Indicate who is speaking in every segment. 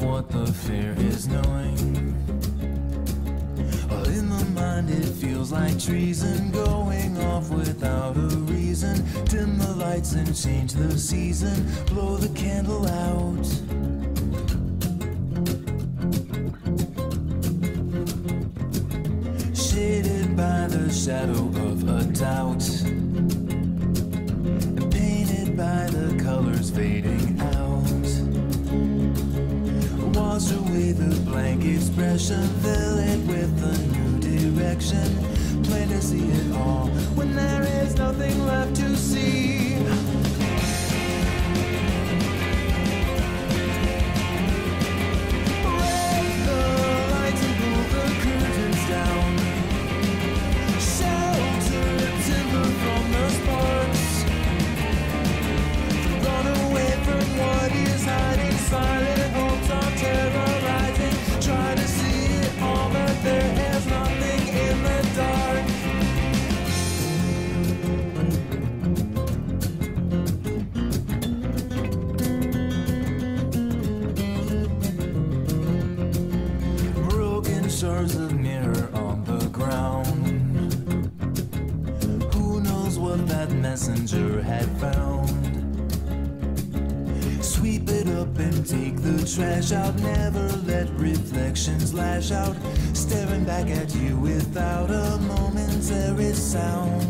Speaker 1: of what the fear is knowing. While in the mind it feels like treason, going off without a reason. Dim the lights and change the season, blow the candle out. Shaded by the shadow of a doubt, and painted by the colors fading out. Wash away the blank expression, fill it with a new direction. Plain to see it all when there is nothing left to see. Raise the lights and pull the curtains down. Shelter timber from the sparks. Run away from what is hiding, silent hopes are terrorizing. Try to see it all, but there is nothing in the dark. Broken shards of mirror on the ground. Who knows what that messenger had found? Sweep it up and take the trash out. Never let reflections lash out, staring back at you without a momentary sound.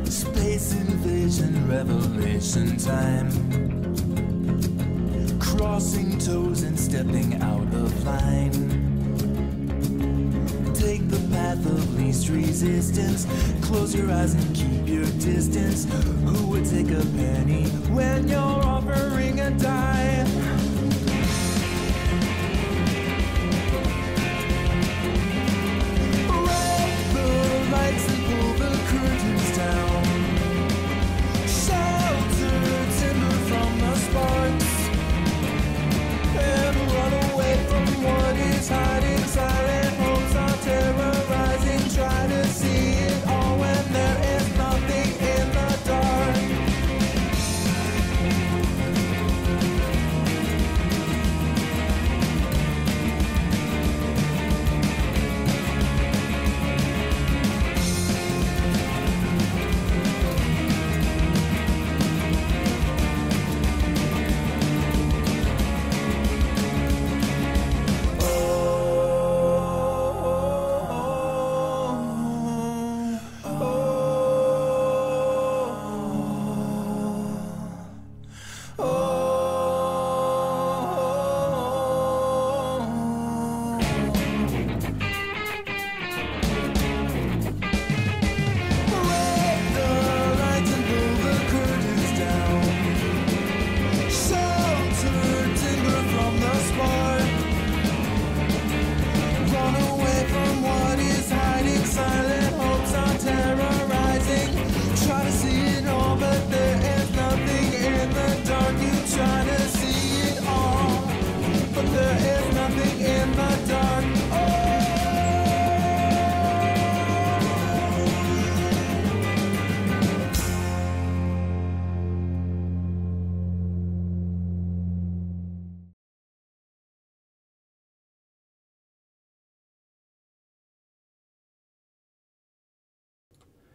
Speaker 1: Space invasion, revelation time. Crossing toes and stepping out of line. Take the path of least resistance. Close your eyes and keep your distance. Who would take a penny when you're offering a dime? Break the lights and pull the curtains down. Shelter timber from the sparks, and run away from what is hiding. Silent hopes are terrorizing. Try to see it all when there is nothing in the dark.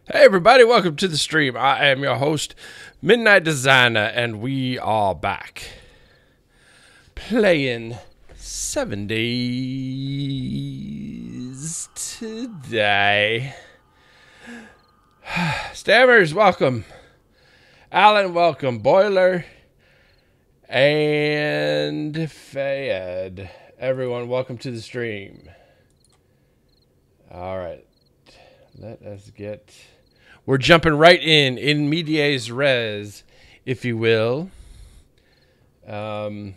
Speaker 2: Hey everybody, welcome to the stream. I am your host, MidnightDesigner, and we are back playing 7 Days today. Stammers, welcome. Alan, welcome. Boiler and Fayed. Everyone, welcome to the stream. All right. Let us get... We're jumping right in medias res, if you will. In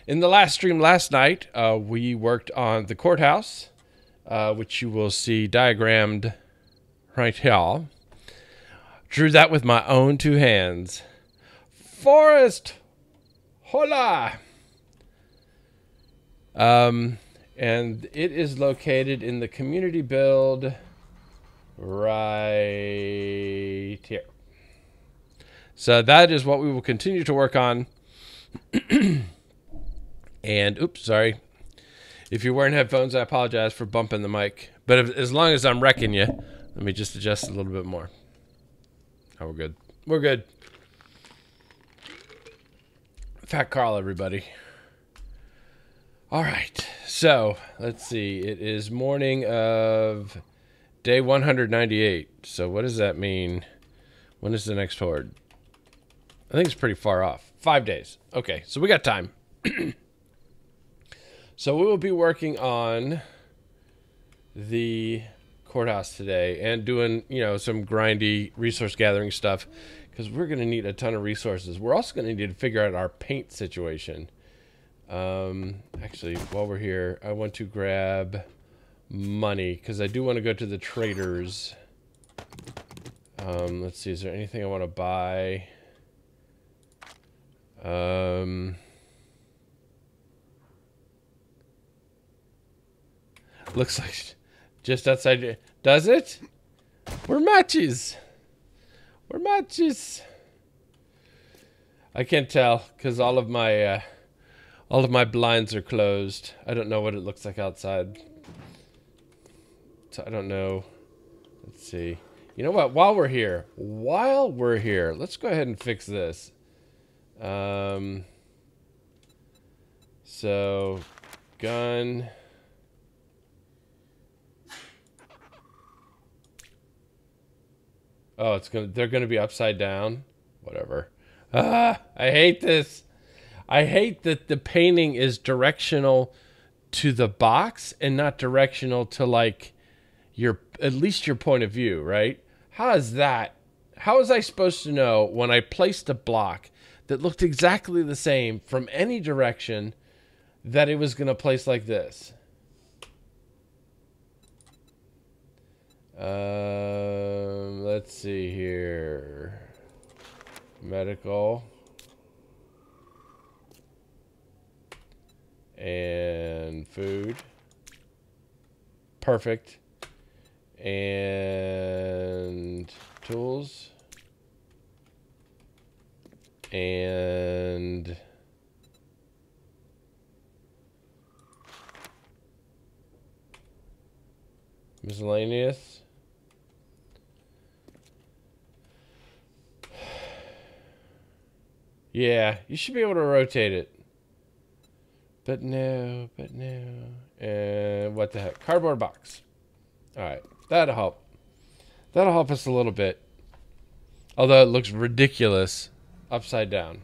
Speaker 2: the last stream last night, we worked on the courthouse, which you will see diagrammed right here. Drew that with my own two hands. Forest! Hola! And it is located in the community build right here. So that is what we will continue to work on. And, oops, sorry. If you're wearing headphones, I apologize for bumping the mic. But as long as I'm wrecking you, let me just adjust a little bit more. Oh, we're good. We're good. Fat Carl, everybody. All right. So, let's see. It is morning of day 198. So, what does that mean? When is the next horde? I think it's pretty far off. 5 days. Okay, so we got time. So we will be working on the courthouse today and doing, you know, some grindy resource gathering stuff because we're going to need a ton of resources. We're also going to need to figure out our paint situation. Actually, while we're here, I want to grab money because I do want to go to the traders. Let's see, is there anything I want to buy? Looks like just outside. Does it? We're matches. We're matches. I can't tell because all of my blinds are closed. I don't know what it looks like outside. So I don't know. Let's see. You know what? While we're here, let's go ahead and fix this. So, gun. Oh, they're gonna be upside down. Whatever. I hate this. I hate that the painting is directional to the box and not directional to like at least your point of view, right? How is that? How was I supposed to know when I placed a block that looked exactly the same from any direction that it was gonna place like this? Let's see here. Medical. And food. Perfect. And tools. And miscellaneous. Yeah, you should be able to rotate it. But no. And what the heck? Cardboard box. All right, that'll help. That'll help us a little bit. Although it looks ridiculous upside down.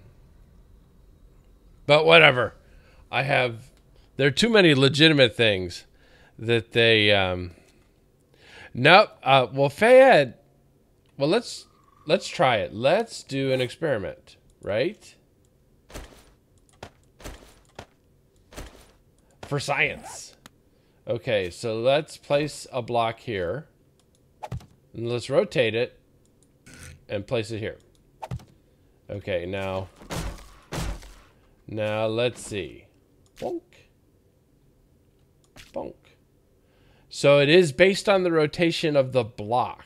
Speaker 2: But whatever. There are too many legitimate things that they, nope. Well, Fayed, well, let's try it. Let's do an experiment, right? For science. Okay, so let's place a block here. And let's rotate it and place it here. Okay, now let's see. Bonk. Bonk. So it is based on the rotation of the block.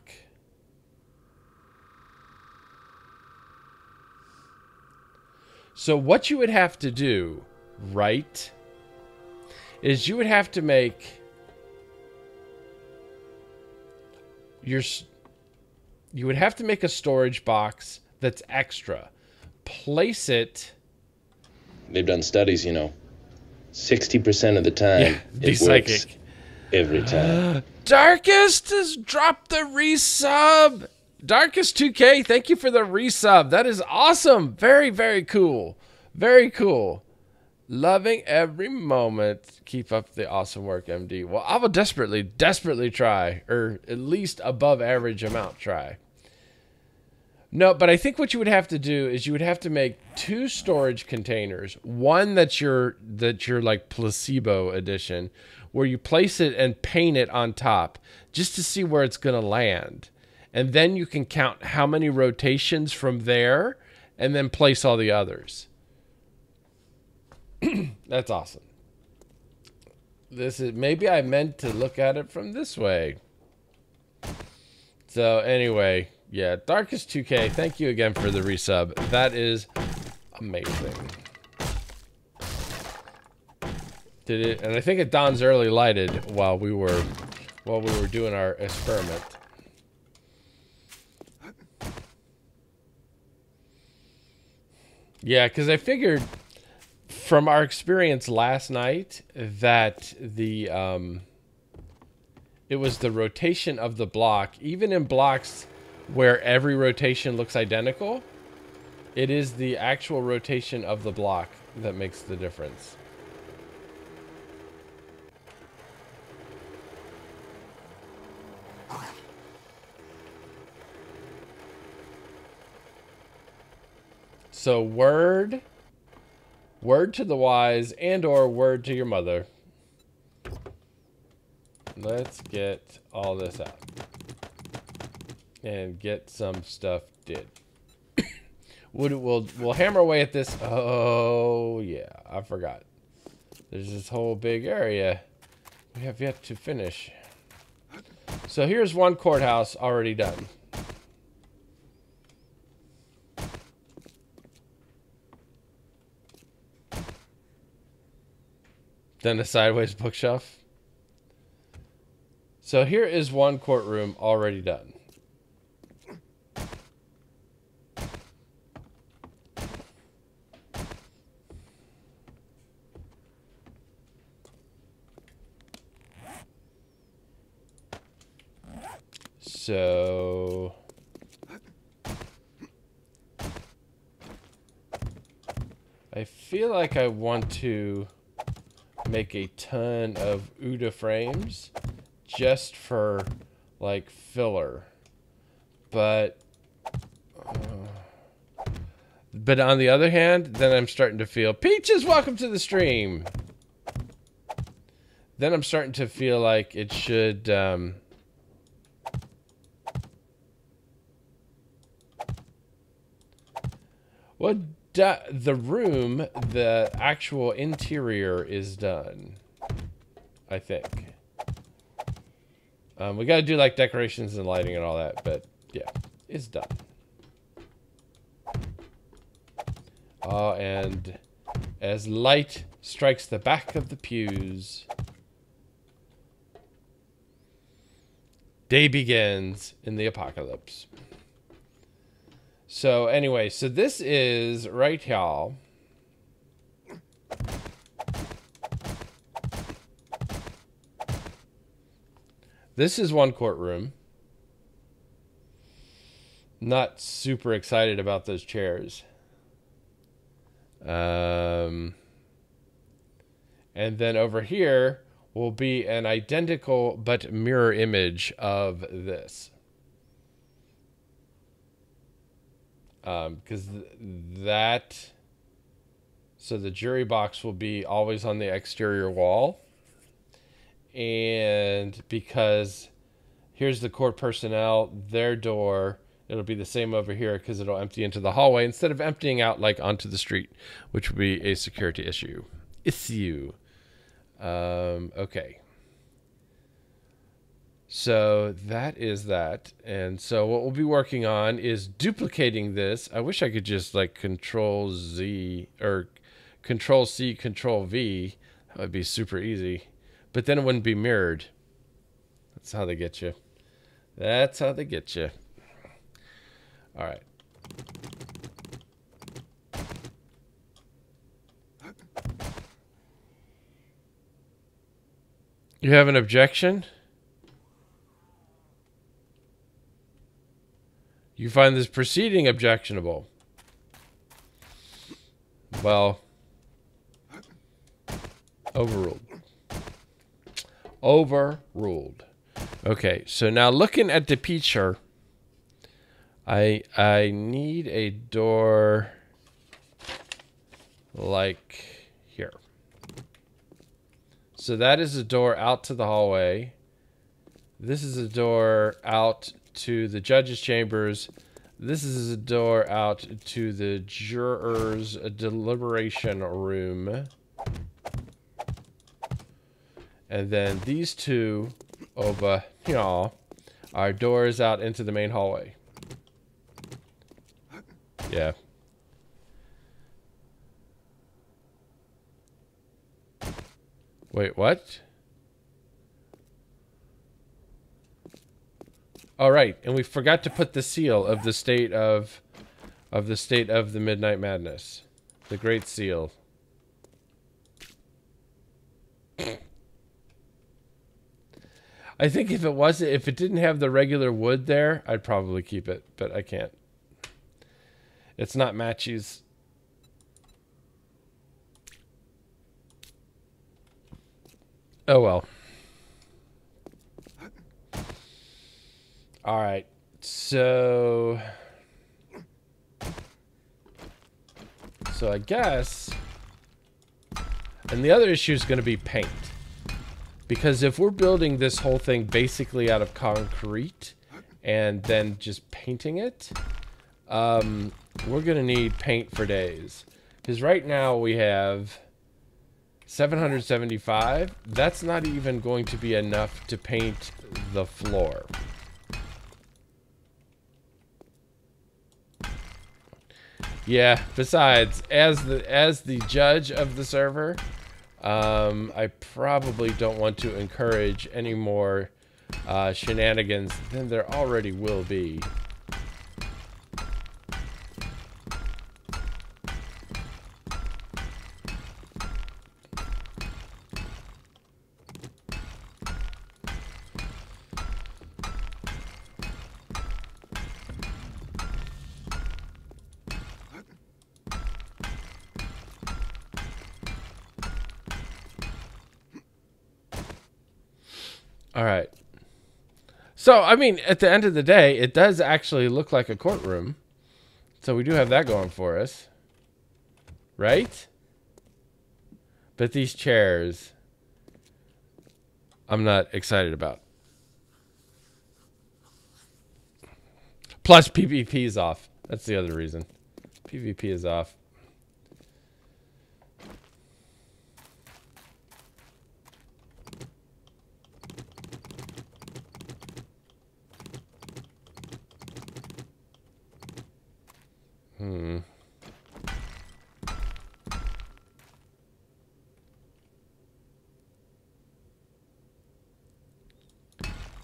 Speaker 2: So what you would have to do, right, is you would have to make a storage box that's extra. Place it.
Speaker 3: They've done studies, 60% of the time it works every time.
Speaker 2: Darkest has dropped the resub. Darkest 2K, thank you for the resub. That is awesome. Very, very cool. Very cool. Loving every moment. Keep up the awesome work, MD. Well, I will desperately try, or at least above average amount try. No, but I think what you would have to do is you would have to make 2 storage containers. One that's your like placebo edition, where you place it and paint it on top just to see where it's going to land. And then you can count how many rotations from there and then place all the others. That's awesome. Maybe I meant to look at it from this way. So anyway, Yeah, Darkest 2K, thank you again for the resub. That is amazing. Did it? And I think it Don's early lighted while we were doing our experiment. Yeah, because I figured from our experience last night that the it was the rotation of the block, even in blocks where every rotation looks identical, it is the actual rotation of the block that makes the difference. So word to the wise and or word to your mother. Let's get all this out and get some stuff did. We'll hammer away at this. Oh yeah, I forgot. There's this whole big area we have yet to finish. So here's one courthouse already done. Then a sideways bookshelf. So here is one courtroom already done. So I feel like I want to make a ton of OODA frames just for like filler, but on the other hand, then I'm starting to feel Peaches, welcome to the stream. Then I'm starting to feel like it should the room, the actual interior is done, I think. We got to do like decorations and lighting and all that, but yeah, it's done. Oh, and as light strikes the back of the pews, day begins in the apocalypse. So anyway, so this is right here. This is one courtroom. Not super excited about those chairs. And then over here will be an identical but mirror image of this. Because so the jury box will be always on the exterior wall. And because here's the court personnel, their door, it'll be the same over here because it'll empty into the hallway instead of emptying out like onto the street, which would be a security issue. Okay. So that is that. And so what we'll be working on is duplicating this. I wish I could just like Control Z or Control C, Control V. That would be super easy. But then it wouldn't be mirrored. That's how they get you. That's how they get you. All right. You have an objection? You find this proceeding objectionable? Well, overruled. Overruled. Okay, so now looking at the picture, I need a door like here. So that is a door out to the hallway. This is a door out to the judge's chambers. This is a door out to the jurors' deliberation room. And then these two over here are doors out into the main hallway. Yeah. Wait, what? All right, and we forgot to put the seal of the state of the Midnight Madness, the Great Seal. I think if it didn't have the regular wood there, I'd probably keep it, but I can't. It's not Matchy's. Oh well. All right. So I guess, and the other issue is going to be paint. Because if we're building this whole thing basically out of concrete and then just painting it, we're going to need paint for days. Because right now we have 775. That's not even going to be enough to paint the floor. Yeah, besides, as the judge of the server, I probably don't want to encourage any more shenanigans than there already will be. All right. So, I mean, at the end of the day, it does actually look like a courtroom. So we do have that going for us. Right? But these chairs, I'm not excited about. Plus, PvP is off. That's the other reason. PvP is off.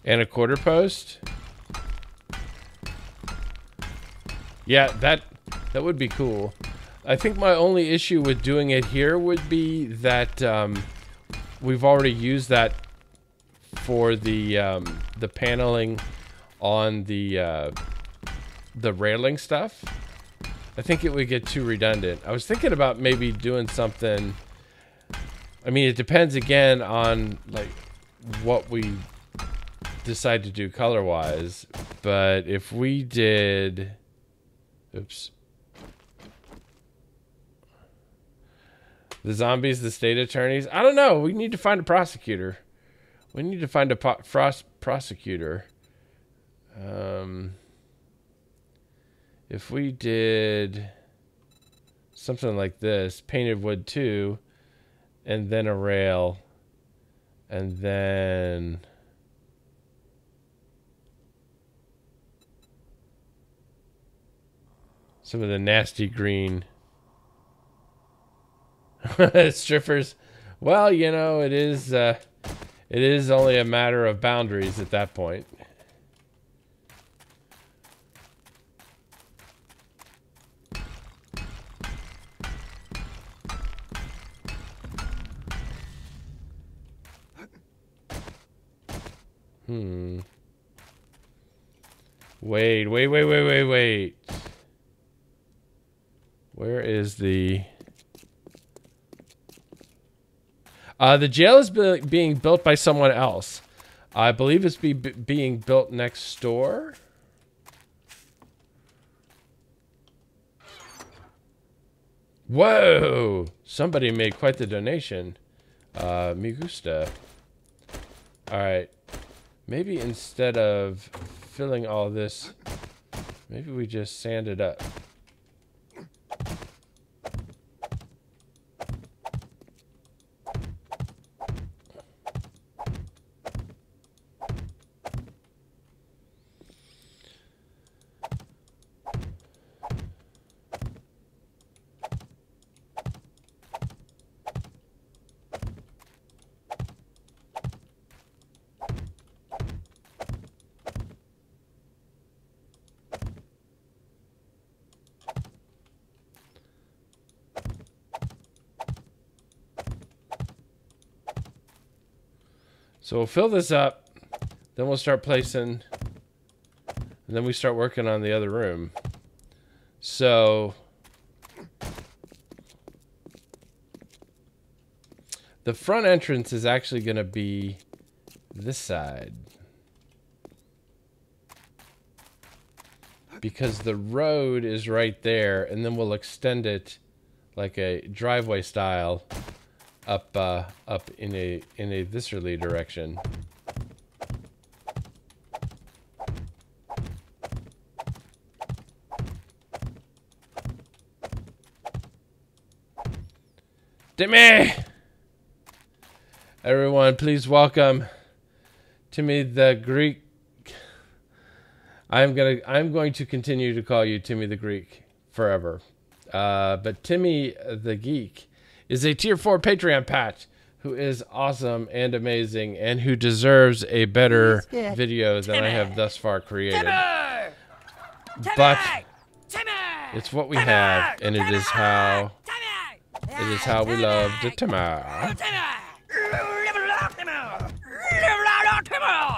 Speaker 2: And a quarter post? Yeah, that would be cool. I think my only issue with doing it here would be that we've already used that for the paneling on the railing stuff. I think it would get too redundant. I was thinking about maybe doing something. I mean, it depends again on like what we decide to do color-wise, but if we did, oops, the zombies, the state attorneys, I don't know. We need to find a prosecutor. We need to find a prosecutor. If we did something like this, painted wood too, and then a rail, and then some of the nasty green strippers. Well, you know, it is only a matter of boundaries at that point. Wait. Where is the jail is being built by someone else. I believe it's being built next door. Whoa! Somebody made quite the donation. Me gusta. All right. Maybe instead of filling all this, maybe we just sand it up. So we'll fill this up, then we'll start placing, and then we start working on the other room. So the front entrance is actually going to be this side, because the road is right there, and then we'll extend it like a driveway style up in a viscerally direction. Timmy! Everyone, please welcome Timmy the Greek. I'm going to continue to call you Timmy the Greek forever. But Timmy the Geek is a tier 4 Patreon patch who is awesome and amazing and who deserves a better video than I have thus far created. But it's what we have, and it is how we love the Timmer.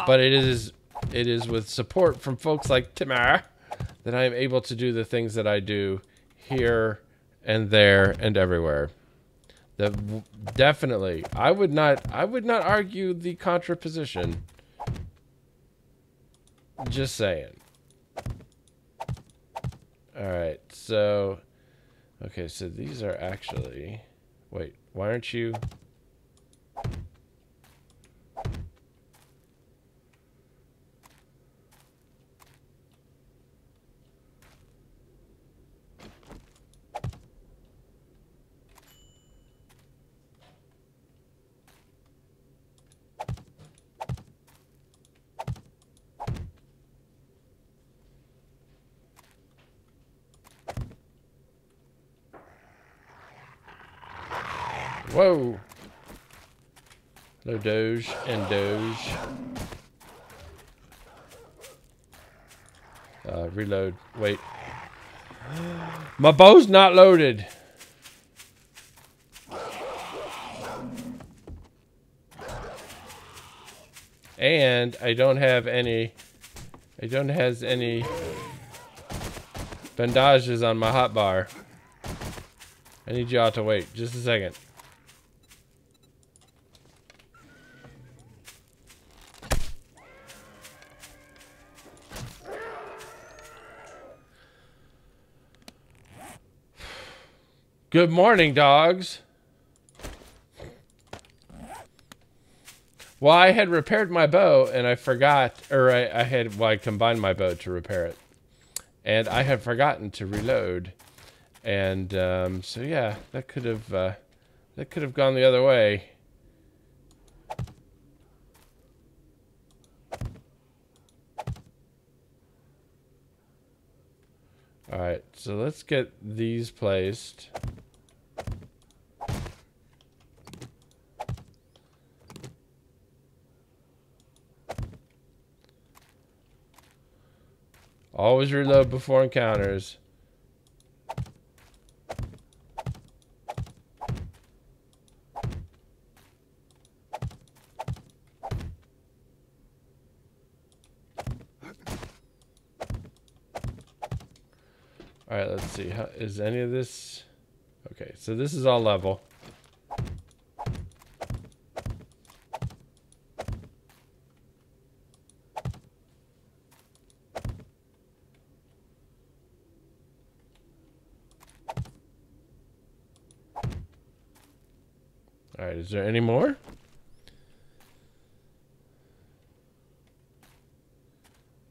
Speaker 2: But it is with support from folks like Timmer that I am able to do the things that I do here and there and everywhere. Definitely, I would not argue the contraposition. Just saying. All right, so okay, so these are actually. Wait, why aren't you? Whoa. Hello, Doge and Doge. Reload. Wait. My bow's not loaded. And I don't have any bandages on my hotbar. I need y'all to wait just a second. Good morning, dogs. Well, I had repaired my bow and I forgot, or I combined my bow to repair it, and I had forgotten to reload, and so yeah, that could have gone the other way. All right, so let's get these placed. Always reload before encounters. All right, let's see. How, is any of this... Okay, so this is all level. All right, is there any more?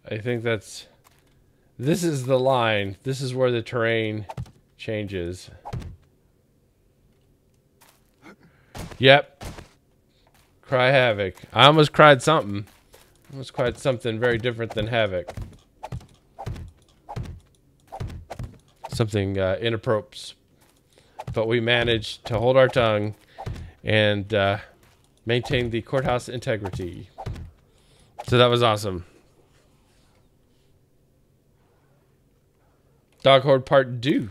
Speaker 2: I think that's... This is the line. This is where the terrain changes. Yep. Cry havoc. I almost cried something. I almost cried something very different than havoc. Something inappropriate. But we managed to hold our tongue and maintain the courthouse integrity. So that was awesome. Dog Horde Part 2.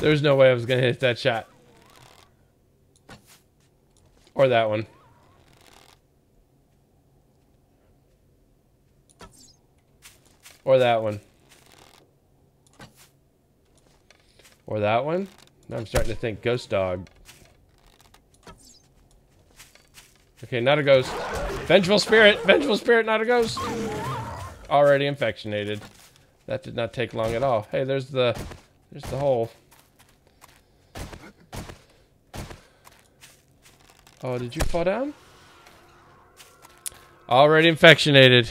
Speaker 2: There's no way I was going to hit that shot. Or that one. Or that one. Or that one. Now I'm starting to think ghost dog. Okay, not a ghost. Vengeful spirit. Vengeful spirit, not a ghost. Already infectionated. That did not take long at all. Hey, there's the hole. Oh, did you fall down? Already infectionated.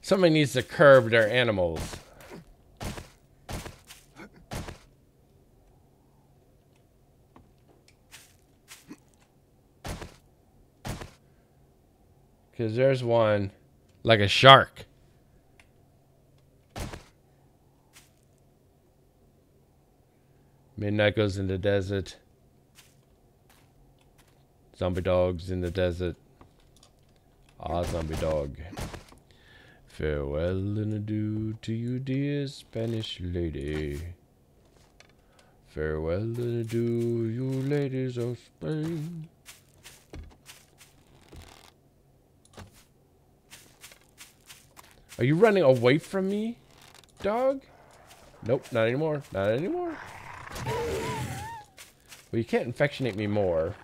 Speaker 2: Somebody needs to curb their animals. Because there's one like a shark. Midnight goes in the desert. Zombie dogs in the desert. Ah, zombie dog. Farewell and adieu to you, dear Spanish lady. Farewell and adieu, you ladies of Spain. Are you running away from me, dog? Nope, not anymore. Not anymore. Well, you can't infectionate me more.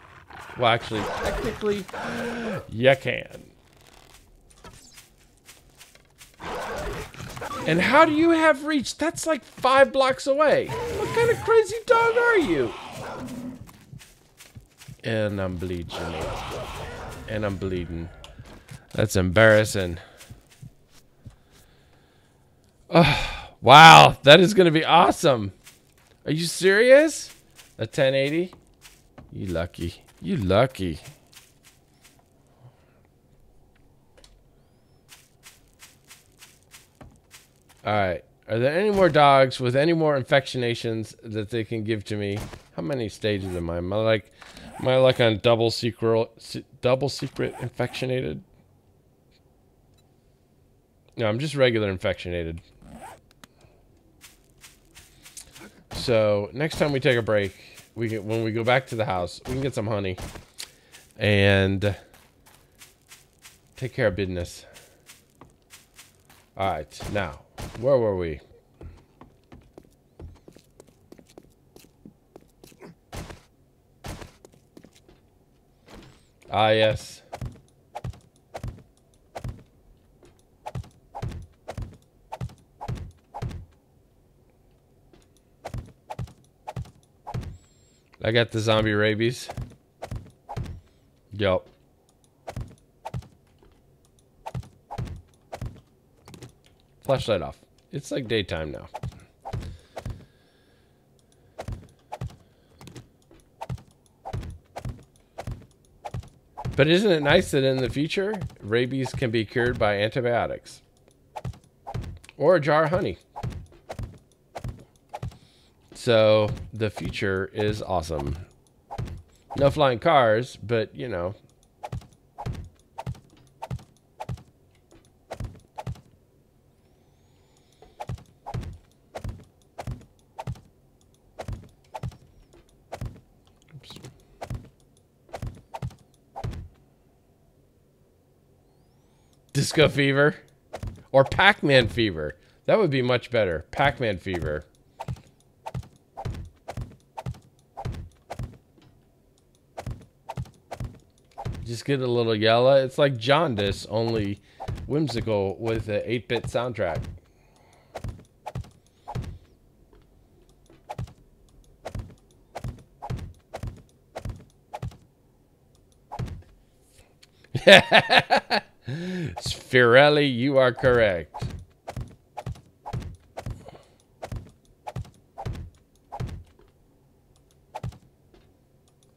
Speaker 2: Well, actually, technically, you can. And how do you have reach? That's like 5 blocks away. What kind of crazy dog are you? And I'm bleeding. And I'm bleeding. That's embarrassing. Oh, wow, that is going to be awesome. Are you serious? A 1080? You lucky. You lucky. Alright. Are there any more dogs with any more infectionations that they can give to me? How many stages am I? Am I like on double secret infectionated? No, I'm just regular infectionated. So next time we take a break, when we go back to the house, we can get some honey and take care of business. All right, now where were we? Ah, yes. I got the zombie rabies. Yup. Flashlight off. It's like daytime now. But isn't it nice that in the future, rabies can be cured by antibiotics? Or a jar of honey. So, the future is awesome. No flying cars, but, you know. Oops. Disco fever. Or Pac-Man fever. That would be much better. Pac-Man fever. Just get a little yellow. It's like jaundice, only whimsical with an 8-bit soundtrack. Spirelli, you are correct.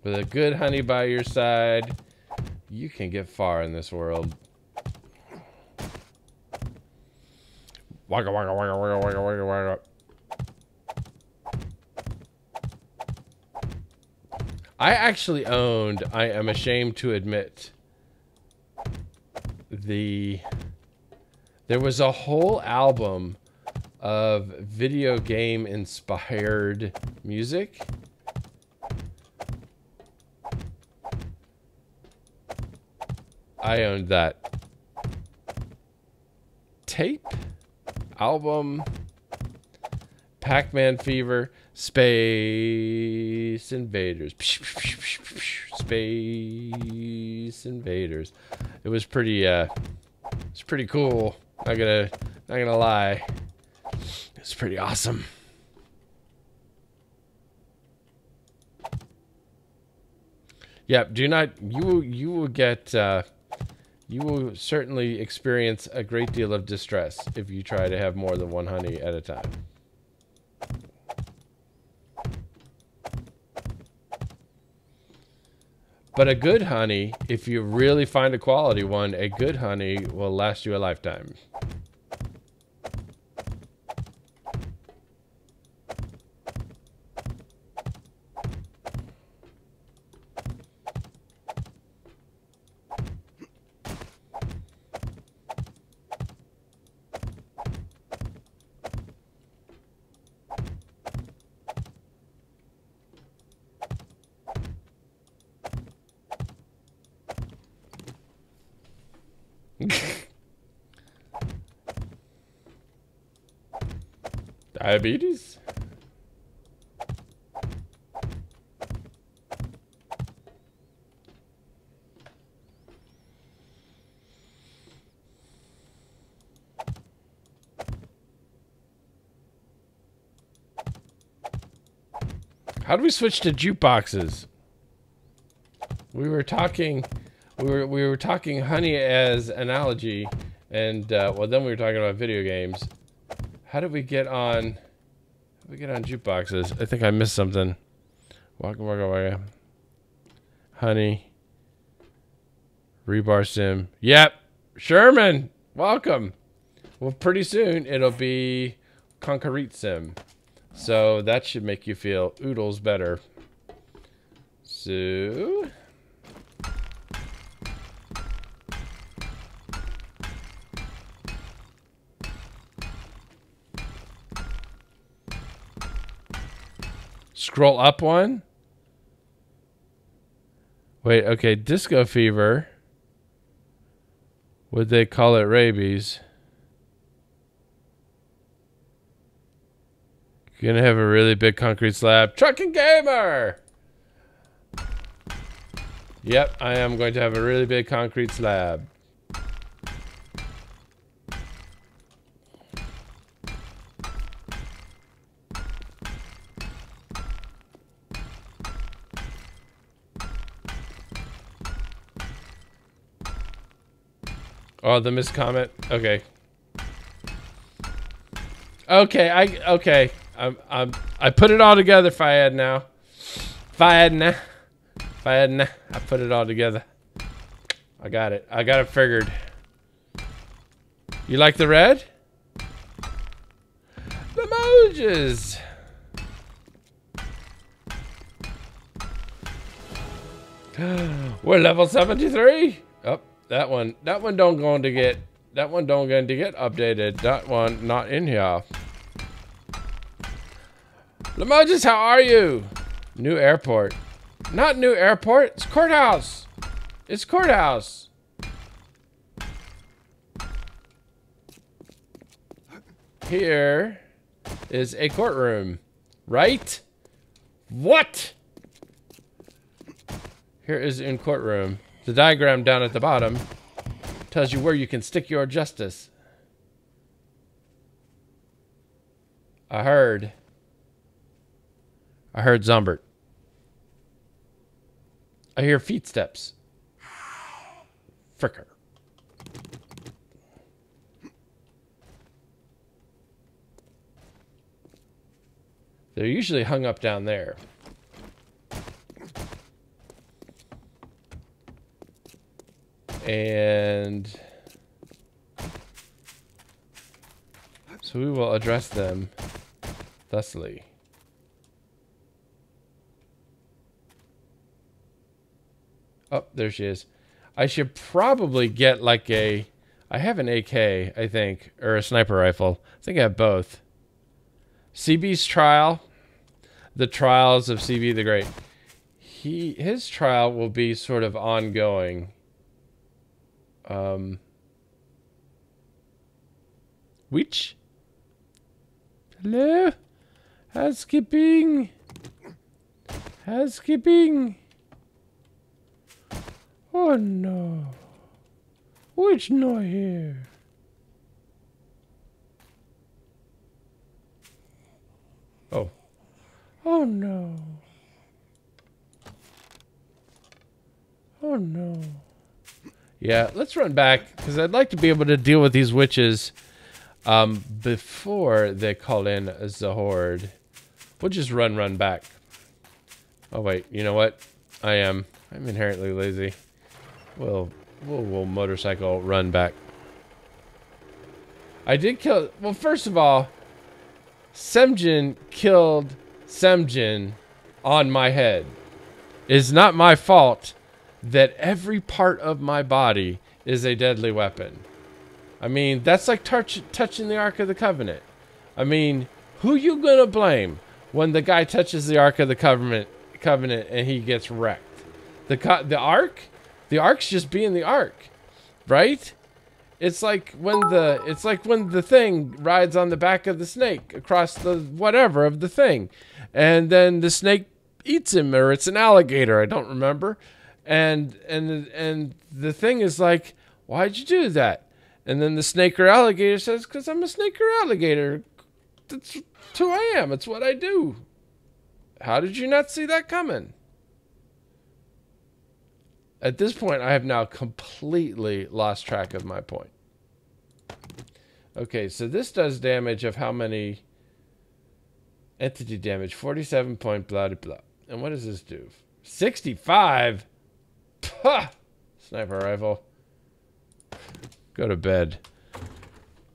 Speaker 2: With a good honey by your side, you can get far in this world. Wagga, wagga, wagga, wagga, wagga, wagga, wagga. I actually owned, I am ashamed to admit, there was a whole album of video game inspired music. I owned that tape, album, Pac-Man Fever, Space Invaders, Space Invaders. It was pretty cool. Not gonna lie. It's pretty awesome. Yep. Do not. You will get. You will certainly experience a great deal of distress if you try to have more than one honey at a time. But a good honey, if you really find a quality one, a good honey will last you a lifetime. Diabetes? How do we switch to jukeboxes? We were talking honey as analogy, and well, then we were talking about video games. How did we get on? How did we get on jukeboxes? I think I missed something. Waka waka waka. Honey. Rebar sim. Yep. Sherman. Welcome. Well, pretty soon it'll be Concrete sim. So that should make you feel oodles better. So scroll up one. Wait, okay, disco fever. Would they call it rabies? You're gonna have a really big concrete slab. Trucking gamer! Yep, I am going to have a really big concrete slab. Oh, the missed comment. Okay. Okay, I put it all together, Fayed now. I put it all together. I got it. I got it figured. You like the red? The emojis. We're level 73. Oh, that one don't going to get updated. That one not in here. Lemojis, how are you? New airport. Not new airport. It's courthouse. It's courthouse. Here is a courtroom. Right? What? Here is in courtroom. The diagram down at the bottom tells you where you can stick your justice. I heard Zombert. I hear feet steps. Fricker. They're usually hung up down there. And so we will address them thusly. Oh, there she is. I should probably get like I have an AK, I think, or a sniper rifle. I think I have both. CB's trial, the trials of CB the Great. His trial will be sort of ongoing. Which? Hello? Housekeeping. Housekeeping. Oh no. Which no here? Oh. Oh no. Oh no. Yeah, let's run back, because I'd like to be able to deal with these witches before they call in the horde. We'll just run back. Oh wait, you know what? I'm inherently lazy. We'll motorcycle run back. I did kill. Well, first of all, Semjin killed Semjin on my head. It's not my fault that every part of my body is a deadly weapon. I mean, that's like touching the Ark of the Covenant. I mean, who you gonna blame when the guy touches the Ark of the Covenant and he gets wrecked? The Ark? The Ark's just being the Ark, right? It's like when the thing rides on the back of the snake across the whatever of the thing, and then the snake eats him, or it's an alligator, I don't remember. And the thing is like, why'd you do that? And then the snake or alligator says, because I'm a snake or alligator. That's who I am. It's what I do. How did you not see that coming? At this point, I have now completely lost track of my point. Okay, so this does damage of how many? Entity damage, 47 point blah, blah, blah. And what does this do? 65? Puh! Sniper rifle. Go to bed.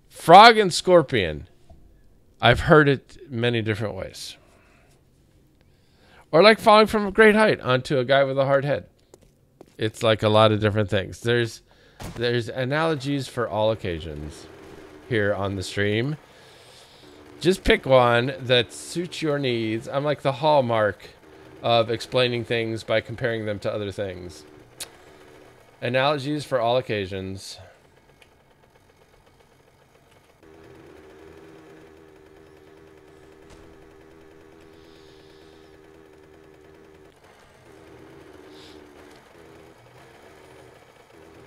Speaker 2: Frog and scorpion. I've heard it many different ways. Or like falling from a great height onto a guy with a hard head. It's like a lot of different things. There's analogies for all occasions here on the stream. Just pick one that suits your needs. I'm like the hallmark of explaining things by comparing them to other things. Analogies for all occasions.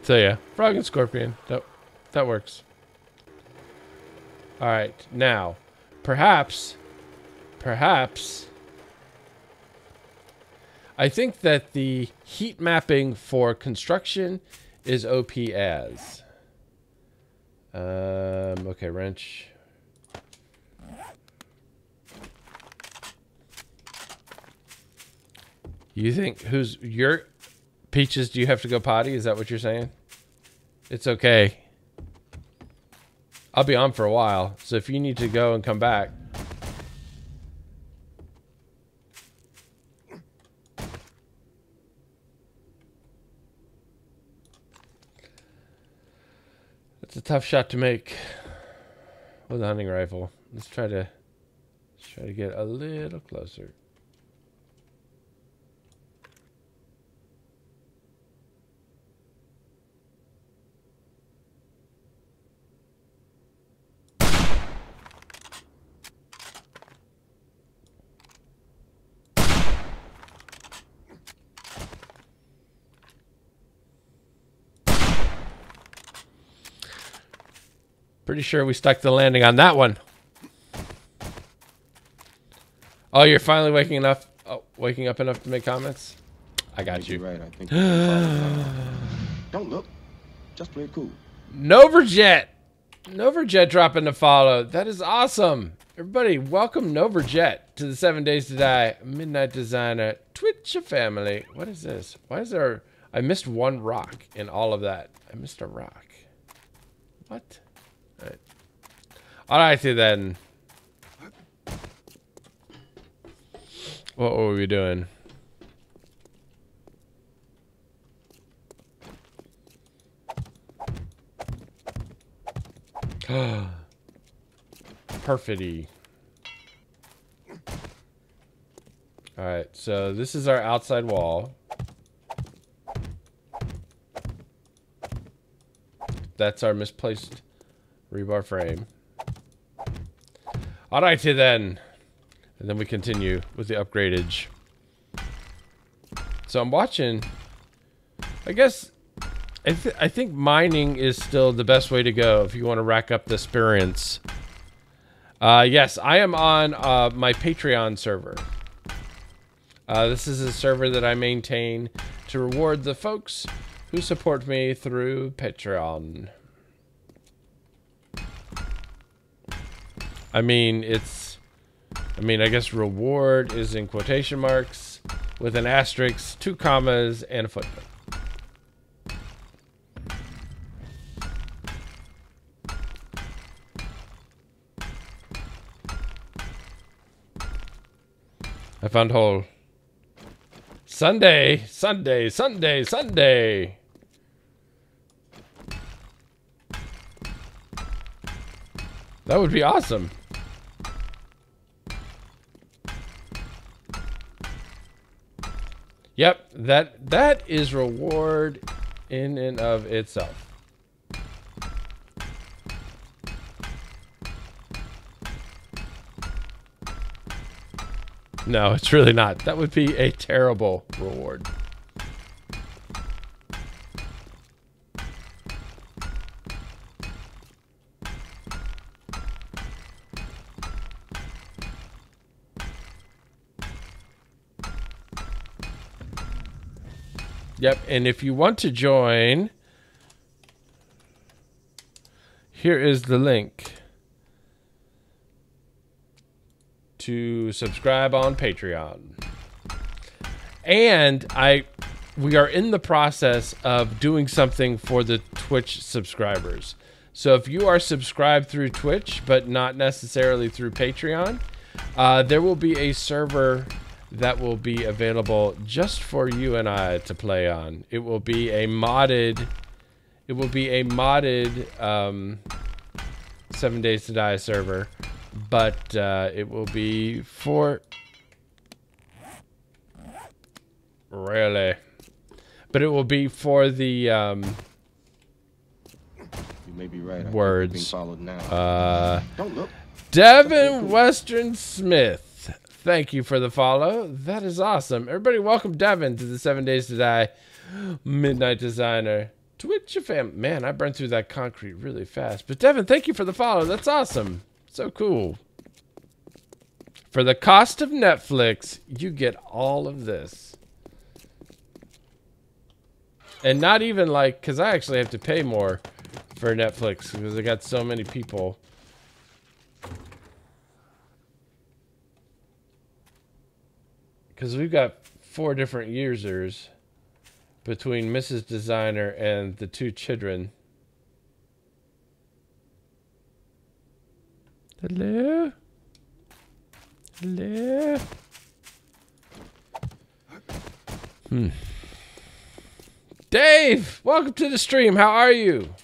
Speaker 2: So yeah, frog and scorpion. That works. All right, now, perhaps, I think that the heat mapping for construction is OP as. Okay, wrench. You think your Peaches? Do you have to go potty? Is that what you're saying? It's okay. I'll be on for a while, so if you need to go and come back. It's a tough shot to make with a hunting rifle. Let's try to get a little closer. Pretty sure we stuck the landing on that one. Oh, you're finally waking up enough to make comments? I got you.
Speaker 4: Right, I think. Don't look. Just play it cool.
Speaker 2: Noverjet dropping the follow. That is awesome. Everybody, welcome Noverjet to the 7 Days to Die Midnight Designer Twitch family. What is this? Why is there? I missed one rock in all of that. I missed a rock. What? All right, then. What were we doing? Perfidy. All right, so this is our outside wall. That's our misplaced rebar frame. All righty then. And then we continue with the upgradage. So I'm watching. I guess I think mining is still the best way to go if you want to rack up the experience. Yes, I am on my Patreon server. This is a server that I maintain to reward the folks who support me through Patreon. I mean, I guess reward is in quotation marks with an asterisk, 2 commas, and a footnote. I found hole. Sunday, Sunday, Sunday, Sunday. That would be awesome. Yep, that is reward in and of itself. No, it's really not. That would be a terrible reward. Yep, and if you want to join, here is the link to subscribe on Patreon. And we are in the process of doing something for the Twitch subscribers. So if you are subscribed through Twitch, but not necessarily through Patreon, there will be a server that will be available just for you and I to play on. It will be a modded 7 Days to Die server, but it will be for really, but it will be for the
Speaker 4: You may be right.
Speaker 2: words.
Speaker 4: Being followed now. Don't look.
Speaker 2: Devin Western Smith, thank you for the follow. That is awesome. Everybody, welcome Devin to the 7 Days to Die Midnight Designer Twitch fam. Man, I burned through that concrete really fast. But Devin, thank you for the follow. That's awesome. So cool. For the cost of Netflix, you get all of this. And not even like, because I actually have to pay more for Netflix because I got so many people. Because we've got 4 different users between Mrs. Designer and the 2 children. Hello? Hello? Dave, welcome to the stream. How are you?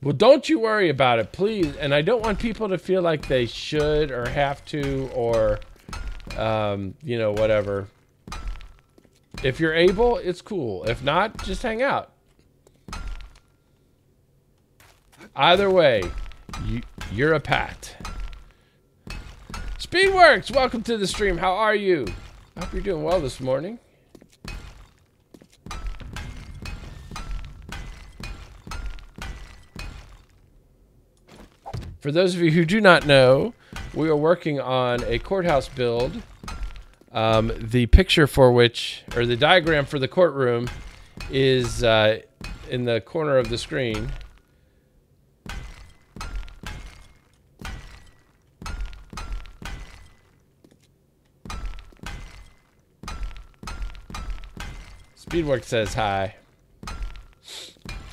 Speaker 2: Well, don't you worry about it, please. And I don't want people to feel like they should or have to or, you know, whatever. If you're able, it's cool. If not, just hang out. Either way, you're a Pat. Speedworks, welcome to the stream. How are you? I hope you're doing well this morning. For those of you who do not know, we are working on a courthouse build. The picture for which, or the diagram for the courtroom is in the corner of the screen. Speedwork says hi.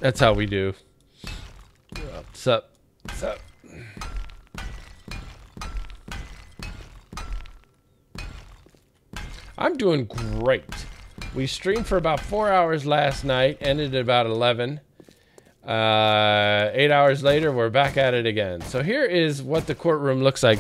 Speaker 2: That's how we do. What's up? What's up? I'm doing great. We streamed for about 4 hours last night, ended at about 11. 8 hours later, we're back at it again. So here is what the courtroom looks like.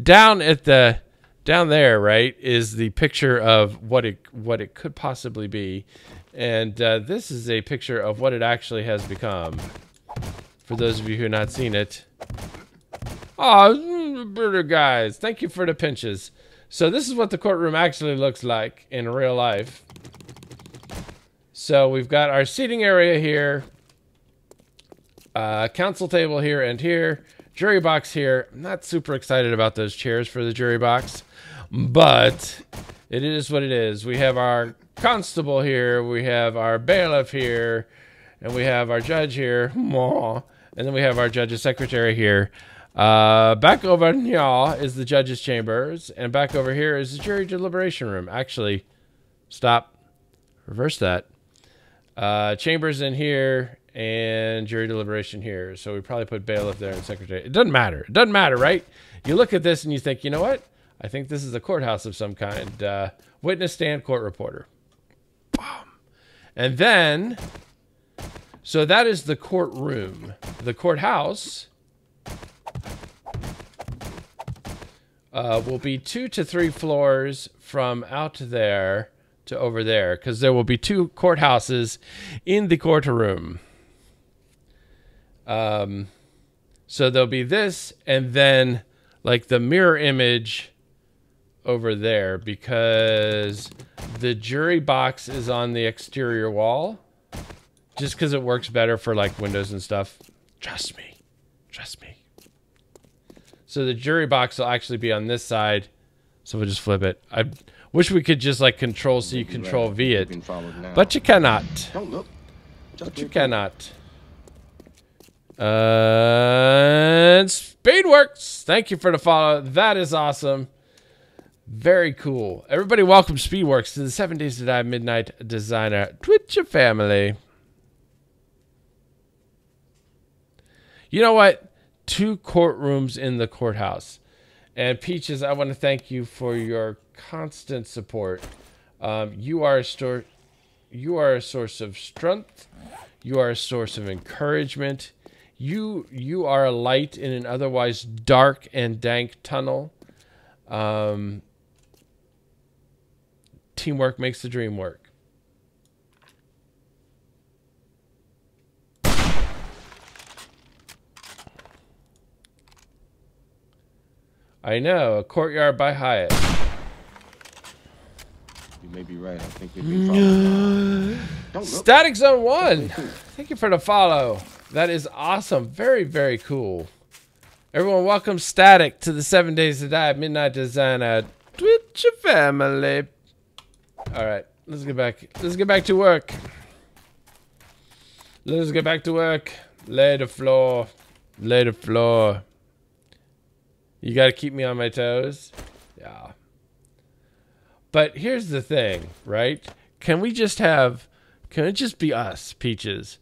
Speaker 2: Down there, right, is the picture of what it could possibly be, and this is a picture of what it actually has become. For those of you who have not seen it. Oh, brother guys, thank you for the pinches. So this is what the courtroom actually looks like in real life. So we've got our seating area here, counsel table here and here, jury box here. I'm not super excited about those chairs for the jury box, but it is what it is. We have our constable here, we have our bailiff here, and we have our judge here, and then we have our judge's secretary here. Back over here is the judge's chambers, and back over here is the jury deliberation room. Actually, stop. Reverse that. Chambers in here, and jury deliberation here. So we probably put bailiff there and secretary. It doesn't matter. It doesn't matter, right? You look at this and you think, you know what? I think this is a courthouse of some kind. Witness stand, court reporter. Boom. And then, so that is the courtroom. The courthouse will be 2 to 3 floors from out there to over there, because there will be 2 courthouses in the courtroom. So there'll be this, and then like the mirror image over there, because the jury box is on the exterior wall, just because it works better for like windows and stuff. Trust me. Trust me. So the jury box will actually be on this side. So we'll just flip it. I wish we could just like Control-C, Control-V it. But you cannot.
Speaker 4: Don't look.
Speaker 2: But you cannot. Speedworks. Thank you for the follow. That is awesome. Very cool. Everybody welcome Speedworks to the 7 Days to Die Midnight Designer Twitch family. You know what? 2 courtrooms in the courthouse. And Peaches, I want to thank you for your constant support. You are a source of strength. You are a source of encouragement. You are a light in an otherwise dark and dank tunnel. Teamwork makes the dream work. I know, a courtyard by Hyatt.
Speaker 4: You may be right. I think we've been followed. Don't look.
Speaker 2: Static Zone 1. Thank you for the follow. That is awesome. Very, very cool. Everyone, welcome Static to the 7 Days to Die Midnight Designer Twitch family. All right, let's get back. Let's get back to work. Let's get back to work. Lay the floor. Lay the floor. You got to keep me on my toes. Yeah. But here's the thing, right? Can it just be us, Peaches?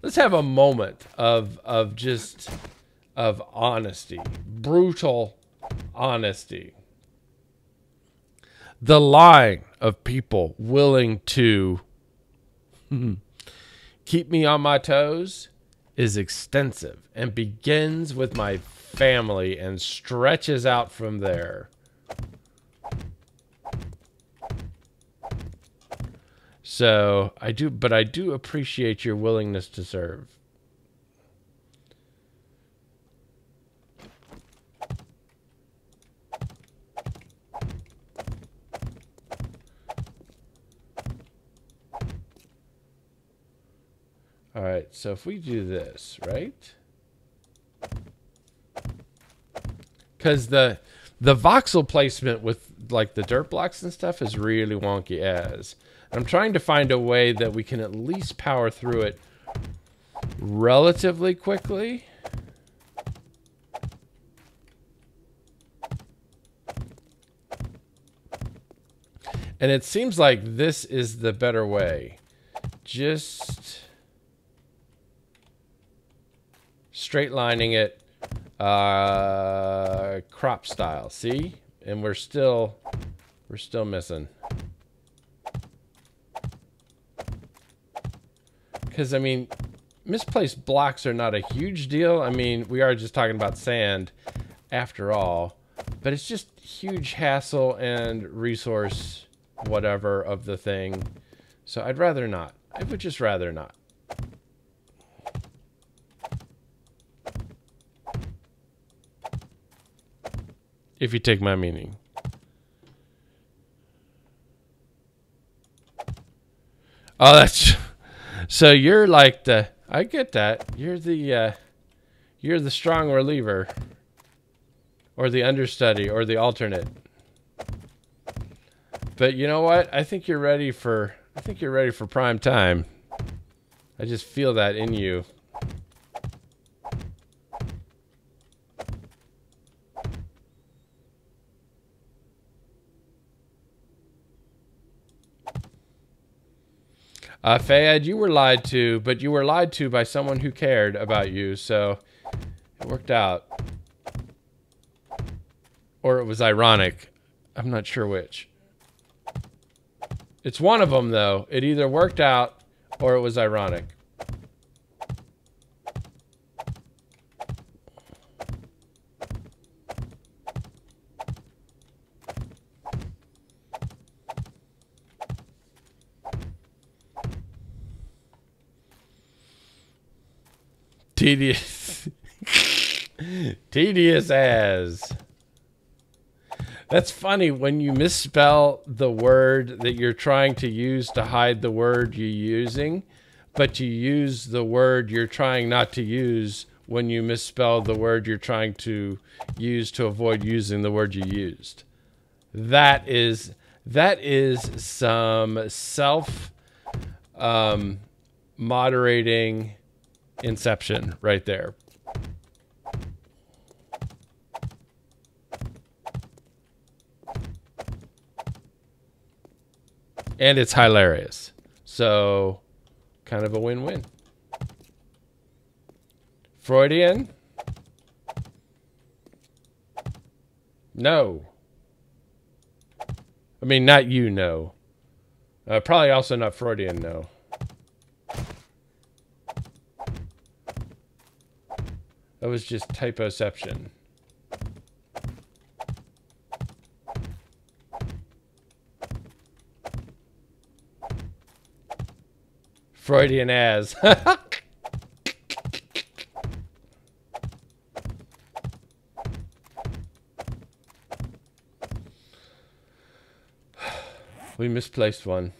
Speaker 2: Let's have a moment of honesty, brutal honesty. The line of people willing to keep me on my toes is extensive and begins with my family and stretches out from there. So I do appreciate your willingness to serve. All right, so if we do this, right? Because the voxel placement with like the dirt blocks and stuff is really wonky as. I'm trying to find a way that we can at least power through it relatively quickly. And it seems like this is the better way. Just straight lining it. Crop style, see? And we're still missing. Because, I mean, misplaced blocks are not a huge deal. I mean, we are just talking about sand after all. But it's just huge hassle and resource whatever of the thing. So I'd rather not. I would just rather not. If you take my meaning. Oh, that's... So you're like the... I get that. You're the strong reliever. Or the understudy. Or the alternate. But you know what? I think you're ready for... I think you're ready for prime time. I just feel that in you. Fayed, you were lied to, but you were lied to by someone who cared about you, so it worked out. Or it was ironic. I'm not sure which. It's one of them, though. It either worked out or it was ironic. Tedious. Tedious as. That's funny when you misspell the word that you're trying to use to hide the word you're using, but you use the word you're trying not to use when you misspell the word you're trying to use to avoid using the word you used. That is some moderating inception right there. And it's hilarious. So, kind of a win-win. Freudian? No. I mean, not you, no. Probably also not Freudian, no. That was just typoception. Freudian as. We misplaced one.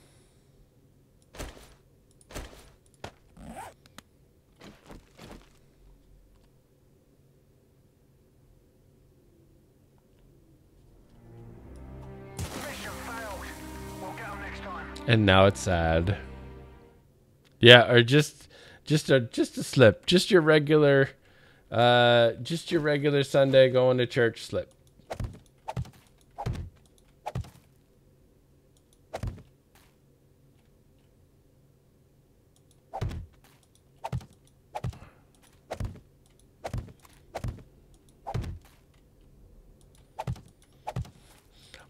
Speaker 2: And now it's sad. Yeah, or just a slip. Just your regular Sunday going to church slip.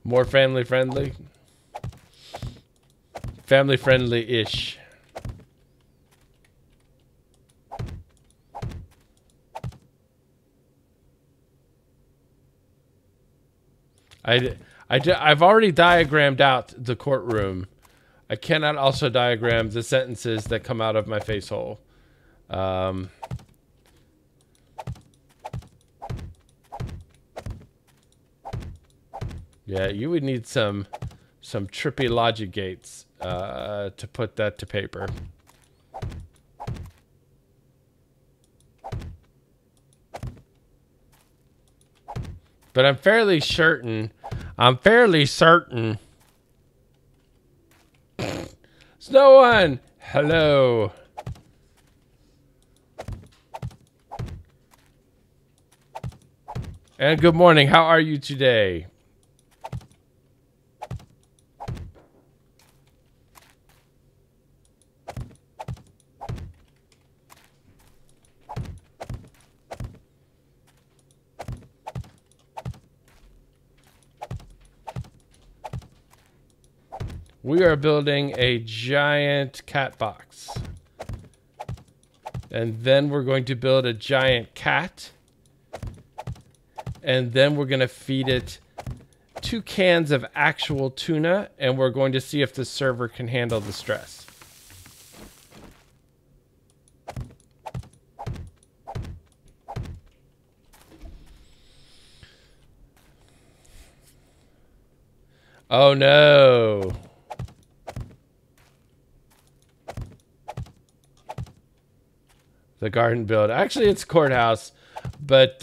Speaker 2: More family friendly. Family friendly-ish. I've already diagrammed out the courtroom. I cannot also diagram the sentences that come out of my face hole. Yeah, you would need some trippy logic gates to put that to paper. But I'm fairly certain. Snow One, hello. And good morning. How are you today? We are building a giant cat box. And then we're going to build a giant cat. And then we're going to feed it 2 cans of actual tuna. And we're going to see if the server can handle the stress. Oh no. The garden build. Actually, it's courthouse, but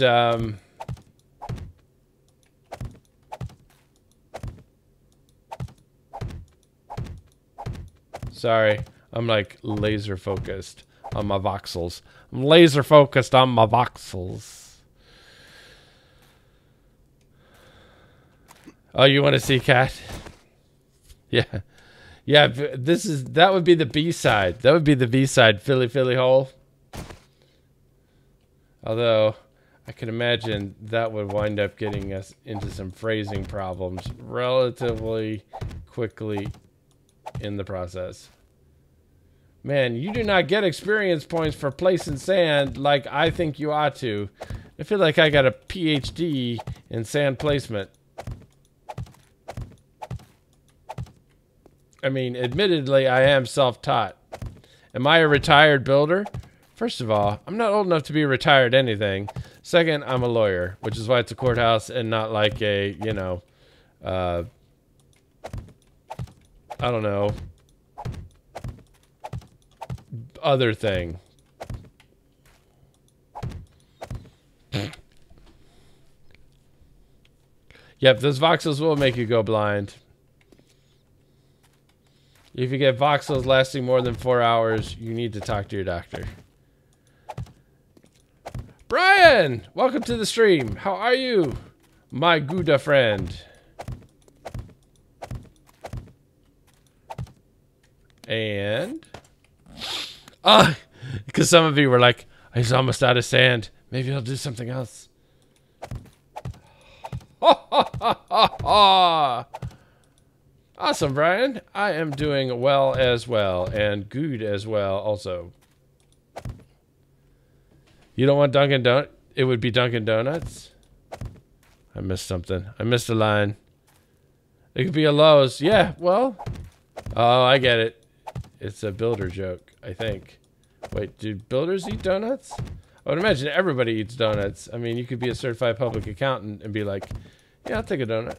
Speaker 2: sorry. I'm like laser focused on my voxels. I'm laser focused on my voxels. Oh, you want to see cat? Yeah. Yeah, that would be the B-side. That would be the B-side, Philly Philly Hole. Although, I can imagine that would wind up getting us into some phrasing problems relatively quickly in the process. Man, you do not get experience points for placing sand like I think you ought to. I feel like I got a PhD in sand placement. I mean, admittedly, I am self-taught. Am I a retired builder? First of all, I'm not old enough to be retired anything. Second, I'm a lawyer, which is why it's a courthouse and not like a, you know, I don't know, other thing. Yep, those voxels will make you go blind. If you get voxels lasting more than 4 hours, you need to talk to your doctor. Brian! Welcome to the stream. How are you, my Gouda friend? And... because some of you were like, he's almost out of sand. Maybe I'll do something else. Ha ha ha ha ha! Awesome, Brian. I am doing well as well, and good as well also. You don't want Dunkin' Donuts? It would be Dunkin' Donuts? I missed something. I missed a line. It could be a Lowe's. Yeah, well. Oh, I get it. It's a builder joke, I think. Wait, do builders eat donuts? I would imagine everybody eats donuts. I mean, you could be a certified public accountant and be like, yeah, I'll take a donut.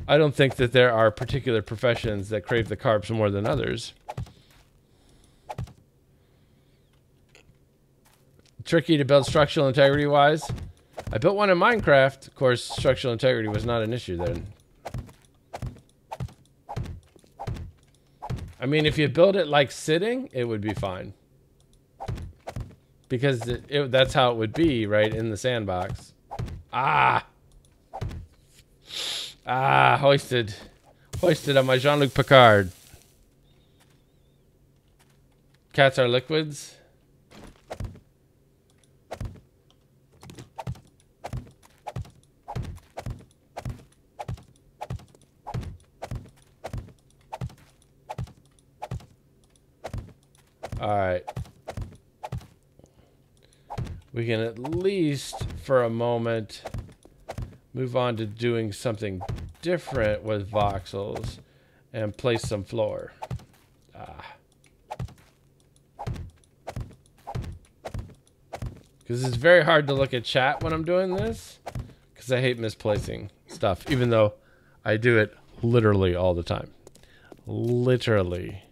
Speaker 2: I don't think that there are particular professions that crave the carbs more than others. Tricky to build structural integrity wise. I built one in Minecraft. Of course, structural integrity was not an issue then. I mean, if you build it like sitting, it would be fine. Because that's how it would be, right, in the sandbox. Ah! Ah, hoisted. Hoisted on my Jean-Luc Picard. Cats are liquids. Alright. We can at least, for a moment, move on to doing something different with voxels and place some floor. Because it's very hard to look at chat when I'm doing this, because I hate misplacing stuff, even though I do it literally all the time. Literally.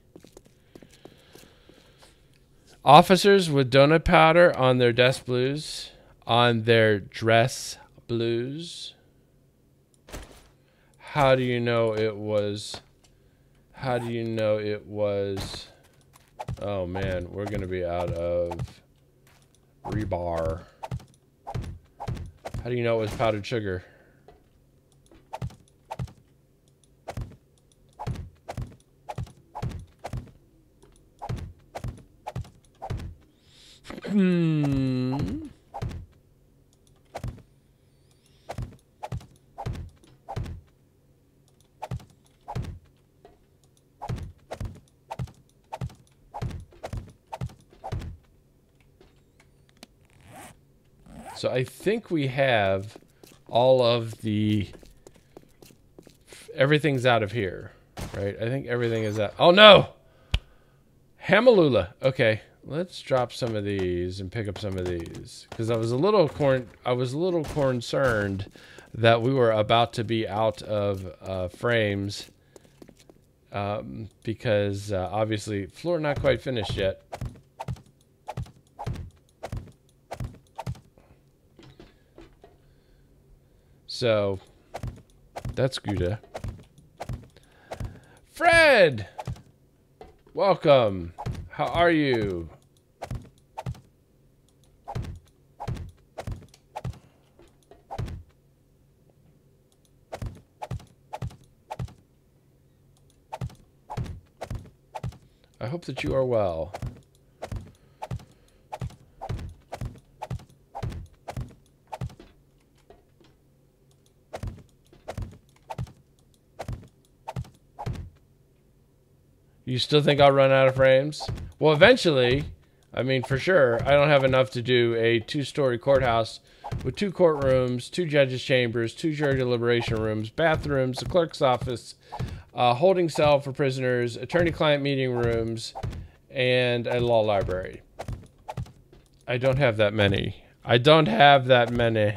Speaker 2: Officers with donut powder on their desk blues, on their dress blues. How do you know it was? How do you know it was? Oh man, we're gonna be out of rebar. How do you know it was powdered sugar? So I think we have all of the... Everything's out of here, right? I think everything is out. Oh, no! Hamalula. Okay, let's drop some of these and pick up some of these. Because I was a little concerned that we were about to be out of frames. Because obviously, floor not quite finished yet. So, that's Gouda. Fred! Welcome. How are you? I hope that you are well. You still think I'll run out of frames? Well, eventually, I mean, for sure, I don't have enough to do a 2-story courthouse with 2 courtrooms, 2 judges' chambers, 2 jury deliberation rooms, bathrooms, a clerk's office, a holding cell for prisoners, attorney-client meeting rooms, and a law library. I don't have that many. I don't have that many.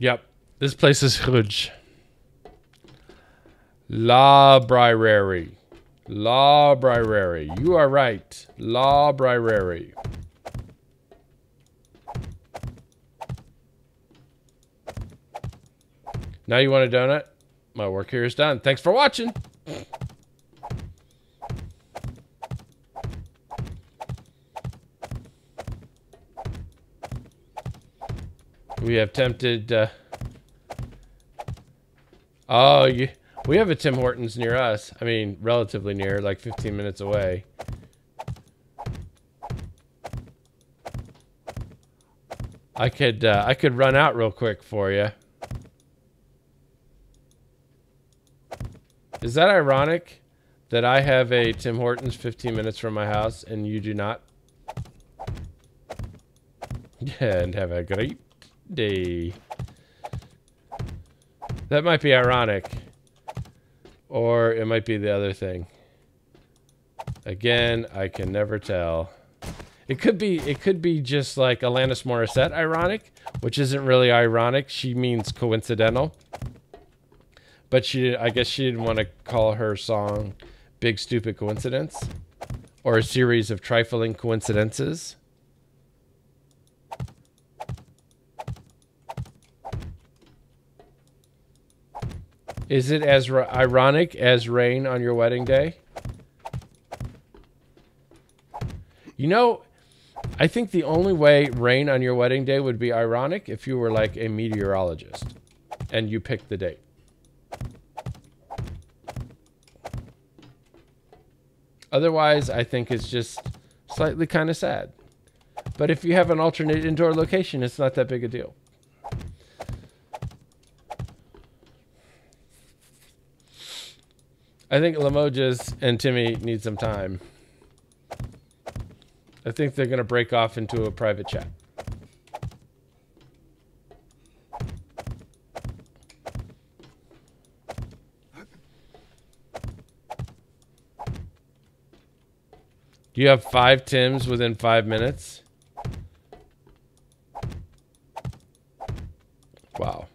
Speaker 2: Yep, this place is huge. Library. Library. You are right. Library. Now you want a donut? My work here is done. Thanks for watching. We have tempted... we have a Tim Hortons near us. I mean, relatively near, like 15 minutes away. I could run out real quick for you. Is that ironic that I have a Tim Hortons 15 minutes from my house and you do not? And have a great day. That might be ironic. Or it might be the other thing. Again, I can never tell. It could be just like Alanis Morissette ironic, which isn't really ironic. She means coincidental. But I guess she didn't want to call her song Big Stupid Coincidence or a series of trifling coincidences. Is it as ironic as rain on your wedding day? You know, I think the only way rain on your wedding day would be ironic if you were like a meteorologist and you picked the date. Otherwise, I think it's just slightly kind of sad. But if you have an alternate indoor location, it's not that big a deal. I think Limoges and Timmy need some time. I think they're going to break off into a private chat. Do you have 5 Tims within 5 minutes? Wow.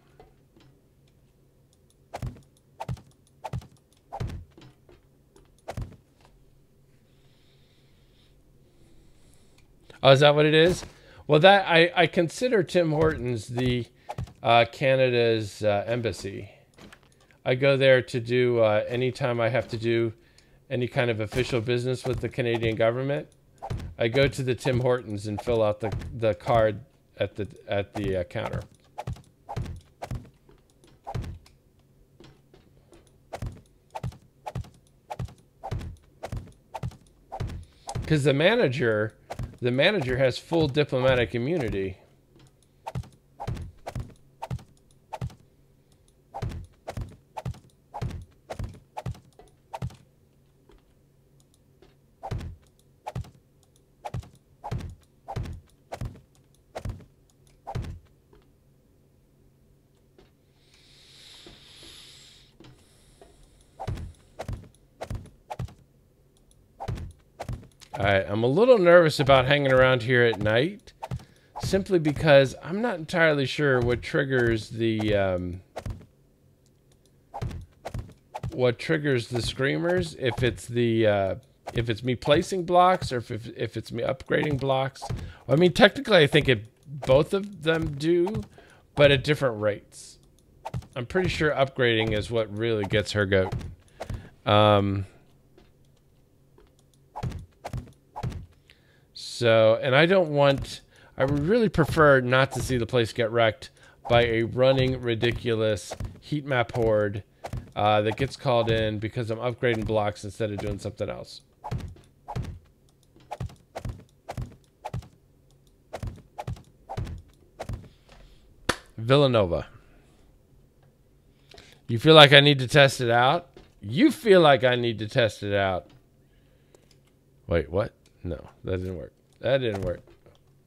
Speaker 2: Oh, is that what it is? Well, that I consider Tim Hortons the Canada's embassy. I go there to do anytime I have to do any kind of official business with the Canadian government. I go to the Tim Hortons and fill out the card at the counter. Because the manager has full diplomatic immunity. Alright, I'm a little nervous about hanging around here at night, simply because I'm not entirely sure what triggers the screamers. If it's me placing blocks, or if it's me upgrading blocks. I mean, technically, I think both of them do, but at different rates. I'm pretty sure upgrading is what really gets her goat. So, and I would really prefer not to see the place get wrecked by a running, ridiculous heat map horde that gets called in because I'm upgrading blocks instead of doing something else. Villanova. You feel like I need to test it out? You feel like I need to test it out. Wait, what? No, that didn't work. That didn't work.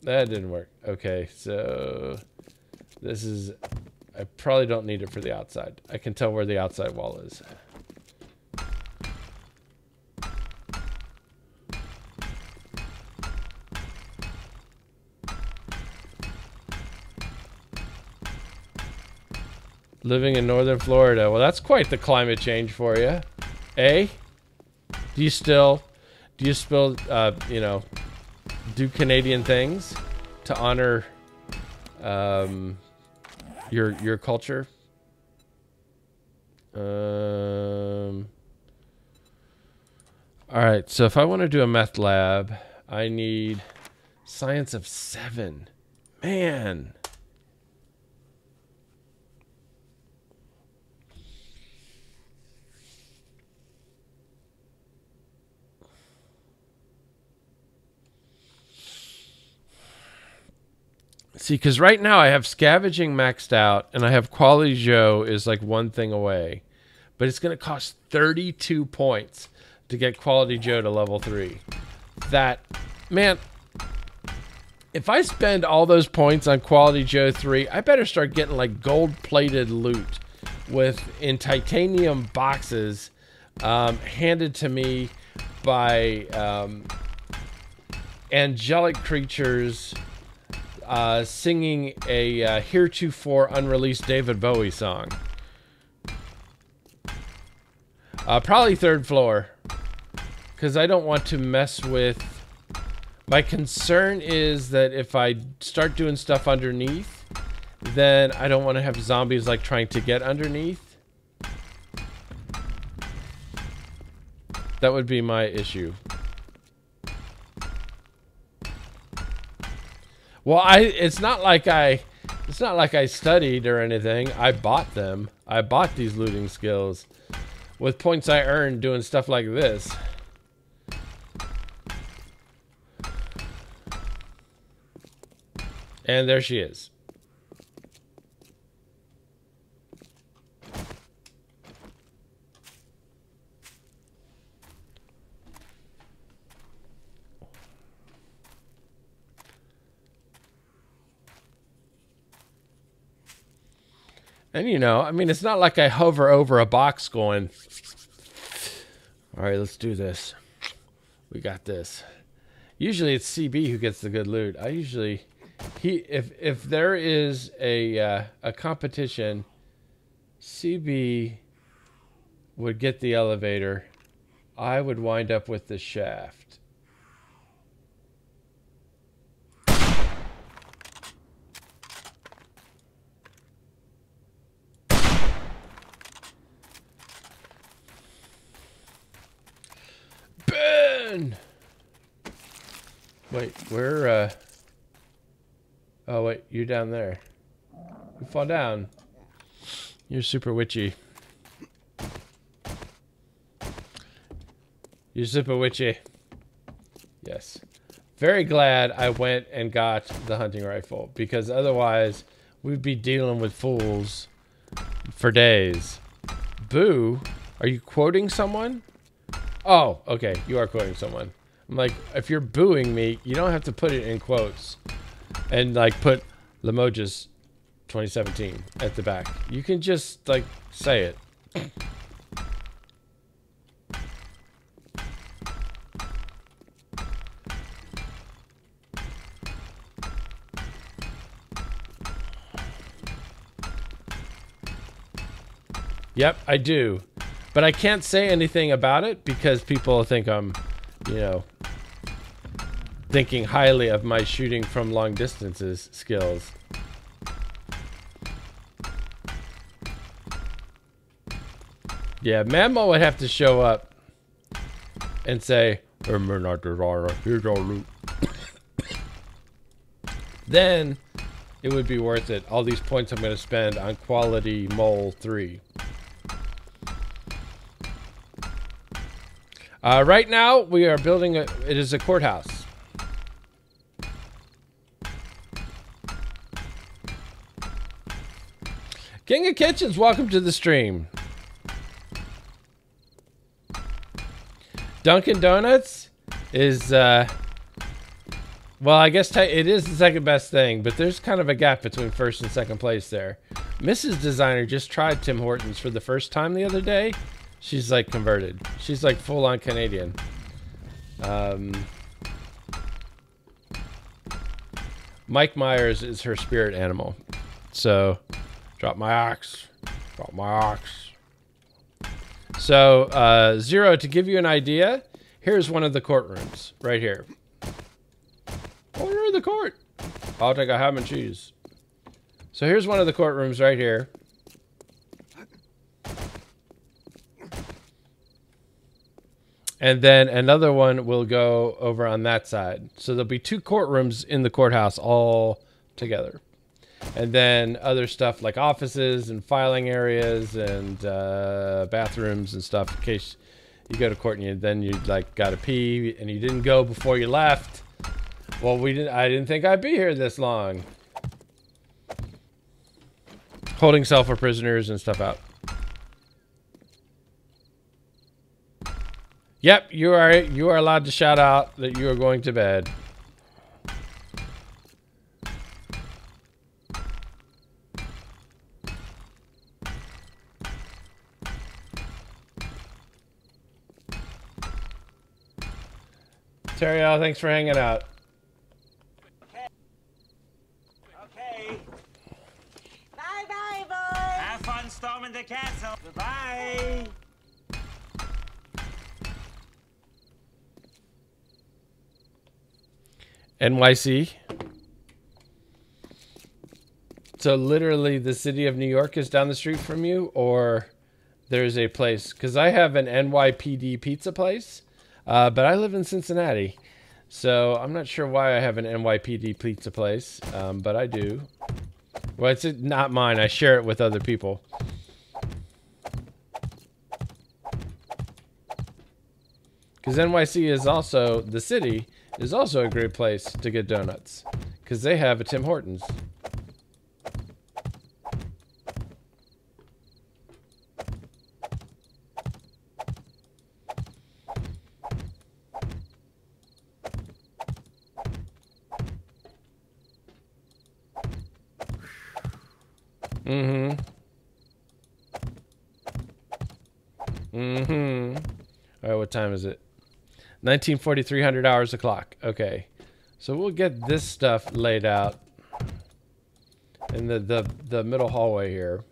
Speaker 2: That didn't work. Okay, so this is... I probably don't need it for the outside. I can tell where the outside wall is. Living in northern Florida. Well, that's quite the climate change for you. Eh? Do you still, you know, do Canadian things to honor your culture? All right, so if I want to do a meth lab, I need science of 7. Man. See, because right now I have scavenging maxed out, and I have Quality Joe is like one thing away. But it's going to cost 32 points to get Quality Joe to level 3. That, man, if I spend all those points on Quality Joe 3, I better start getting like gold-plated loot in titanium boxes handed to me by angelic creatures singing a heretofore unreleased David Bowie song. Probably 3rd floor, because I don't want to mess with... My concern is that if I start doing stuff underneath, then I don't want to have zombies like trying to get underneath. That would be my issue. Well, it's not like I studied or anything. I bought them. I bought these looting skills with points I earned doing stuff like this. And there she is. And you know, I mean, it's not like I hover over a box going, all right, let's do this. We got this. Usually it's CB who gets the good loot. I usually, if there is a competition, CB would get the elevator. I would wind up with the shaft. Wait, where, oh, wait, you're down there. You fall down. You're super witchy. You're super witchy. Yes. Very glad I went and got the hunting rifle, because otherwise we'd be dealing with fools for days. Boo? Are you quoting someone? Oh, okay. You are quoting someone. I'm like, if you're booing me, you don't have to put it in quotes and like put Limoges 2017 at the back. You can just like say it. Yep, I do. But I can't say anything about it because people think I'm, you know, thinking highly of my shooting from long distances skills. Yeah, Mammo would have to show up and say, "MidnightDesigner, here's our loot." Then it would be worth it. All these points I'm going to spend on quality Mole 3. Right now, we are building it is a courthouse. King of Kitchens, welcome to the stream. Dunkin' Donuts is, well, I guess it is the second best thing, but there's kind of a gap between first and second place there. Mrs. Designer just tried Tim Hortons for the first time the other day. She's like converted. She's like full on Canadian. Mike Myers is her spirit animal. So, drop my axe. Drop my axe. So, Zero, to give you an idea, here's one of the courtrooms right here. Oh, you're in the court. I'll take a ham and cheese. So, here's one of the courtrooms right here. And then another one will go over on that side. So there'll be 2 courtrooms in the courthouse all together. And then other stuff like offices and filing areas and bathrooms and stuff in case you go to court and then you like got to pee and you didn't go before you left. Well, I didn't think I'd be here this long. Holding cell for prisoners and stuff out. Yep, you are allowed to shout out that you are going to bed. Terry, thanks for hanging out.
Speaker 5: Okay. Bye-bye, boys. Have fun storming the castle. Goodbye.
Speaker 2: NYC. So literally the city of New York is down the street from you, or there's a place, because I have an NYPD pizza place, but I live in Cincinnati, so I'm not sure why I have an NYPD pizza place, but I do. Well, it's not mine. I share it with other people. Because NYC is also, the city is also a great place to get donuts. Because they have a Tim Hortons. Mm-hmm. Mm-hmm. All right, what time is it? 1940, 300 hours o'clock. Okay. So we'll get this stuff laid out in the middle hallway here.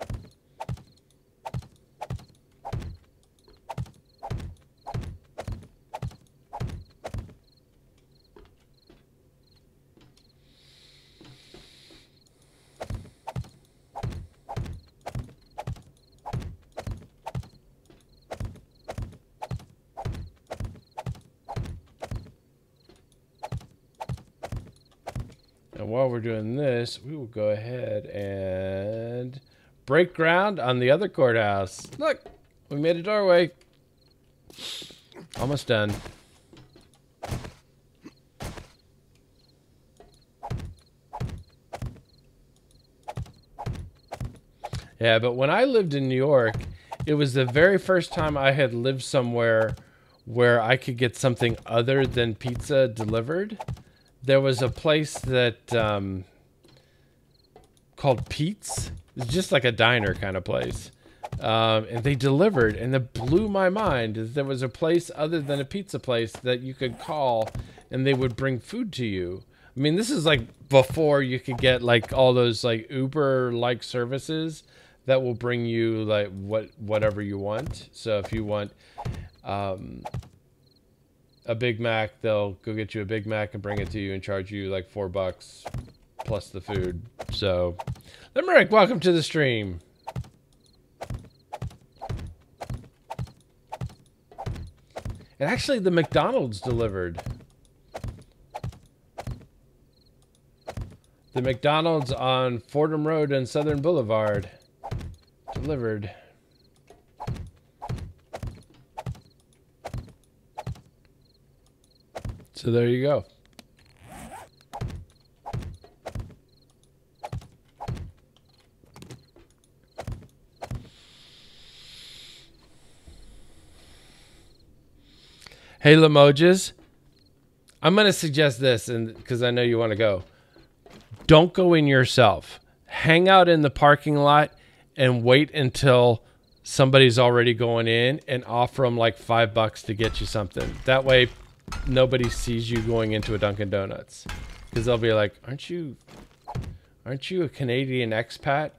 Speaker 2: And while we're doing this, we will go ahead and break ground on the other courthouse. Look, we made a doorway. Almost done. Yeah, but when I lived in New York, it was the very first time I had lived somewhere where I could get something other than pizza delivered. There was a place that called Pete's. It's just like a diner kind of place. And they delivered, and it blew my mind. There was a place other than a pizza place that you could call, and they would bring food to you. I mean, this is like before you could get like all those like Uber-like services that will bring you like whatever you want. So if you want a Big Mac, they'll go get you a Big Mac and bring it to you and charge you like $4 plus the food. So, Limerick, welcome to the stream. And actually, the McDonald's delivered. The McDonald's on Fordham Road and Southern Boulevard delivered. So there you go. Hey, Limoges, I'm going to suggest this, and because I know you want to go. Don't go in yourself. Hang out in the parking lot and wait until somebody's already going in and offer them like $5 to get you something. That way, nobody sees you going into a Dunkin' Donuts, because they'll be like, aren't you a Canadian expat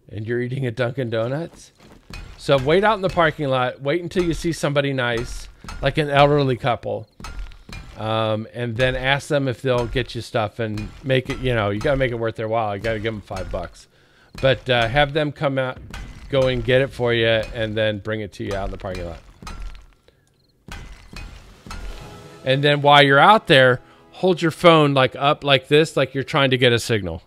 Speaker 2: and you're eating at Dunkin' Donuts? So wait out in the parking lot. Wait until you see somebody nice, like an elderly couple, and then ask them if they'll get you stuff and make it, you got to make it worth their while. You got to give them $5. But have them come out, go and get it for you, and then bring it to you out in the parking lot. And then while you're out there, hold your phone like up like this, like you're trying to get a signal.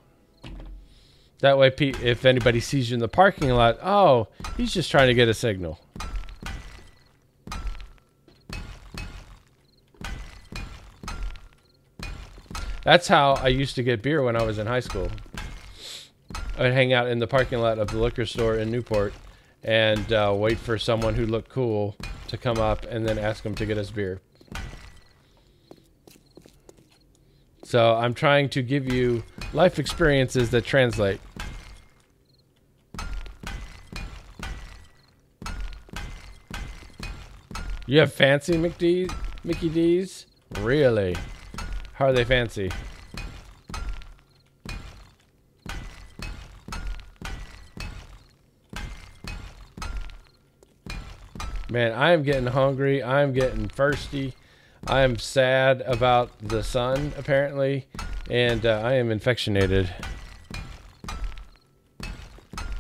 Speaker 2: That way, if anybody sees you in the parking lot, oh, he's just trying to get a signal. That's how I used to get beer when I was in high school. I'd hang out in the parking lot of the liquor store in Newport and wait for someone who looked cool to come up and then ask them to get us beer. So I'm trying to give you life experiences that translate. You have fancy Mickey D's? Really? How are they fancy? Man, I am getting hungry. I'm getting thirsty. I am sad about the sun, apparently, and I am infectionated.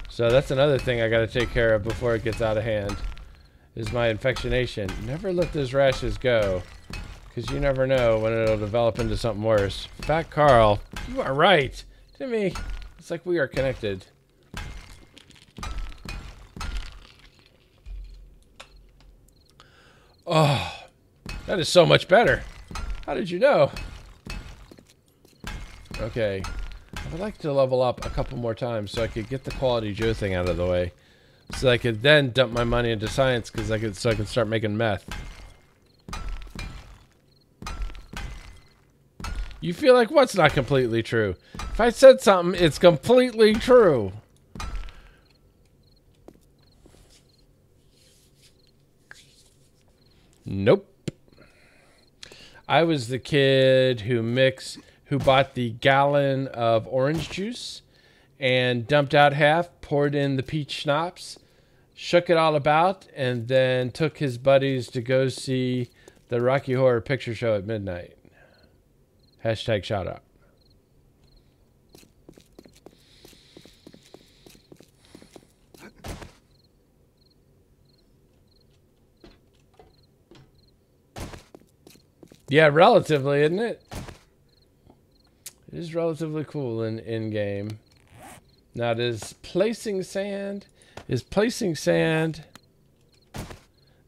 Speaker 2: So that's another thing I got to take care of before it gets out of hand, is my infectionation. Never let those rashes go, because you never know when it'll develop into something worse. Fat Carl, you are right. Timmy, it's like we are connected. Oh, that is so much better. How did you know? Okay. I would like to level up a couple more times so I could get the Quality Joe thing out of the way. So I could then dump my money into science, because I can start making meth. You feel like what's not completely true? If I said something, it's completely true. Nope. I was the kid who bought the gallon of orange juice and dumped out half, poured in the peach schnapps, shook it all about, and then took his buddies to go see the Rocky Horror Picture Show at midnight. Hashtag shout out. Yeah, relatively, isn't it? It is relatively cool in game. Now, does placing sand? Is placing sand?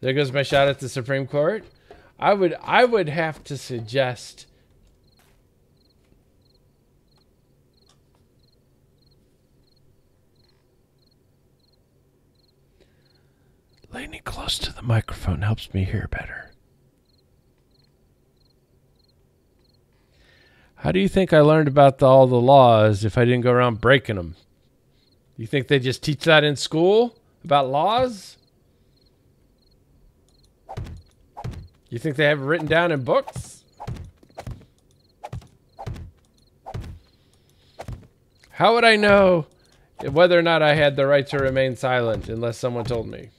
Speaker 2: There goes my shot at the Supreme Court. I would have to suggest. Leaning close to the microphone helps me hear better. How do you think I learned about all the laws if I didn't go around breaking them? You think they just teach that in school about laws? You think they have it written down in books? How would I know whether or not I had the right to remain silent unless someone told me?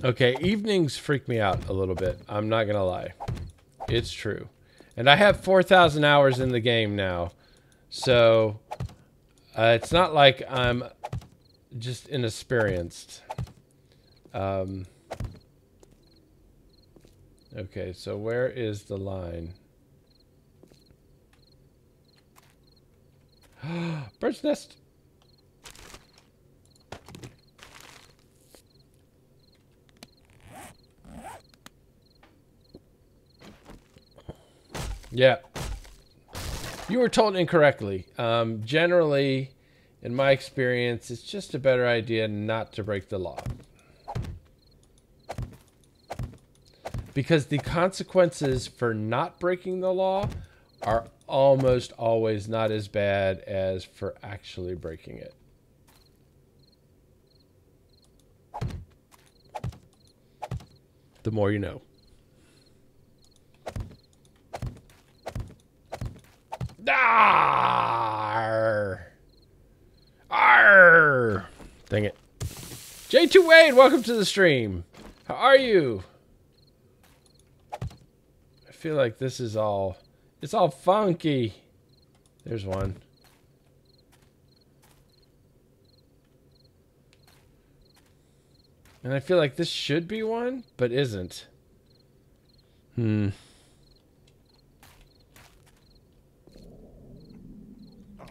Speaker 2: Okay, evenings freak me out a little bit. I'm not going to lie. It's true. And I have 4,000 hours in the game now. So, it's not like I'm just inexperienced. Okay, so where is the line? Bird's nest. Yeah. You were told incorrectly. Generally, in my experience, it's just a better idea not to break the law. Because the consequences for not breaking the law are almost always not as bad as for actually breaking it. The more you know. Arr! Arr! Dang it. J2 Wade, welcome to the stream. How are you? I feel like this is all... It's all funky. There's one. And I feel like this should be one, but isn't.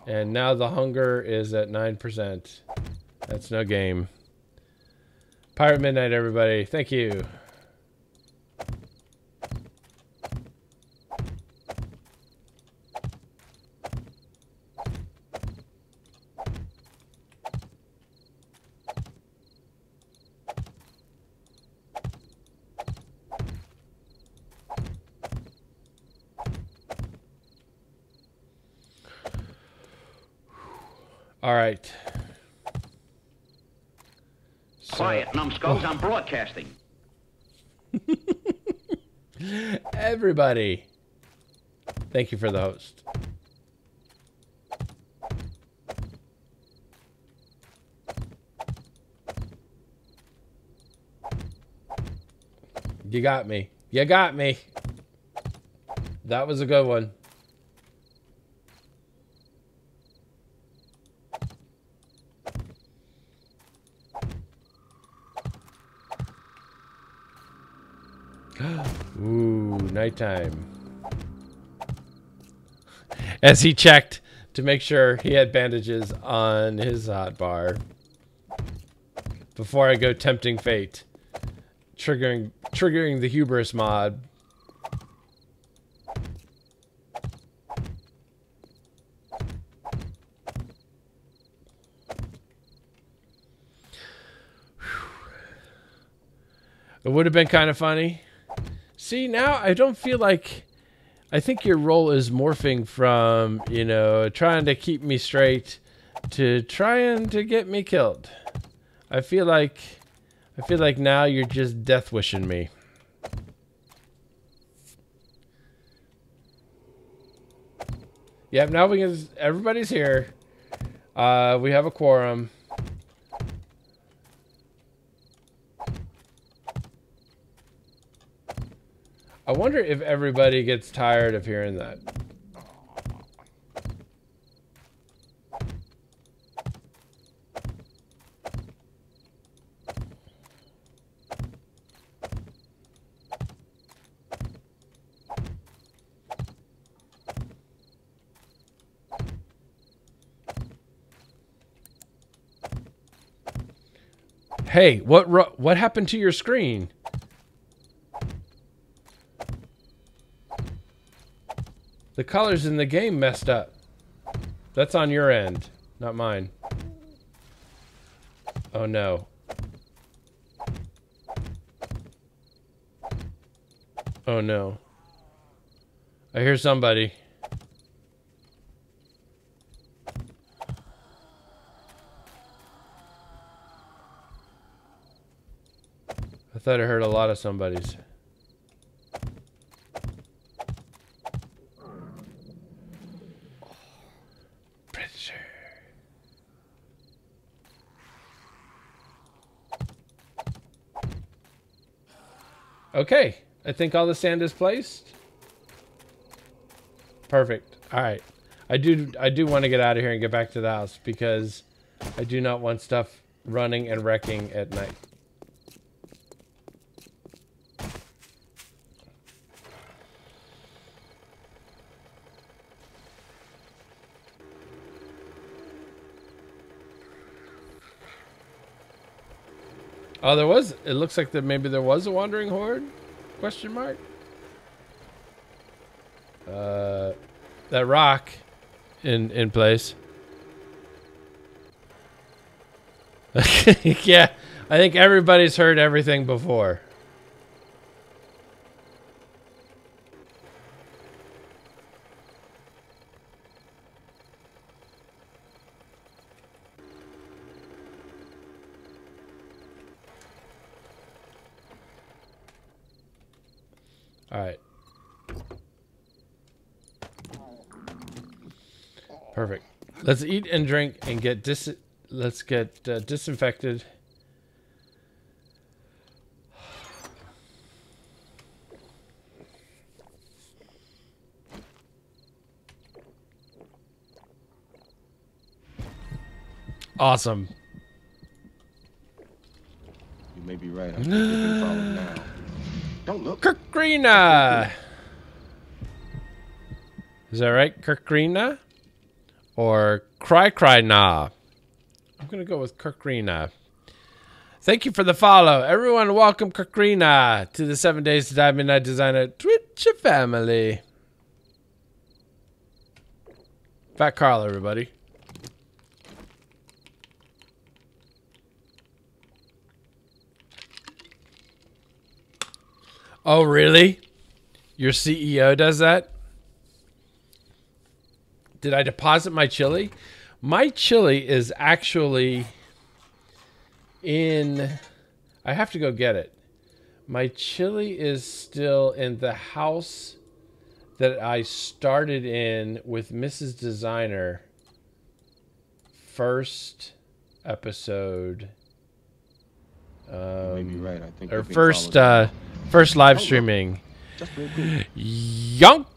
Speaker 2: And now the hunger is at 9%. That's no game. Pirate Midnight, everybody. Thank you. All right.
Speaker 6: Quiet, numbskulls, I'm broadcasting.
Speaker 2: Everybody. Thank you for the host. You got me. You got me. That was a good one. Ooh, nighttime. As he checked to make sure he had bandages on his hotbar. Before I go tempting fate. Triggering the hubris mod. It would have been kind of funny. See, now I don't feel like... I think your role is morphing from, you know, trying to keep me straight to trying to get me killed. I feel like now you're just death wishing me. Yep, now we can... Everybody's here. We have a quorum. I wonder if everybody gets tired of hearing that. Hey, what happened to your screen? The colors in the game messed up. That's on your end, not mine. Oh no. Oh no. I hear somebody. I thought I heard a lot of somebody's. Pressure. Okay, I think all the sand is placed. Perfect. All right. I do want to get out of here and get back to the house because I do not want stuff running and wrecking at night. Oh, there was. It looks like that maybe there was a wandering horde? Question mark. That rock in place. Yeah, I think everybody's heard everything before. All right. Perfect. Let's eat and drink and get disinfected. Awesome.
Speaker 4: You may be right. I'm being followed now. Don't look.
Speaker 2: Kirkrina. Is that right? Kirkrina? Or Cry-Cry-Na? I'm going to go with Kirkrina. Thank you for the follow. Everyone, welcome Kirkrina to the 7 Days to Die Midnight Designer Twitch family. Fat Carl, everybody. Oh, really? Your CEO does that? Did I deposit my chili? My chili is actually in... I have to go get it. My chili is still in the house that I started in with Mrs. Designer. First episode.
Speaker 4: You may be right. I think
Speaker 2: Or first live streaming. Yonka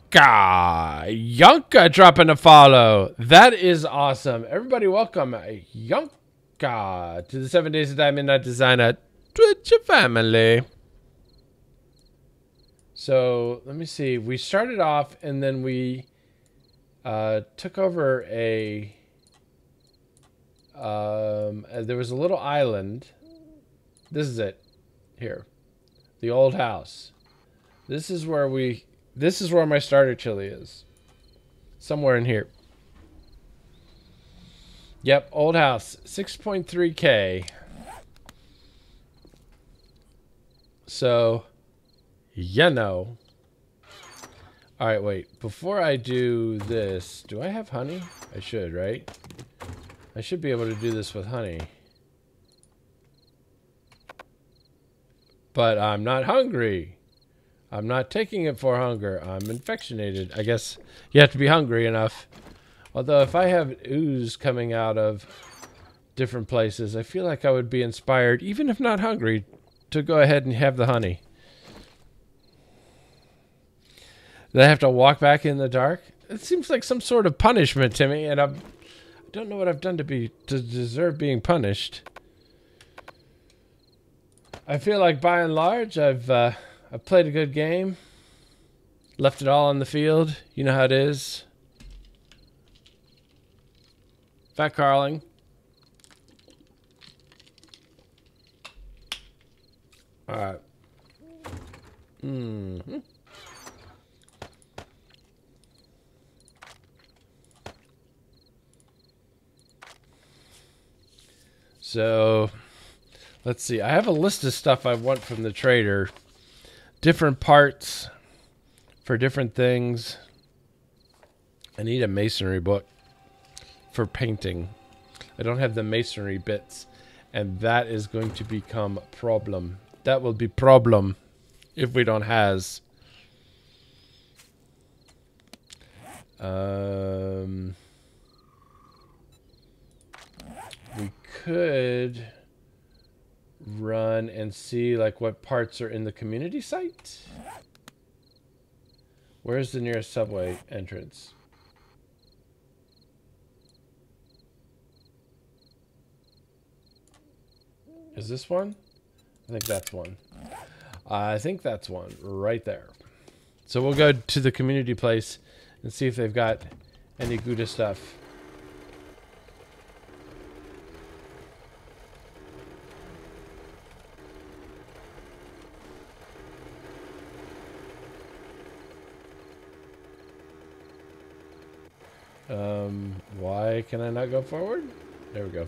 Speaker 2: dropping a follow. That is awesome. Everybody welcome Yonka to the 7 Days to Die Midnight Designer Twitch family. So let me see. We started off and then we took over a there was a little island. This is it. Here. The old house. This is where my starter chili is. Somewhere in here. Yep, old house. 6.3K. So, you know. Alright, wait. Before I do this, do I have honey? I should, right? I should be able to do this with honey. But I'm not hungry. I'm not taking it for hunger. I'm infectionated. I guess you have to be hungry enough. Although if I have ooze coming out of different places, I feel like I would be inspired, even if not hungry, to go ahead and have the honey. Do I have to walk back in the dark? It seems like some sort of punishment to me, and I don't know what I've done to deserve being punished. I feel like by and large I've played a good game. Left it all on the field. You know how it is. Fat Carling. All right. Mm-hmm. So, let's see. I have a list of stuff I want from the trader. Different parts for different things. I need a masonry book for painting. I don't have the masonry bits, and that is going to become a problem. That will be problem if we don't has. We could run and see like what parts are in the community site. Where's the nearest subway entrance? Is this one? I think that's one. I think that's one right there. So we'll go to the community place and see if they've got any Gouda stuff. Why can I not go forward? There we go.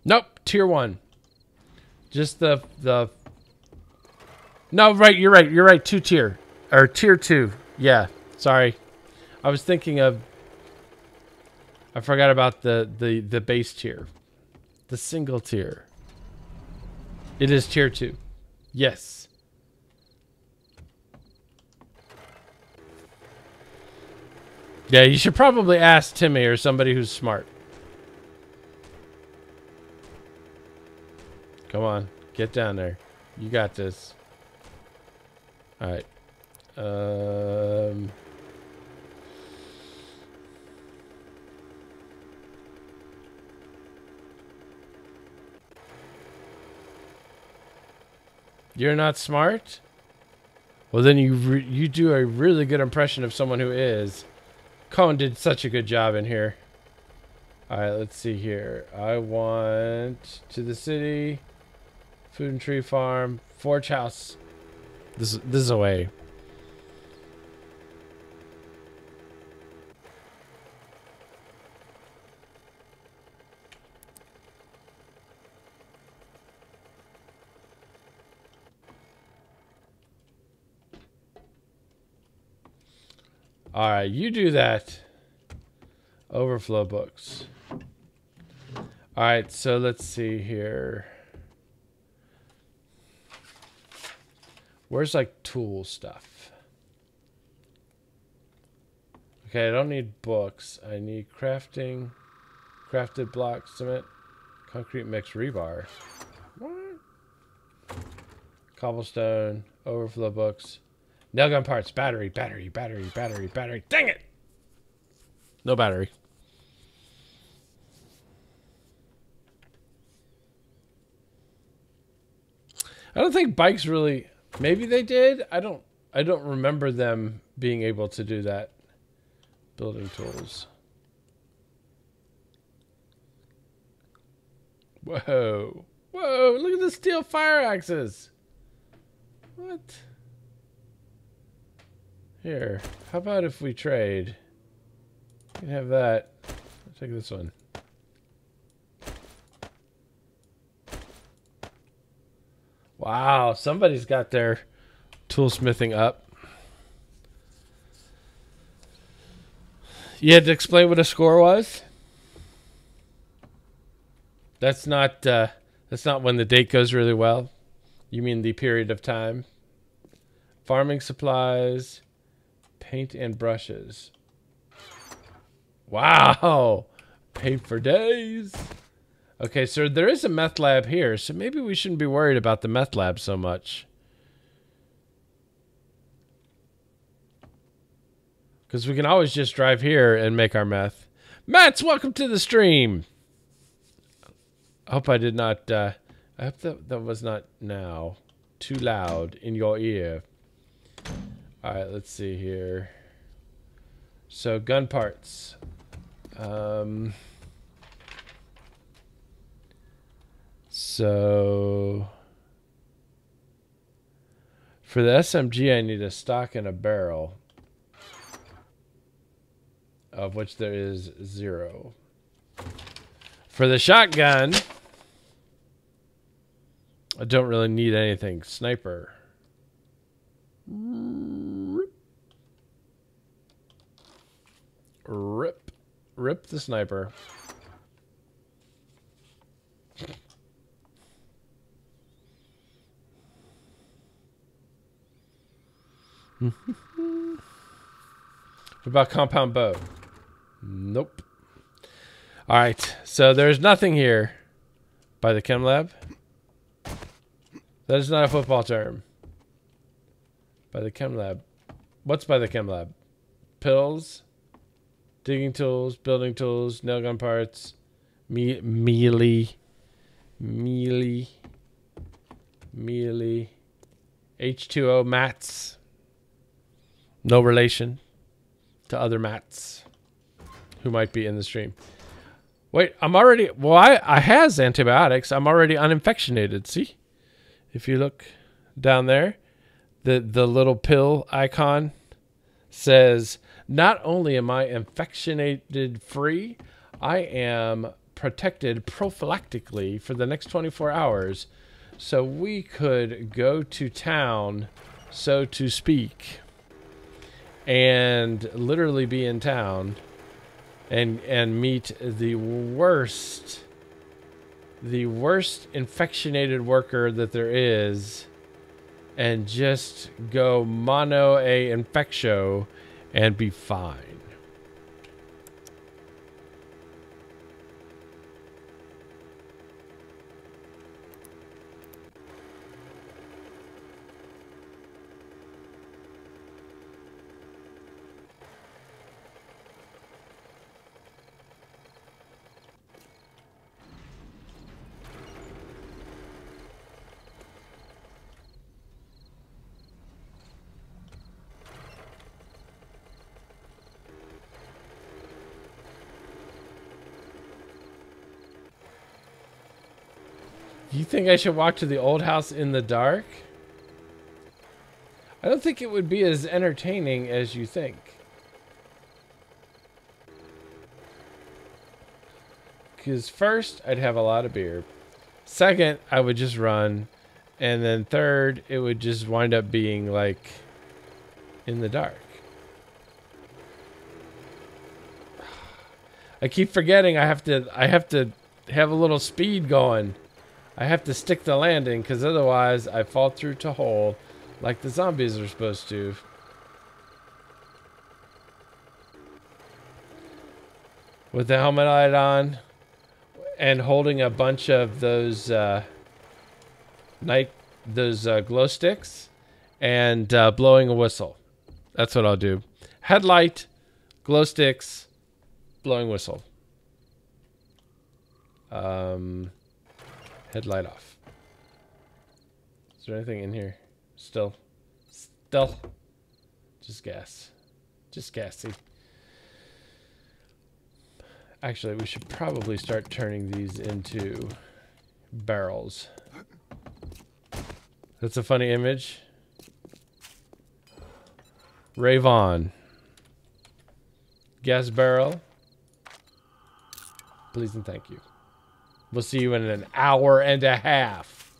Speaker 2: Nope, tier 1. Just the No, right, you're right, 2 tier. Or tier 2. Yeah, sorry. I was thinking of I forgot about the base tier. The single tier. It is tier 2. Yes. Yeah, you should probably ask Timmy or somebody who's smart. Come on, get down there. You got this. All right. You're not smart? Well, then you do a really good impression of someone who is. Cohen did such a good job in here. All right, let's see here. I want to the city, food and tree farm, forge house. This is a way. All right, you do that. Overflow books. All right, so let's see here. Where's like tool stuff? Okay, I don't need books. I need crafting, crafted block, cement, concrete mix, rebar. What? Cobblestone, overflow books, nail gun parts, battery. Dang it! No battery. I don't think bikes really. Maybe they did. I don't remember them being able to do that. Building tools. Whoa. Whoa, look at the steel fire axes. What? Here. How about if we trade? You can have that. I'll take this one. Wow, somebody's got their toolsmithing up. You had to explain what a score was? That's not when the date goes really well. You mean the period of time? Farming supplies, paint and brushes. Wow, paint for days. Okay, so there is a meth lab here, so maybe we shouldn't be worried about the meth lab so much. Because we can always just drive here and make our meth. Mats, welcome to the stream. I hope I did not, I hope that was not now too loud in your ear. All right, let's see here. So gun parts. So for the SMG, I need a stock and a barrel, of which there is 0. For the shotgun, I don't really need anything. Sniper. Rip the sniper. What about compound bow? Nope. All right, so there's nothing here by the chem lab. That is not a football term. By the chem lab. What's by the chem lab? Pills, digging tools, building tools, nail gun parts, melee, H2O mats. No relation to other mats who might be in the stream. Wait, I'm already... Well, I has antibiotics. I'm already uninfectionated. See? If you look down there, the little pill icon says, not only am I infectionated free, I am protected prophylactically for the next 24 hours. So we could go to town, so to speak, and literally be in town and meet the worst infectionated worker that there is, and just go mono a infectio and be fine. You think I should walk to the old house in the dark? I don't think it would be as entertaining as you think. Because first, I'd have a lot of beer. Second, I would just run. And then third, it would just wind up being like in the dark. I keep forgetting I have to have a little speed going. I have to stick the landing, because otherwise I fall through to hole like the zombies are supposed to. With the helmet light on and holding a bunch of those glow sticks and blowing a whistle. That's what I'll do. Headlight, glow sticks, blowing whistle. Headlight off. Is there anything in here? Still. Just gas. Just gassy. Actually, we should probably start turning these into barrels. That's a funny image. Rave on. Gas barrel. Please and thank you. We'll see you in an hour and a half.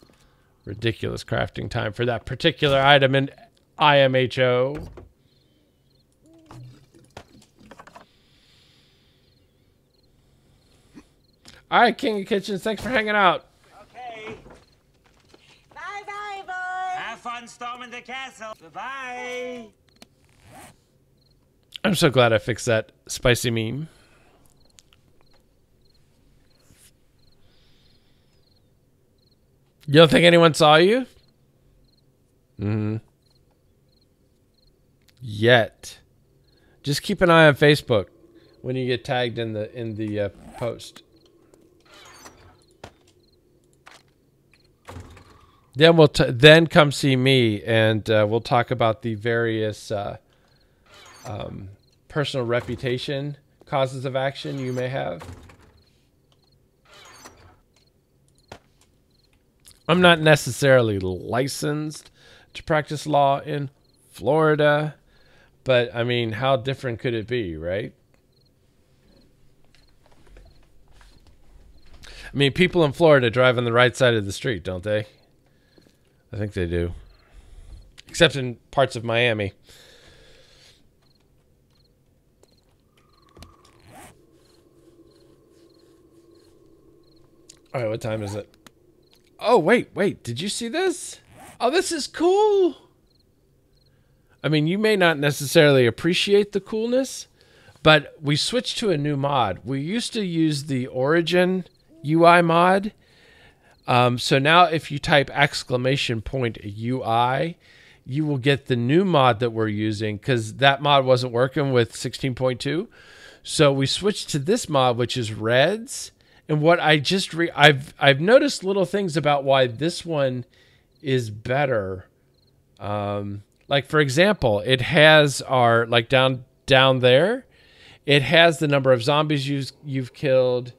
Speaker 2: Ridiculous crafting time for that particular item in IMHO. All right, King of Kitchens, thanks for hanging out.
Speaker 5: Okay.
Speaker 7: Bye-bye, boy.
Speaker 5: Have fun storming the castle. Goodbye.
Speaker 2: I'm so glad I fixed that spicy meme. You don't think anyone saw you? Yet. Just keep an eye on Facebook. when you get tagged in the post. Then then come see me, and we'll talk about the various personal reputation causes of action you may have. I'm not necessarily licensed to practice law in Florida, but I mean, how different could it be, right? I mean, people in Florida drive on the right side of the street, don't they? I think they do. Except in parts of Miami. All right, what time is it? Oh, wait. Did you see this? Oh, this is cool. I mean, you may not necessarily appreciate the coolness, but we switched to a new mod. We used to use the Origin UI mod. So now if you type !UI, you will get the new mod that we're using, because that mod wasn't working with 16.2. So we switched to this mod, which is Reds. And what I just I've noticed little things about why this one is better. Like, for example, it has our, like, down there, it has the number of zombies you've killed.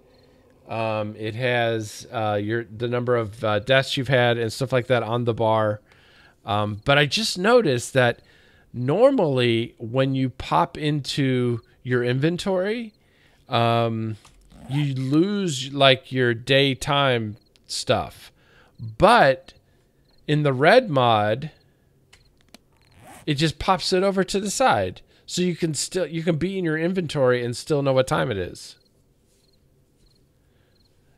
Speaker 2: It has the number of deaths you've had and stuff like that on the bar. But I just noticed that normally when you pop into your inventory, you lose, like, your daytime stuff. But in the red mod, it just pops it over to the side. So you can be in your inventory and still know what time it is.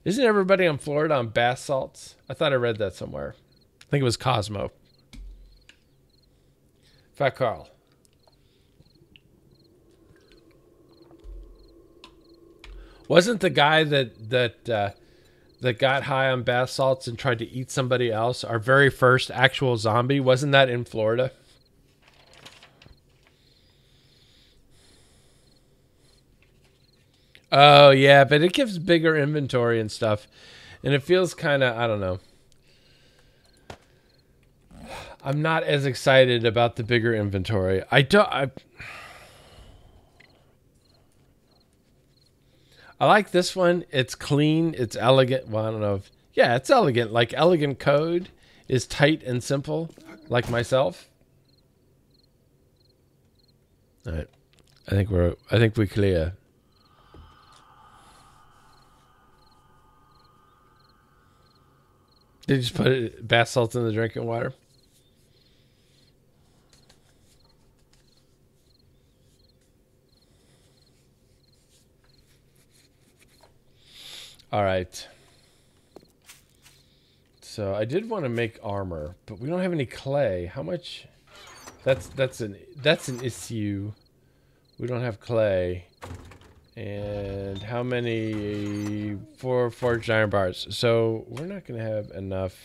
Speaker 2: Isn't everybody in Florida on bath salts? I thought I read that somewhere. I think it was Cosmo. Fat Carl. Wasn't the guy that got high on bath salts and tried to eat somebody else our very first actual zombie? Wasn't that in Florida? Oh, yeah, but it gives bigger inventory and stuff. And it feels kind of, I don't know. I'm not as excited about the bigger inventory. I like this one. It's clean. It's elegant. Well, I don't know. Yeah, it's elegant. Like, elegant code is tight and simple, like myself. All right. I think we're clear. Did you just put bath salts in the drinking water? All right. So I did want to make armor, but we don't have any clay. How much? That's an issue. We don't have clay. And how many? 4 forged iron bars. So we're not going to have enough.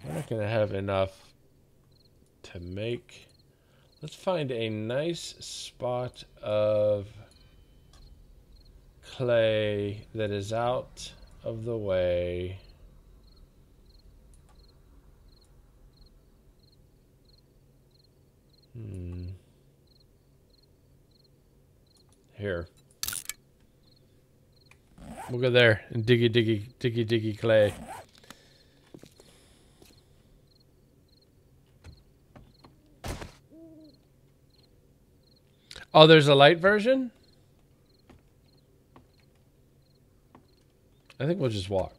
Speaker 2: We're not going to have enough to make. Let's find a nice spot of clay that is out of the way. Here. We'll go there and diggy clay. Oh, there's a light version? I think we'll just walk.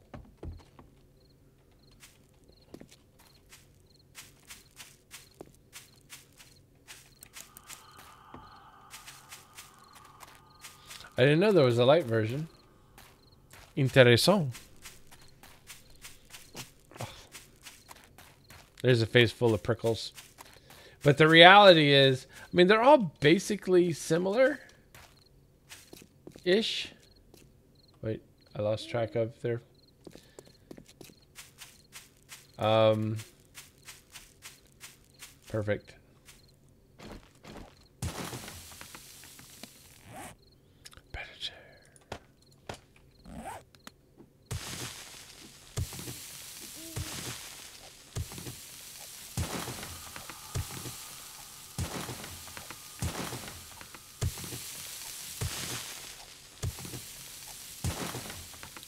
Speaker 2: I didn't know there was a light version. Interessant. Oh. There's a face full of prickles. But the reality is, I mean, they're all basically similar-ish. Wait, I lost track of there. Perfect.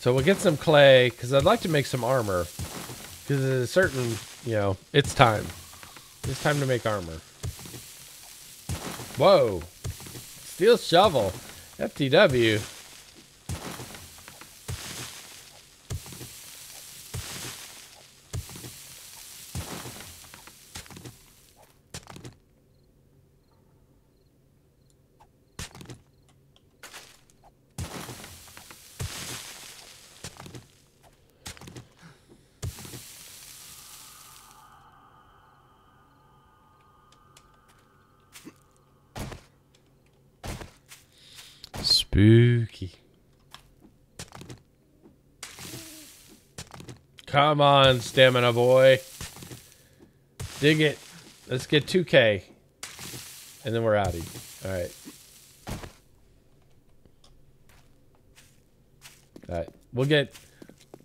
Speaker 2: So we'll get some clay, because I'd like to make some armor. Because at a certain, you know, it's time. It's time to make armor. Whoa. Steel shovel. FTW. Spooky. Come on, stamina boy. Dig it. Let's get 2K. And then we're outie. Alright. Alright.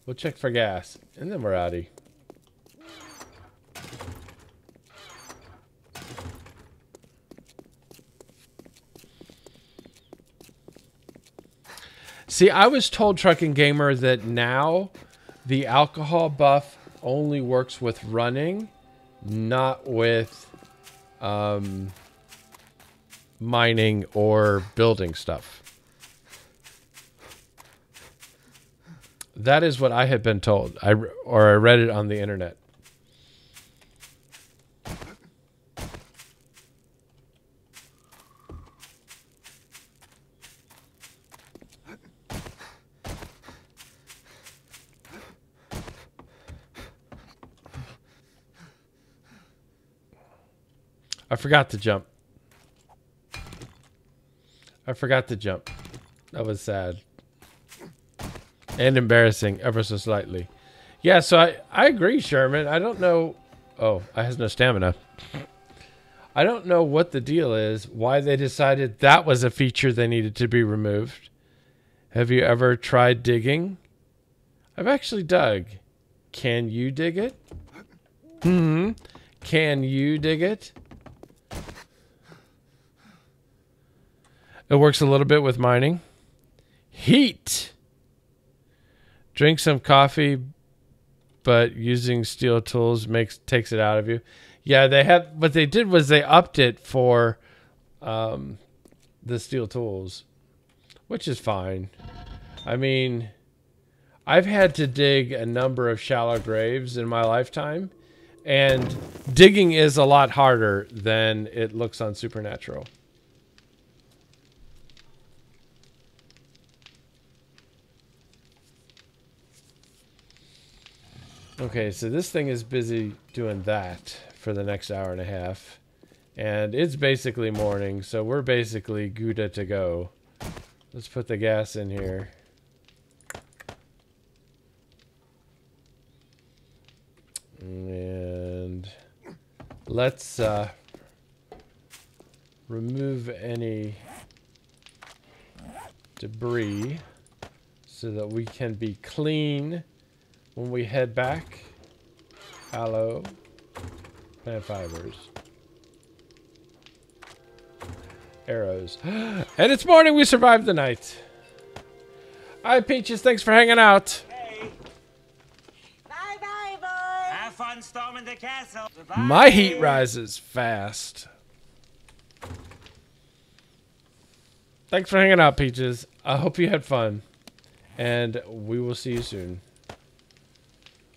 Speaker 2: We'll check for gas. And then we're outie. See, I was told, Trucking Gamer, that now the alcohol buff only works with running, not with mining or building stuff. That is what I had been told. I read it on the internet. I forgot to jump. That was sad. And embarrassing, ever so slightly. Yeah, so I agree, Sherman. I don't know... Oh, I has no stamina. I don't know what the deal is, why they decided that was a feature they needed to be removed. Have you ever tried digging? I've actually dug. Can you dig it? Can you dig it? It works a little bit with mining. Heat. Drink some coffee, but using steel tools takes it out of you. Yeah, what they did was they upped it for the steel tools, which is fine. I mean, I've had to dig a number of shallow graves in my lifetime, and digging is a lot harder than it looks on Supernatural. Okay, so this thing is busy doing that for the next hour and a half. And it's basically morning, so we're basically Gouda to go. Let's put the gas in here. And let's remove any debris so that we can be clean when we head back. Aloe. Plant fibers. Arrows. And it's morning. We survived the night. Hi, Peaches. Thanks for hanging out.
Speaker 5: Hey,
Speaker 7: Bye-bye, boy.
Speaker 5: have fun storming the castle. Goodbye.
Speaker 2: My heat rises fast. Thanks for hanging out, Peaches. I hope you had fun. And we will see you soon.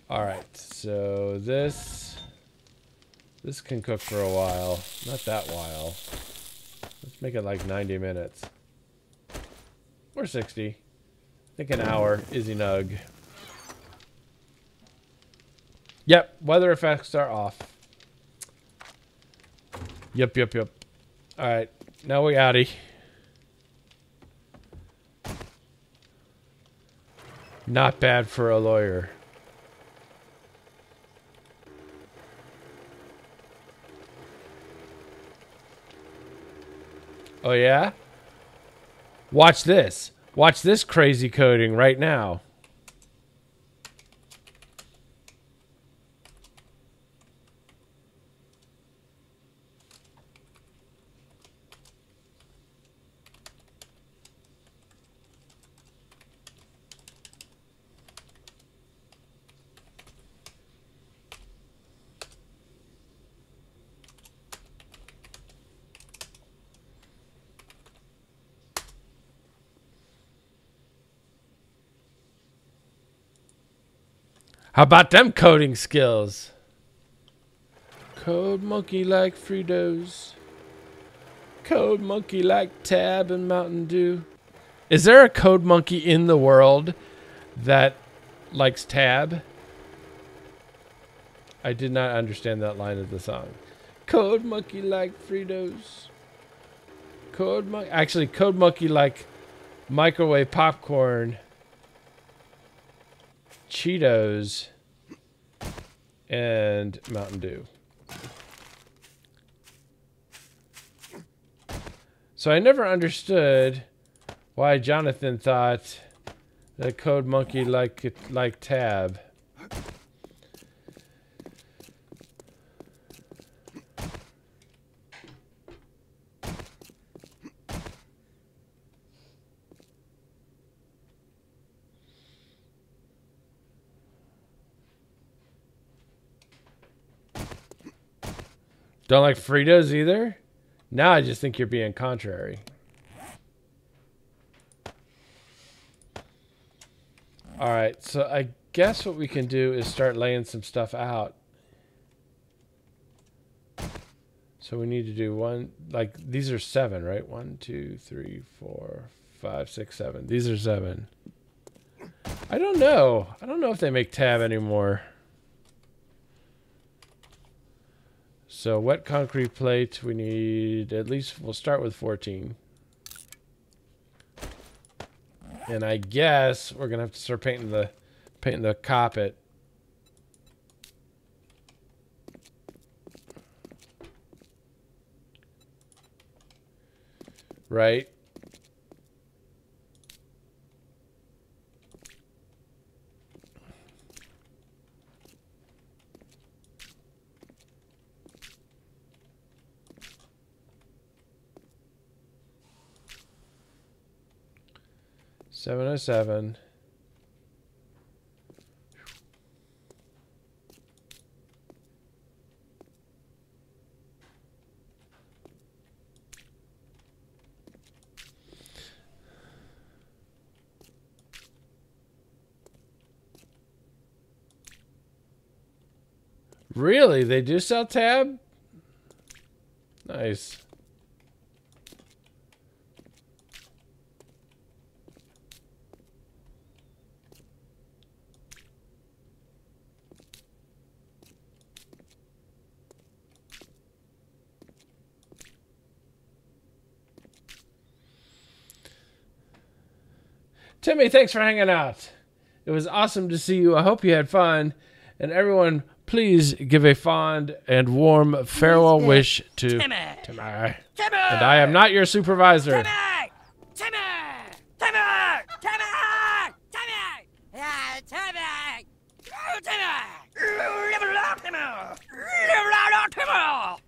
Speaker 2: Alright, so this can cook for a while. Not that while. Let's make it like 90 minutes. Or 60. I think an hour is enough. Yep, weather effects are off. Yep. Alright, now we outie. Not bad for a lawyer. Oh, yeah? Watch this. Watch this crazy coding right now. How about them coding skills? Code monkey like Fritos. Code monkey like Tab and Mountain Dew. Is there a code monkey in the world that likes Tab? I did not understand that line of the song. Code monkey like Fritos. Actually, code monkey like microwave popcorn, Cheetos, and Mountain Dew. So I never understood why Jonathan thought that code monkey like Tab. Don't like Fritos either? Now I just think you're being contrary. Alright, so I guess what we can do is start laying some stuff out. So we need to do one, like, these are 7, right? 1, 2, 3, 4, 5, 6, 7. These are 7. I don't know. I don't know if they make Tab anymore. So wet concrete plate, we need at least, we'll start with 14. And I guess we're gonna have to start painting the carpet. Right? $707. Really? They do sell Tab? Nice. Timmy, thanks for hanging out. It was awesome to see you. I hope you had fun. And everyone, please give a fond and warm farewell wish to Timmy. Timmy. And I am not your supervisor.
Speaker 7: Timmy! Timmy! Timmy! Timmy! Timmy! Yeah, Timmy! Oh, Timmy! Live a lot, Timmy! Live a lot, Timmy!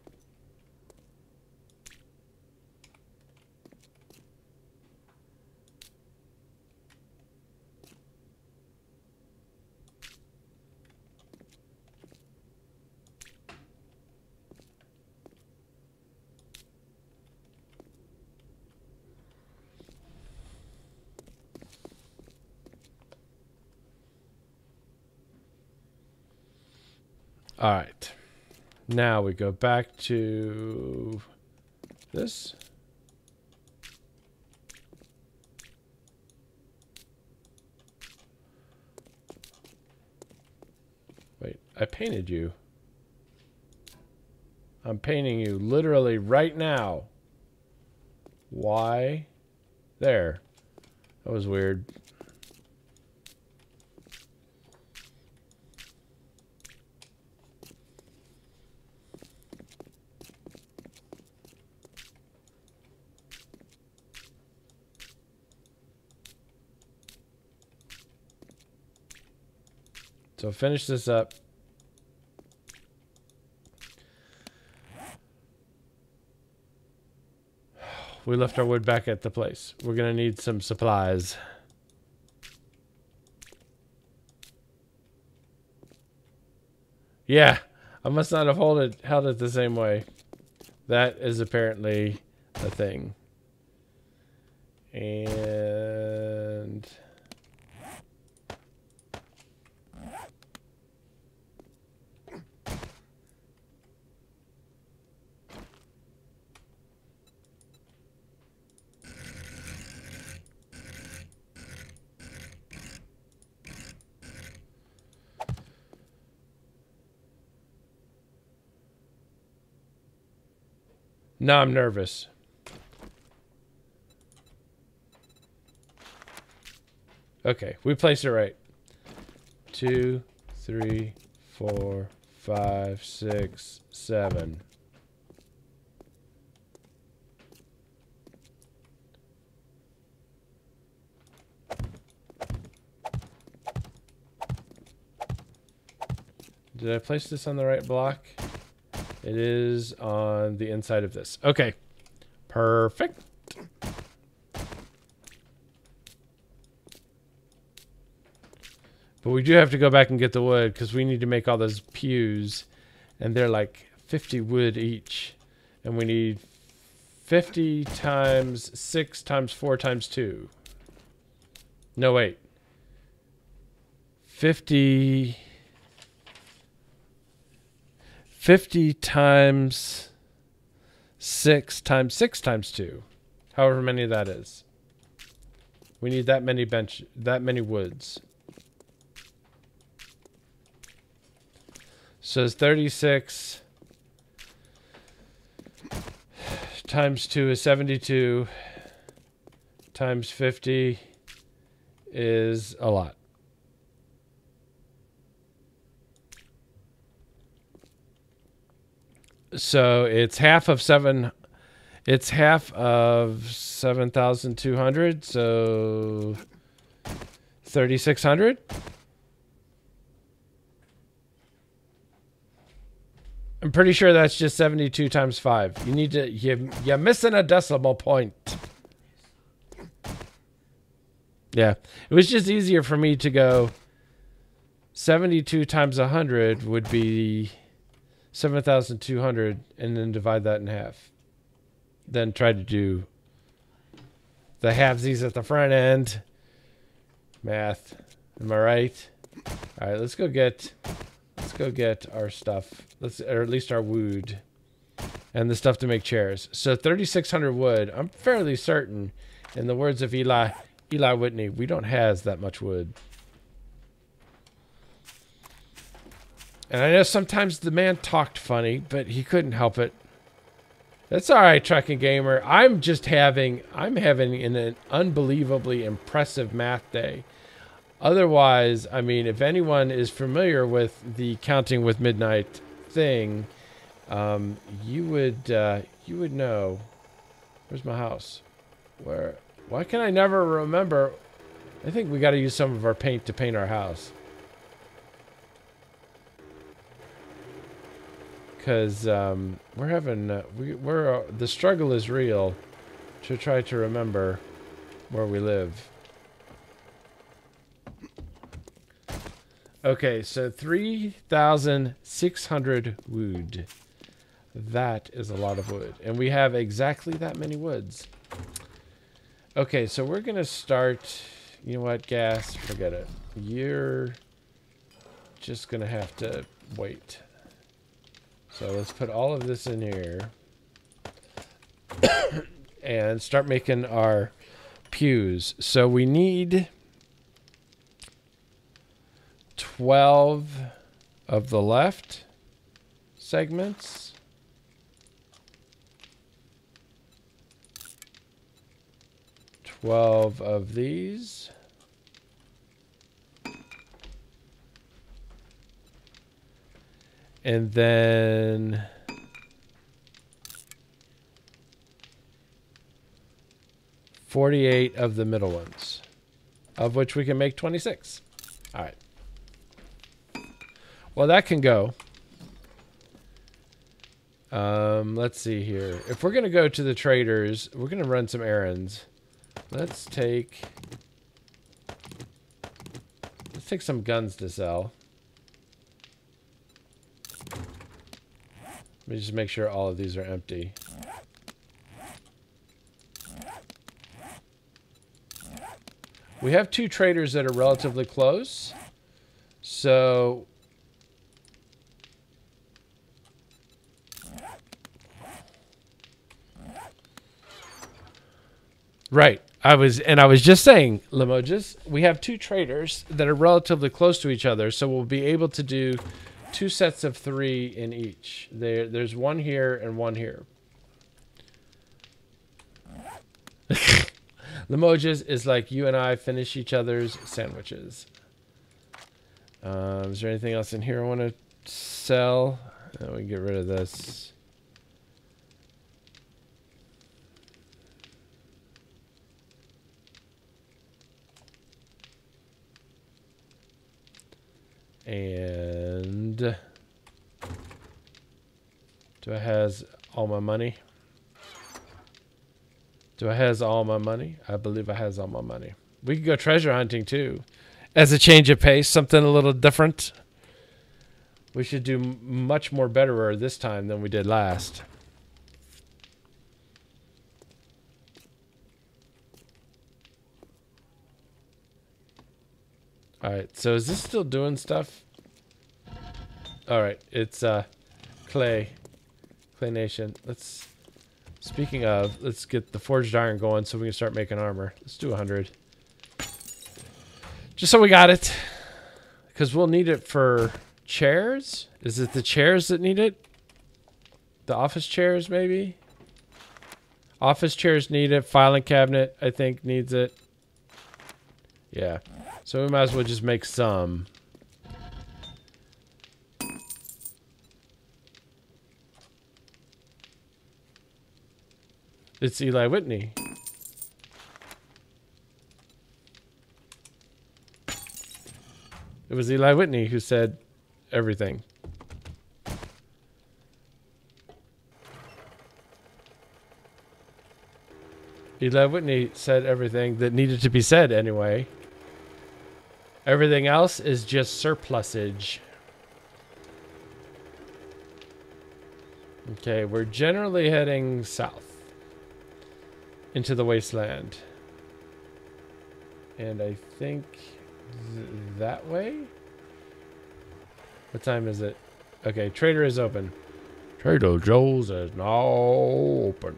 Speaker 2: All right. Now we go back to this. Wait, I painted you. I'm painting you literally right now. Why? There. That was weird. So finish this up. We left our wood back at the place. We're going to need some supplies. Yeah, I must not have held it the same way. That is apparently a thing. And Now I'm nervous. Okay, we placed it right. 2, 3, 4, 5, 6, 7. Did I place this on the right block? It is on the inside of this. Okay. Perfect. But we do have to go back and get the wood because we need to make all those pews. And they're like 50 wood each. And we need 50 times 6 times 4 times 2. No, wait. 50 times 6 times 6 times 2. However many that is. We need that many woods. So it's 36 times 2 is 72 times 50 is a lot. So it's half of 7,200, so 3,600. I'm pretty sure that's just 72 times 5. You need to, you're missing a decimal point. Yeah, it was just easier for me to go 72 times 100 would be 7,200 and then divide that in half. Then try to do the halvesies at the front end. Math. Am I right? All right, let's go get our stuff. Or at least our wood and the stuff to make chairs. So 3,600 wood. I'm fairly certain, in the words of Eli Whitney, we don't have that much wood. And I know sometimes the man talked funny, but he couldn't help it. That's all right, Trucking Gamer. I'm having an unbelievably impressive math day. Otherwise, I mean, if anyone is familiar with the Counting with Midnight thing, you would know. Where's my house? Why can I never remember? I think we got to use some of our paint to paint our house. Because we're having the struggle is real to try to remember where we live. Okay, so 3,600 wood. That is a lot of wood, and we have exactly that many woods. Okay, so we're gonna start. You know what, gas? Forget it. You're just gonna have to wait. So let's put all of this in here and start making our pews. So we need 12 of the left segments. Twelve of these. And then 48 of the middle ones, of which we can make 26. All right. Well, that can go. Let's see here. If we're going to go to the traders, we're going to run some errands. Let's take some guns to sell. Let me just make sure all of these are empty. We have 2 traders that are relatively close. So right. I was just saying, Limoges, we have 2 traders that are relatively close to each other, so we'll be able to do 2 sets of 3 in each. There's one here and one here. Limoges is like you and I finish each other's sandwiches. Is there anything else in here I want to sell? We can get rid of this. And do I has all my money? Do I has all my money? I believe I has all my money. We could go treasure hunting too. As a change of pace, something a little different. We should do much more betterer this time than we did last. Alright, so is this still doing stuff? Alright, it's Clay Nation. Speaking of, let's get the forged iron going so we can start making armor. Let's do 100. Just so we got it. Because we'll need it for chairs. Is it the chairs that need it? The office chairs, maybe? Office chairs need it. Filing cabinet, I think, needs it. Yeah. So we might as well just make some. It's Eli Whitney. It was Eli Whitney who said everything. Eli Whitney said everything that needed to be said anyway. Everything else is just surplusage. Okay, we're generally heading south into the wasteland. And I think that way? What time is it? Okay, Trader is open. Trader Joe's is now open.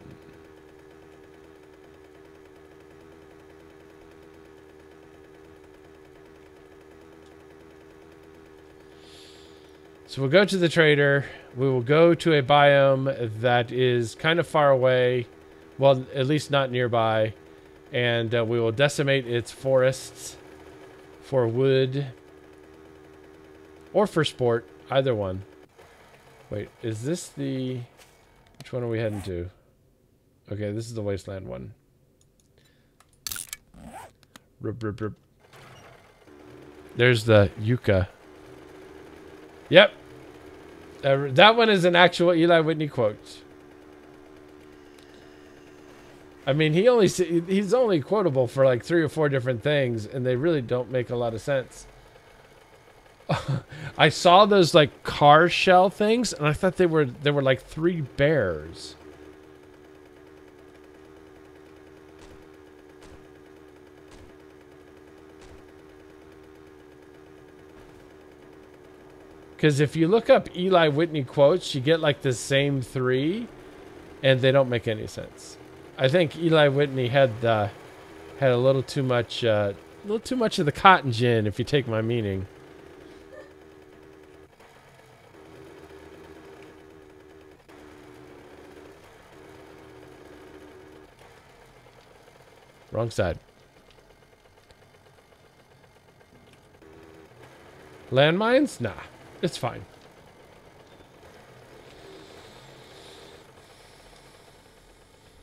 Speaker 2: So we'll go to the trader. We will go to a biome that is kind of far away. Well, at least not nearby. And we will decimate its forests for wood or for sport. Either one. Wait, is this the... Which one are we heading to? Okay, this is the wasteland one. There's the yucca. Yep. That one is an actual Eli Whitney quote. I mean, he's only quotable for like 3 or 4 different things, and they really don't make a lot of sense. I saw those like car shell things, and I thought they were like 3 bears. Because if you look up Eli Whitney quotes, you get like the same 3, and they don't make any sense. I think Eli Whitney had a little too much of the cotton gin, if you take my meaning. Wrong side. Landmines? Nah. It's fine.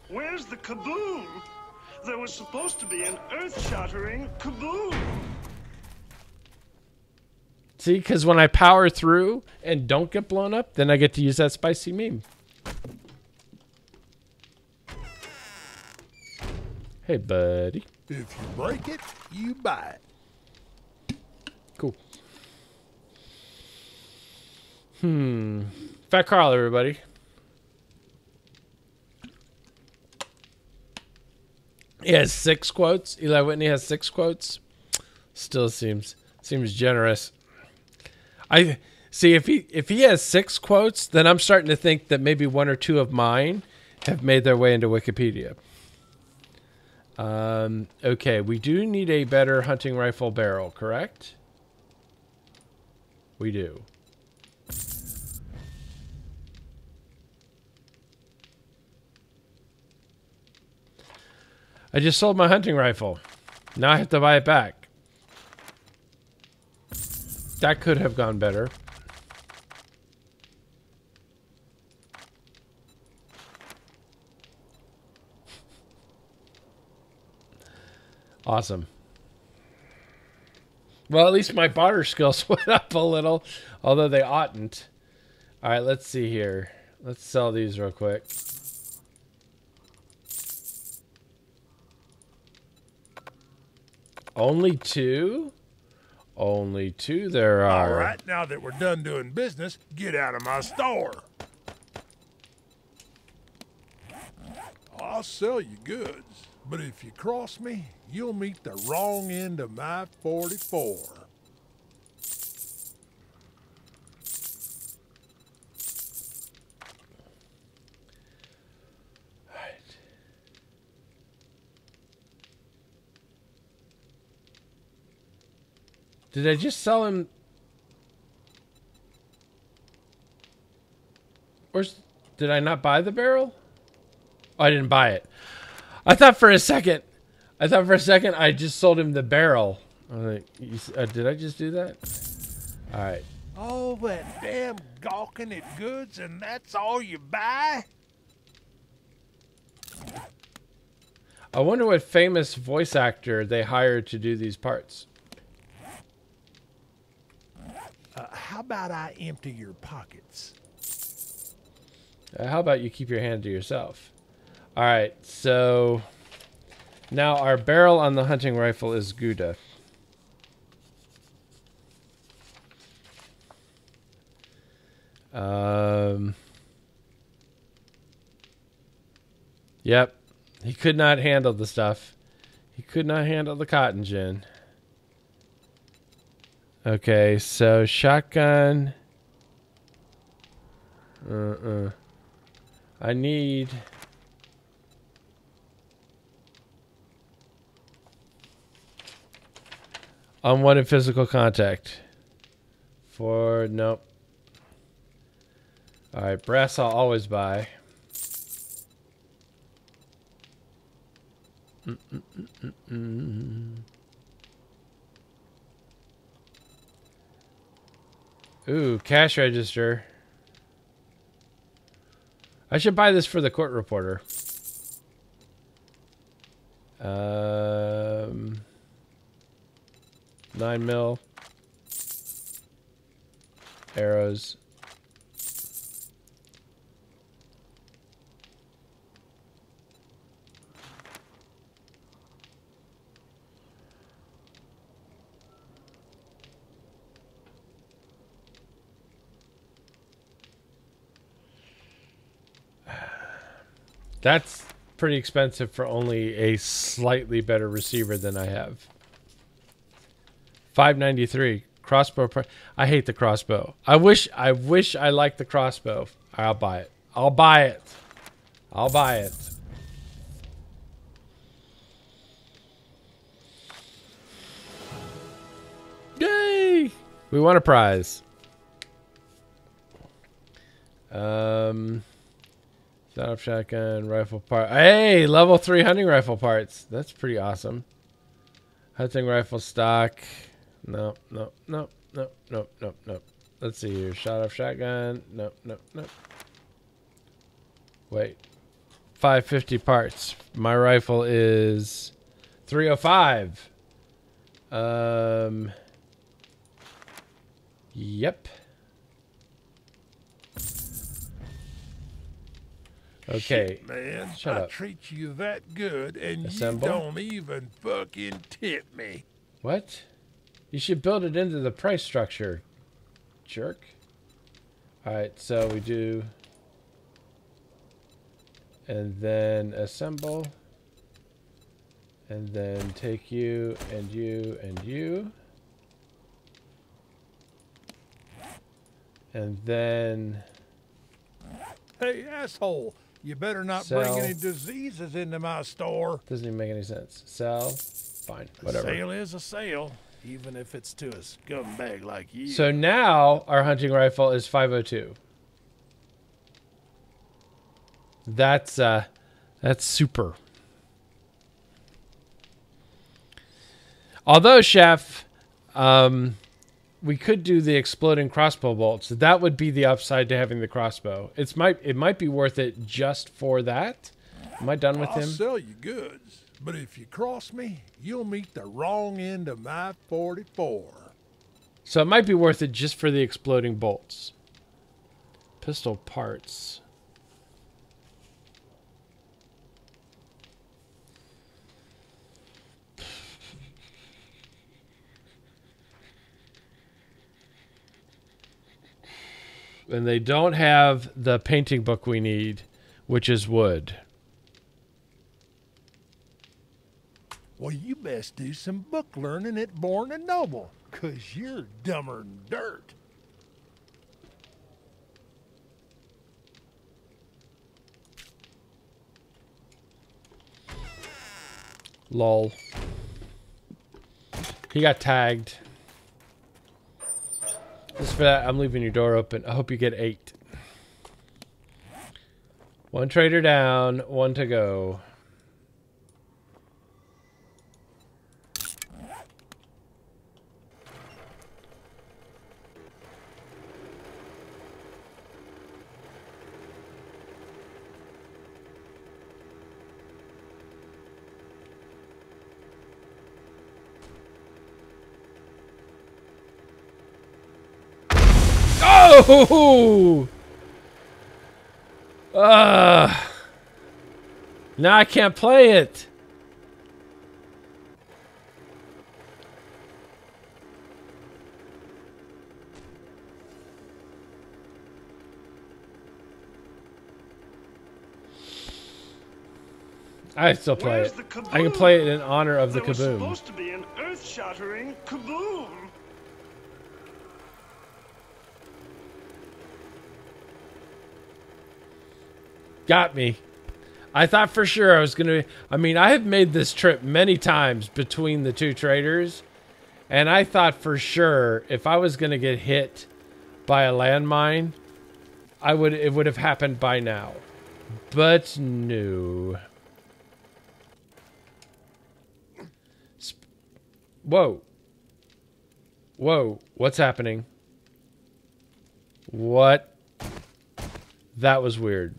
Speaker 8: Where's the kaboom? There was supposed to be an earth-shattering kaboom.
Speaker 2: See, because when I power through and don't get blown up, then I get to use that spicy meme. Hey, buddy.
Speaker 9: If you break it, you buy it.
Speaker 2: Cool. Fat Carl, everybody. He has 6 quotes. Eli Whitney has 6 quotes. Still seems generous. I see if he has 6 quotes, then I'm starting to think that maybe 1 or 2 of mine have made their way into Wikipedia. Okay, we do need a better hunting rifle barrel, correct? We do. I just sold my hunting rifle. Now I have to buy it back. That could have gone better. Awesome. Well, at least my barter skills went up a little, although they oughtn't. All right, let's see here. Let's sell these real quick. Only 2? Only 2 there are.
Speaker 9: All right, now that we're done doing business, get out of my store. I'll sell you goods, but if you cross me, you'll meet the wrong end of my 44.
Speaker 2: Did I just sell him? Did I not buy the barrel? Oh, I didn't buy it. I thought for a second I just sold him the barrel. I was like, did I just do that? All right.
Speaker 9: All that damn gawking at goods and that's all you buy?
Speaker 2: I wonder what famous voice actor they hired to do these parts.
Speaker 9: How about I empty your pockets?
Speaker 2: How about you keep your hand to yourself? All right, so now our barrel on the hunting rifle is Gouda. Yep, he could not handle the stuff. He could not handle the cotton gin. Okay, so shotgun. I need unwanted physical contact. For nope. All right, brass I'll always buy. Ooh, cash register. I should buy this for the court reporter. 9mm arrows. That's pretty expensive for only a slightly better receiver than I have. $593 crossbow. I hate the crossbow. I wish I liked the crossbow. I'll buy it. I'll buy it. I'll buy it. Yay! We won a prize. Stop shotgun, rifle part. Hey, level 3 hunting rifle parts. That's pretty awesome. Hunting rifle stock. Nope. Let's see here. Shot off shotgun. Nope. Wait. 550 parts. My rifle is 305. Yep. Okay.
Speaker 9: Shit, man,
Speaker 2: shut up.
Speaker 9: I treat you that good and
Speaker 2: Assemble.
Speaker 9: you don't even fucking tip me.
Speaker 2: What? You should build it into the price structure, jerk. Alright, so we do... And then assemble. And then take you and you and you. And then...
Speaker 9: Hey, asshole. You better not
Speaker 2: Sell.
Speaker 9: bring any diseases into my store.
Speaker 2: Doesn't even make any sense. Sell. Fine. Whatever.
Speaker 9: A sale is a sale, even if it's to a scumbag like you.
Speaker 2: So now our hunting rifle is 502. That's super. Although, Chef, we could do the exploding crossbow bolts. That would be the upside to having the crossbow. It might be worth it just for that. Am I done with him?
Speaker 9: I'll sell you goods, but if you cross me, you'll meet the wrong end of my 44.
Speaker 2: So it might be worth it just for the exploding bolts. Pistol parts. And they don't have the painting book we need, which is wood.
Speaker 9: Well, you best do some book learning at Born and Noble, 'cause you're dumber than dirt.
Speaker 2: Lol. He got tagged. Just for that, I'm leaving your door open. I hope you get 8. 1 trader down, 1 to go. Oh! Now I can't play it. I still play it. I can play it in honor of the kaboom.
Speaker 8: There was supposed to be an earth-shattering kaboom.
Speaker 2: Got me. I thought for sure I was going to... I mean, I have made this trip many times between the 2 traders. And I thought for sure if I was going to get hit by a landmine, it would have happened by now. But no. Whoa. Whoa. What's happening? What? That was weird.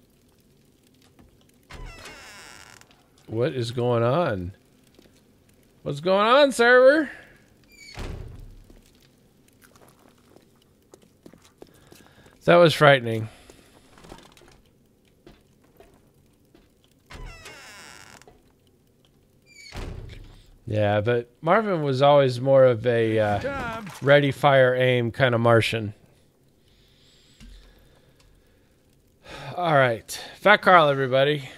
Speaker 2: What is going on? What's going on, server? That was frightening. Yeah, but Marvin was always more of a ready, fire, aim kind of Martian. All right. Fat Carl, everybody.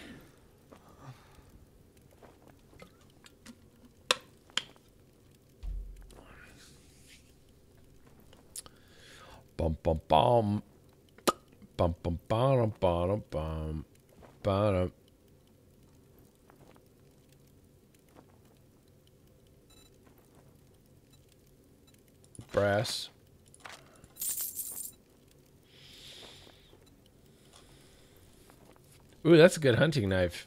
Speaker 2: Bum bum bum. Bum bum bum bum bum bum. Brass. Ooh, that's a good hunting knife.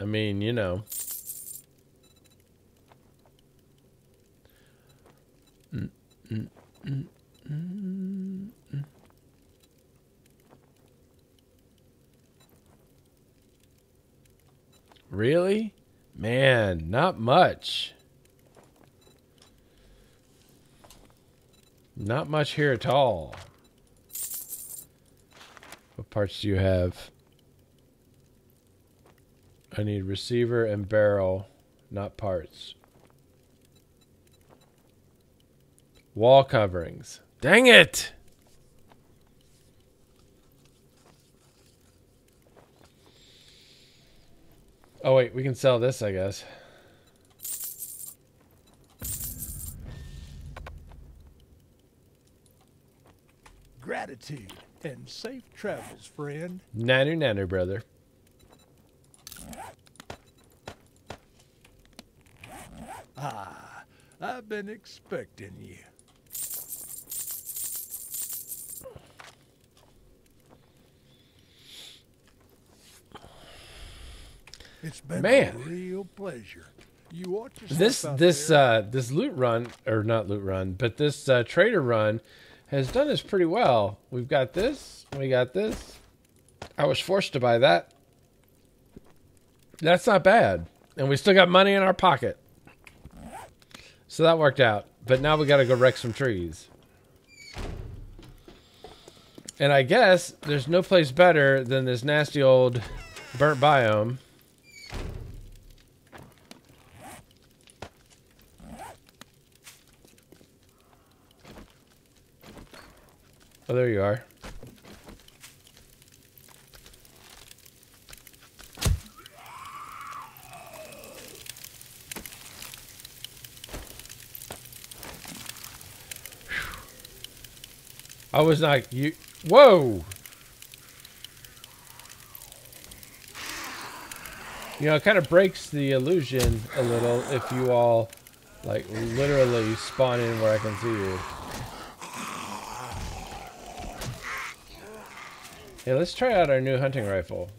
Speaker 2: I mean, you know. Really? Man, not much. Not much here at all. What parts do you have? I need receiver and barrel, not parts. Wall coverings. Dang it! Oh wait, we can sell this, I guess.
Speaker 9: Gratitude and safe travels, friend.
Speaker 2: Nanu nanu, brother.
Speaker 9: Ah, I've been expecting you. It's been a real pleasure. You watch yourself
Speaker 2: This loot run, or not loot run, but this trader run has done us pretty well. We've got this. We got this. I was forced to buy that. That's not bad. And we still got money in our pocket. So that worked out. But now we got to go wreck some trees. And I guess there's no place better than this nasty old burnt biome. Oh, there you are. I was not you. Whoa! You know, it kind of breaks the illusion a little if you all, like, literally spawn in where I can see you. Hey, let's try out our new hunting rifle.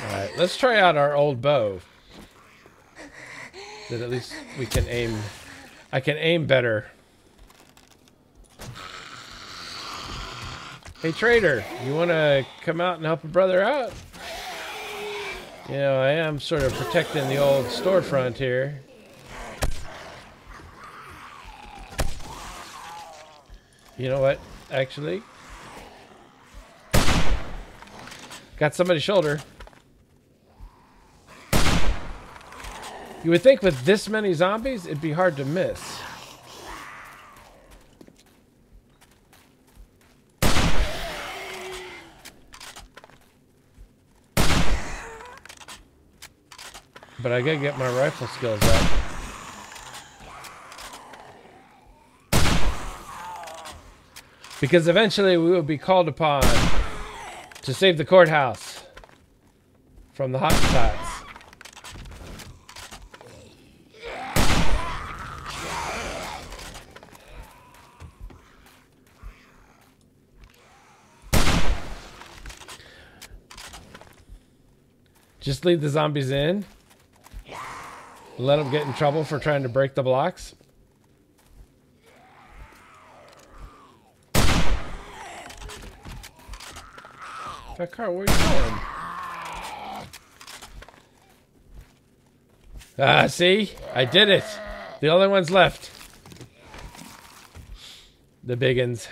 Speaker 2: Alright, let's try out our old bow. That at least we can aim. I can aim better. Hey trader, you want to come out and help a brother out? You know, I am sort of protecting the old storefront here. You know what, actually? Got somebody's shoulder. You would think with this many zombies, it'd be hard to miss. But I gotta get my rifle skills up. Because eventually we will be called upon to save the courthouse from the Hottentots. Just leave the zombies in. Let them get in trouble for trying to break the blocks. That car, where are you going? Ah, see? I did it. The only ones left. The biggins.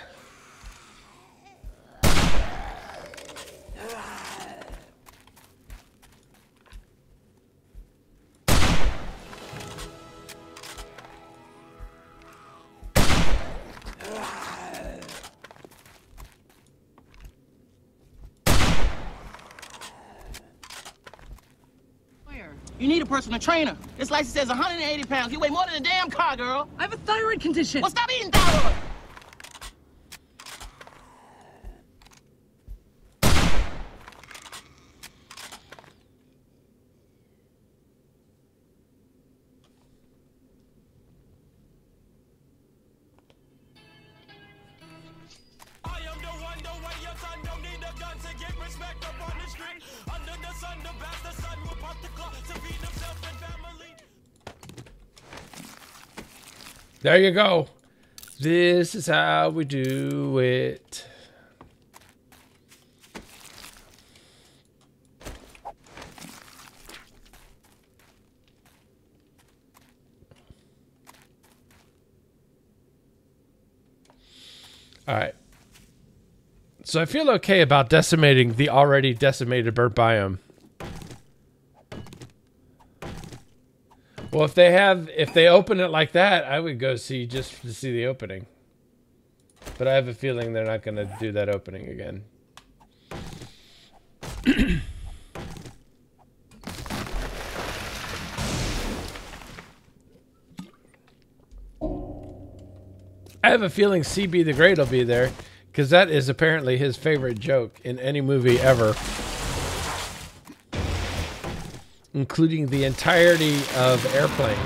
Speaker 10: You need a personal trainer. This license says 180 pounds. You weigh more than a damn car, girl.
Speaker 11: I have a thyroid condition.
Speaker 10: Well, stop eating thyroid.
Speaker 2: There you go. This is how we do it. All right. So I feel okay about decimating the already decimated burnt biome. Well, if they open it like that, I would go see just to see the opening. But I have a feeling they're not going to do that opening again. I have a feeling CB the Great will be there, because that is apparently his favorite joke in any movie ever. including the entirety of Airplane.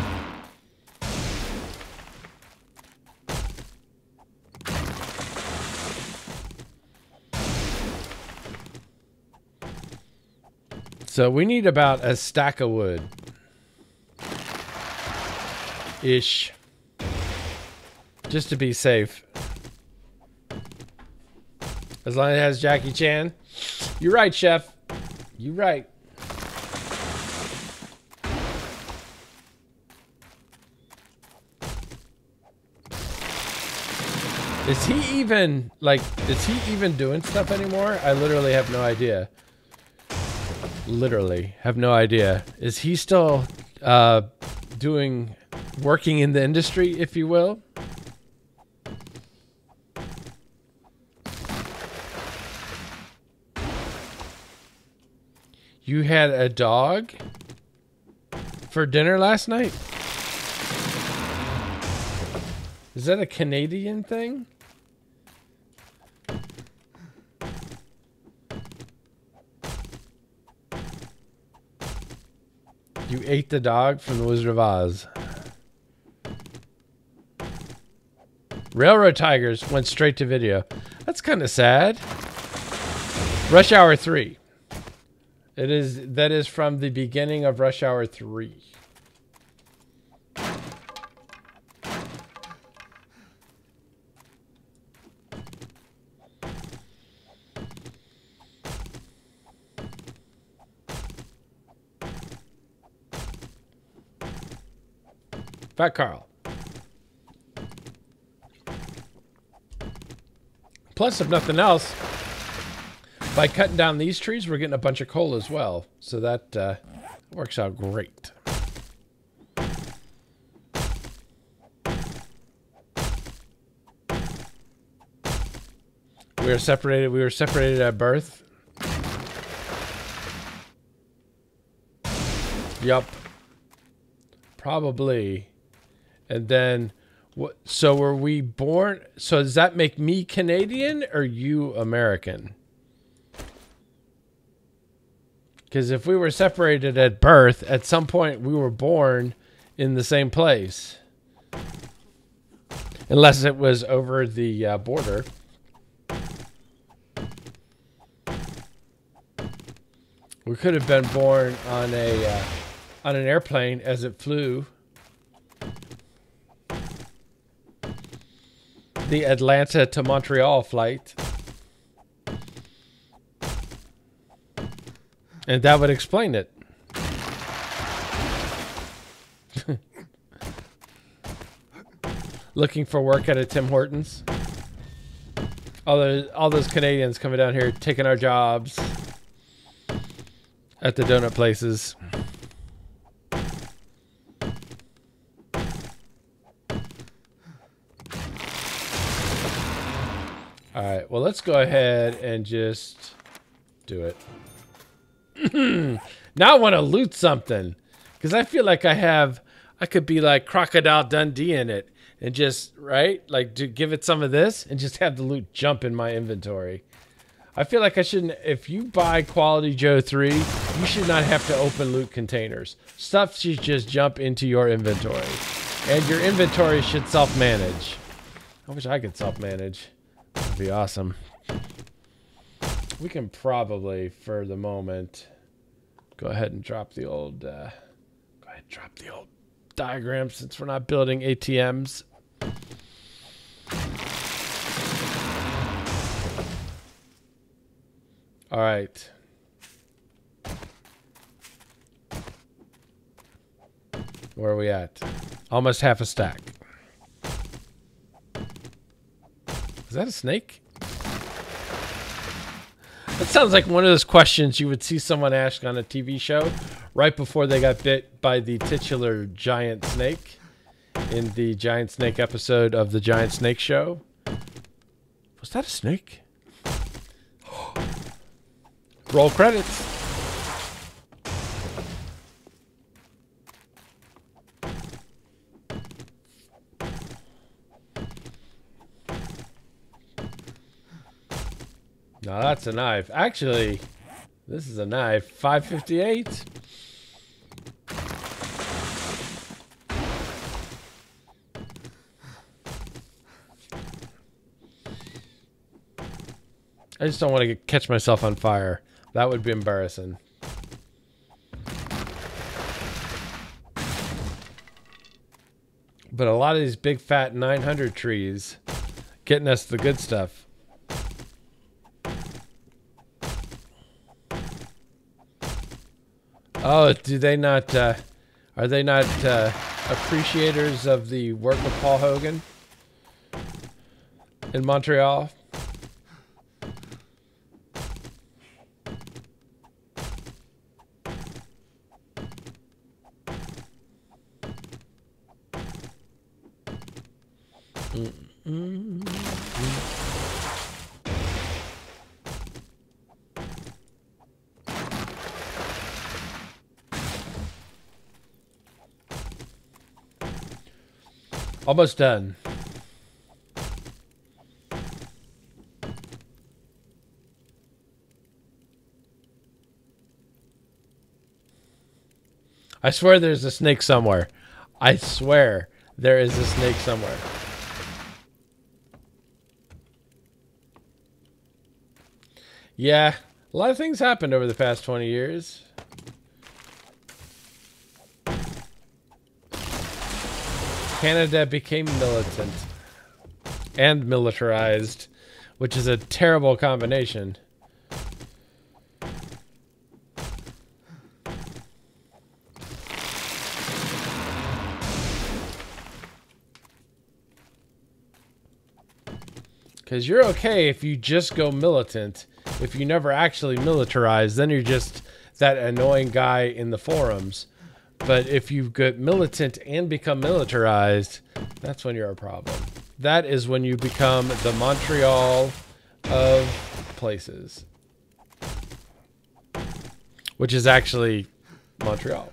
Speaker 2: So we need about a stack of wood. Ish. Just to be safe. As long as it has Jackie Chan. You're right, Chef. You're right. Is he even, like, is he even doing stuff anymore? I literally have no idea. Literally have no idea. Is he still working in the industry, if you will? You had a dog for dinner last night? Is that a Canadian thing? You ate the dog from The Wizard of Oz. Railroad Tigers went straight to video. That's kind of sad. Rush Hour 3. That is from the beginning of Rush Hour 3. Fat Carl. Plus, if nothing else, by cutting down these trees, we're getting a bunch of coal as well. So that works out great. We were separated. We were separated at birth. Yup. Probably. And then, what? So were we born? So does that make me Canadian or you American? Because if we were separated at birth, at some point we were born in the same place. Unless it was over the border. We could have been born on an airplane as it flew. The Atlanta to Montreal flight. And that would explain it. Looking for work at a Tim Hortons. All those Canadians coming down here taking our jobs at the donut places. All right, well, let's go ahead and just do it. Now I want to loot something because I feel like I could be like Crocodile Dundee in it and just, right? Like to give it some of this and just have the loot jump in my inventory. I feel like I shouldn't, if you buy Quality Joe 3, you should not have to open loot containers. Stuff should just jump into your inventory and your inventory should self-manage. I wish I could self-manage. That'd be awesome. We can probably, for the moment, go ahead and drop the old diagram since we're not building ATMs. All right. Where are we at? Almost half a stack. Is that a snake? That sounds like one of those questions you would see someone ask on a TV show right before they got bit by the titular giant snake in the Giant Snake episode of the Giant Snake Show. Was that a snake? Roll credits. No, that's a knife. Actually, this is a knife. 558. I just don't want to catch myself on fire. That would be embarrassing. But a lot of these big fat 900 trees getting us the good stuff. Oh, do they not, are they not appreciators of the work of Paul Hogan in Montreal? Almost done. I swear there's a snake somewhere. I swear there is a snake somewhere. Yeah, a lot of things happened over the past 20 years. Canada became militant and militarized, which is a terrible combination. Because you're okay if you just go militant. If you never actually militarize, then you're just that annoying guy in the forums. But if you get militant and become militarized, that's when you're a problem. That is when you become the Montreal of places. Which is actually Montreal.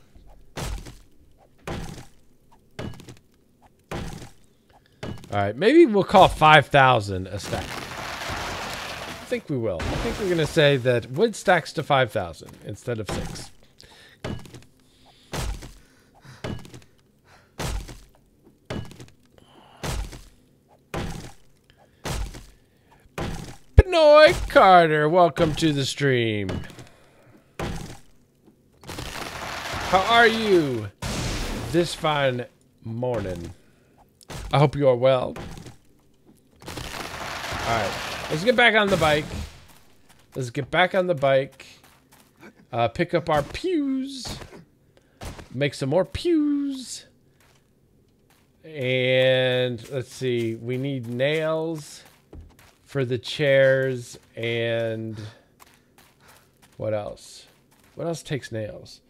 Speaker 2: Alright, maybe we'll call 5,000 a stack. I think we will. I think we're going to say that wood stacks to 5,000 instead of 6. Benoit Carter, welcome to the stream. How are you this fine morning? I hope you are well. Alright, let's get back on the bike. Let's get back on the bike. Pick up our pews. Make some more pews. And let's see, we need nails for the chairs and what else? What else takes nails?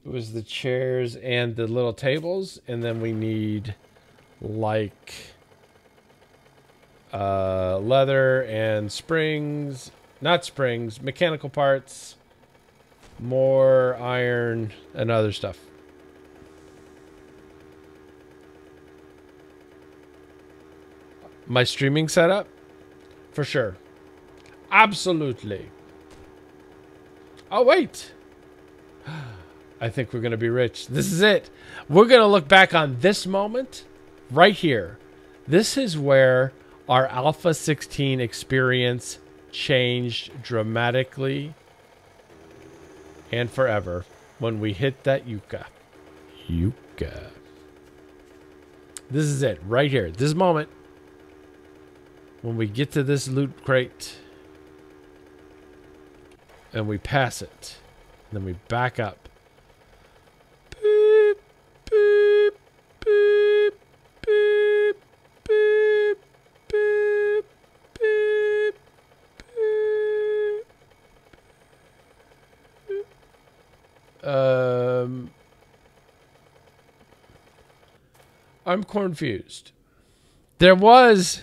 Speaker 2: It was the chairs and the little tables, and then we need like leather and springs, not springs, mechanical parts, more iron and other stuff. My streaming setup? For sure. Absolutely. Oh, wait. I think we're going to be rich. This is it. We're going to look back on this moment right here. This is where our Alpha 16 experience changed dramatically and forever when we hit that yucca. Yucca. This is it right here. This moment. When we get to this loot crate and we pass it, then we back up. Boop, boop, boop, boop, boop, boop, boop, boop. I'm confused. There was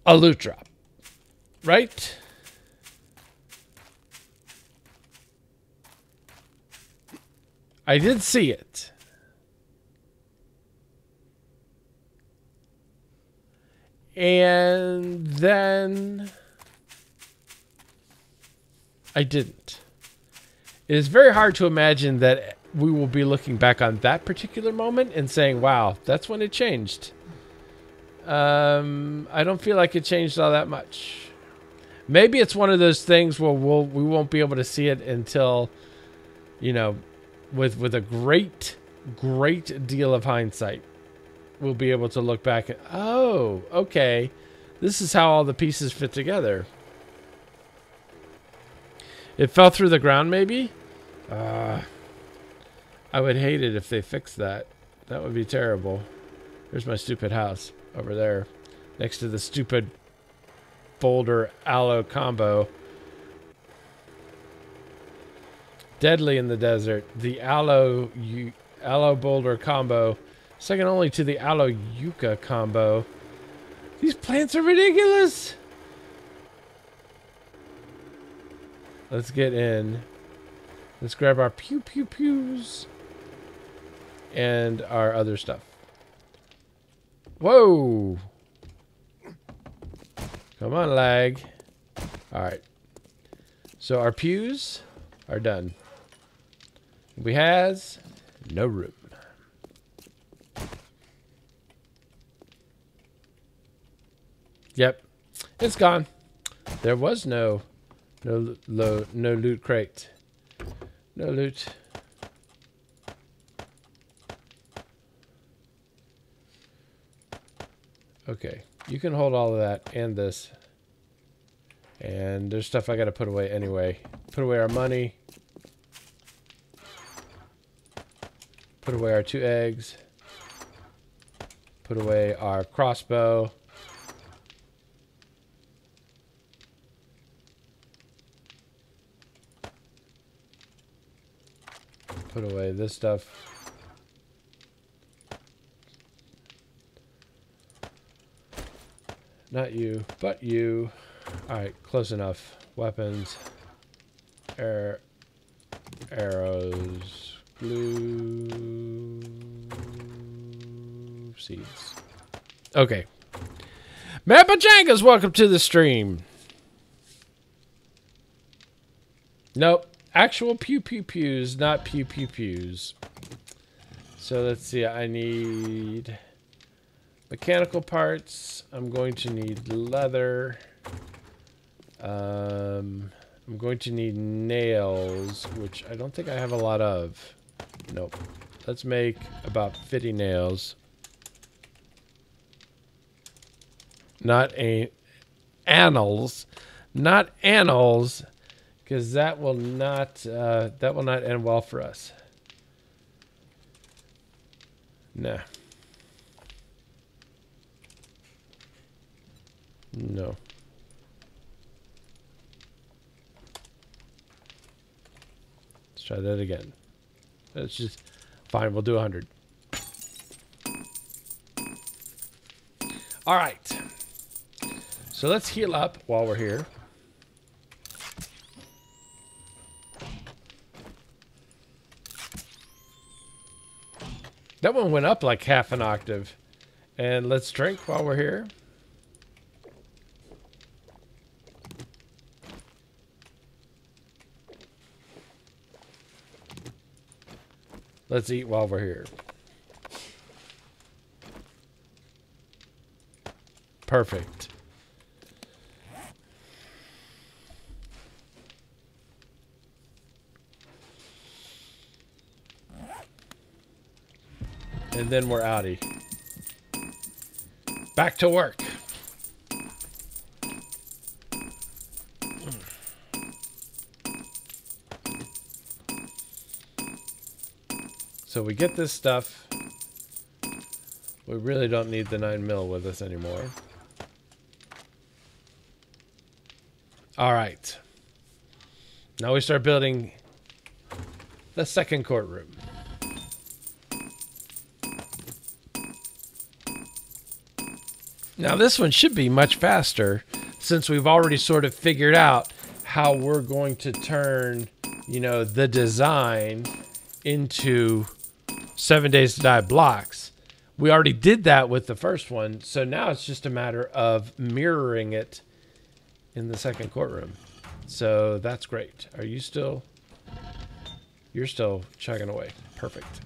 Speaker 2: a loot drop, right? I did see it. And then I didn't. It is very hard to imagine that we will be looking back on that particular moment and saying, wow, that's when it changed. I don't feel like it changed all that much. Maybe it's one of those things where we won't be able to see it until, you know, with a great deal of hindsight, we'll be able to look back at, oh, okay, this is how all the pieces fit together. It fell through the ground, maybe? I would hate it if they fixed that. That would be terrible. There's my stupid house over there, next to the stupid boulder aloe combo. Deadly in the desert. The aloe boulder combo, second only to the aloe yucca combo. These plants are ridiculous. Let's get in. Let's grab our pew pew pews and our other stuff. Whoa! Come on, lag. All right. So our pews are done. We has no room. Yep, it's gone. There was no loot crate. No loot. Okay, you can hold all of that and this. And there's stuff I gotta put away anyway. Put away our money. Put away our 2 eggs. Put away our crossbow. Put away this stuff. Not you, but you. Alright, close enough. Weapons. Arrows. Glue. Seeds. Okay. Mappajangas, welcome to the stream. Nope. Actual pew pew pews, not pew pew pews. So let's see. I need mechanical parts. I'm going to need leather. I'm going to need nails, which I don't think I have a lot of. Nope. Let's make about 50 nails. Not annals. Not annals. Because that will not end well for us. Nah. No. Let's try that again. That's just fine. We'll do 100. All right. So let's heal up while we're here. That one went up like half an octave. And let's drink while we're here. Let's eat while we're here. Perfect. And then we're outie. Back to work. So we get this stuff. We really don't need the 9mm with us anymore. All right. Now we start building the second courtroom. Now this one should be much faster since we've already sort of figured out how we're going to turn, you know, the design into 7 Days to Die blocks. We already did that with the first one, so now it's just a matter of mirroring it in the second courtroom. So that's great. Are you still? You're still chugging away. Perfect.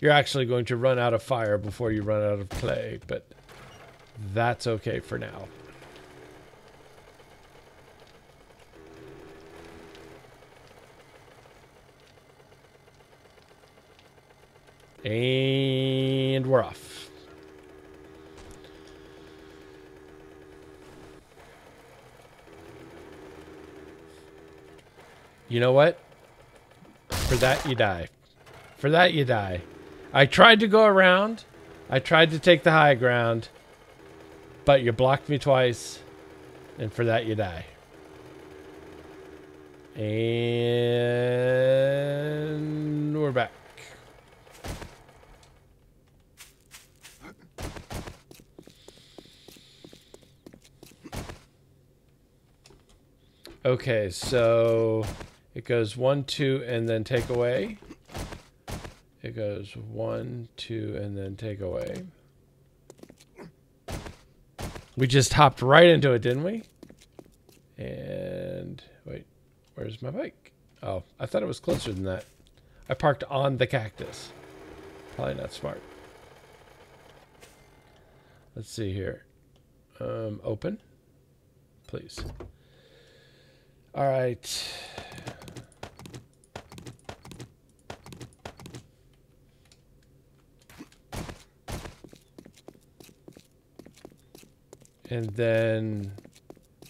Speaker 2: You're actually going to run out of fire before you run out of clay, but that's okay for now. And we're off. You know what? For that, you die. For that, you die. I tried to go around. I tried to take the high ground. But you blocked me twice. And for that, you die. And we're back. Okay, so it goes 1, 2, and then take away. It goes 1, 2, and then take away. We just hopped right into it, didn't we? And wait, where's my bike? Oh, I thought it was closer than that. I parked on the cactus. Probably not smart. Let's see here. Open, please. All right. And then